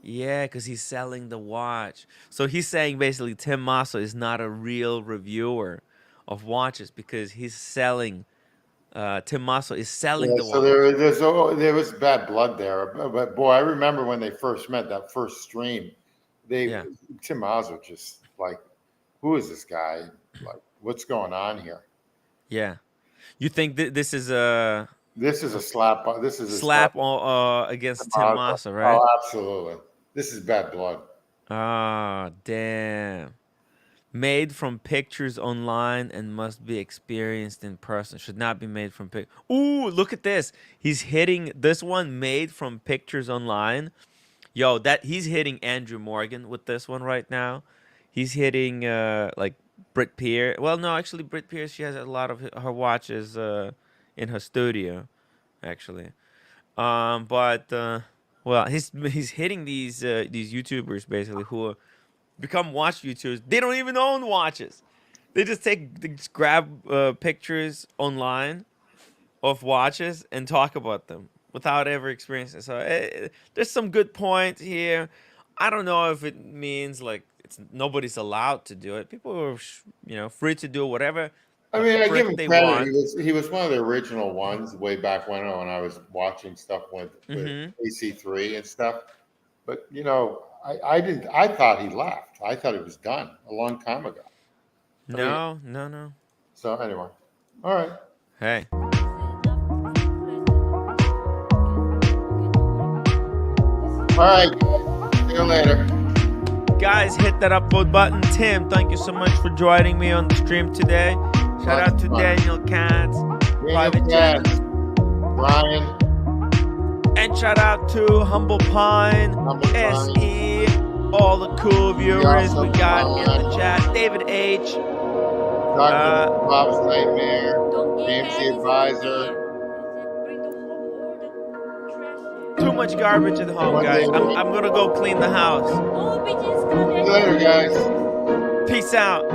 Yeah, because he's selling the watch. So he's saying basically Tim Masso is not a real reviewer of watches because he's selling. Tim Masso is selling the watch. So there was bad blood there. But boy, I remember when they first met, that first stream. Tim Masso just like, who is this guy? Like, what's going on here? Yeah, you think this is a slap? This is a slap against Tim Masso, right? Oh, absolutely. This is bad blood. Oh, damn. Made from pictures online and must be experienced in person. Should not be made from pic. Ooh, look at this. He's hitting this one, made from pictures online. Yo, that he's hitting Andrew Morgan with this one right now. He's hitting like Brit Pierce. Well, no, actually Brit Pierce, she has a lot of her watches in her studio, actually. But well, he's hitting these YouTubers basically who become watch YouTubers. They don't even own watches. They just grab pictures online of watches and talk about them without ever experiencing it. So there's some good points here. I don't know if it means like it's nobody's allowed to do it. People are free to do whatever I the mean, I give frick him they credit. want. He was one of the original ones way back when I was watching stuff with Mm-hmm. AC3 and stuff. But I didn't. I thought he left. I thought it was done a long time ago. I mean, No. so anyway, all right. Hey. All right. See you later. Guys, hit that upvote button. Tim, thank you so much for joining me on the stream today. Shout out to Daniel Katz, Private Jen, Brian, and shout out to Humble Pine, SE, all the cool viewers we got in the chat. David H, Dr. Bob's Nightmare, AMC Advisor. Too much garbage at home, guys. I'm gonna go clean the house. See you later, guys. Peace out.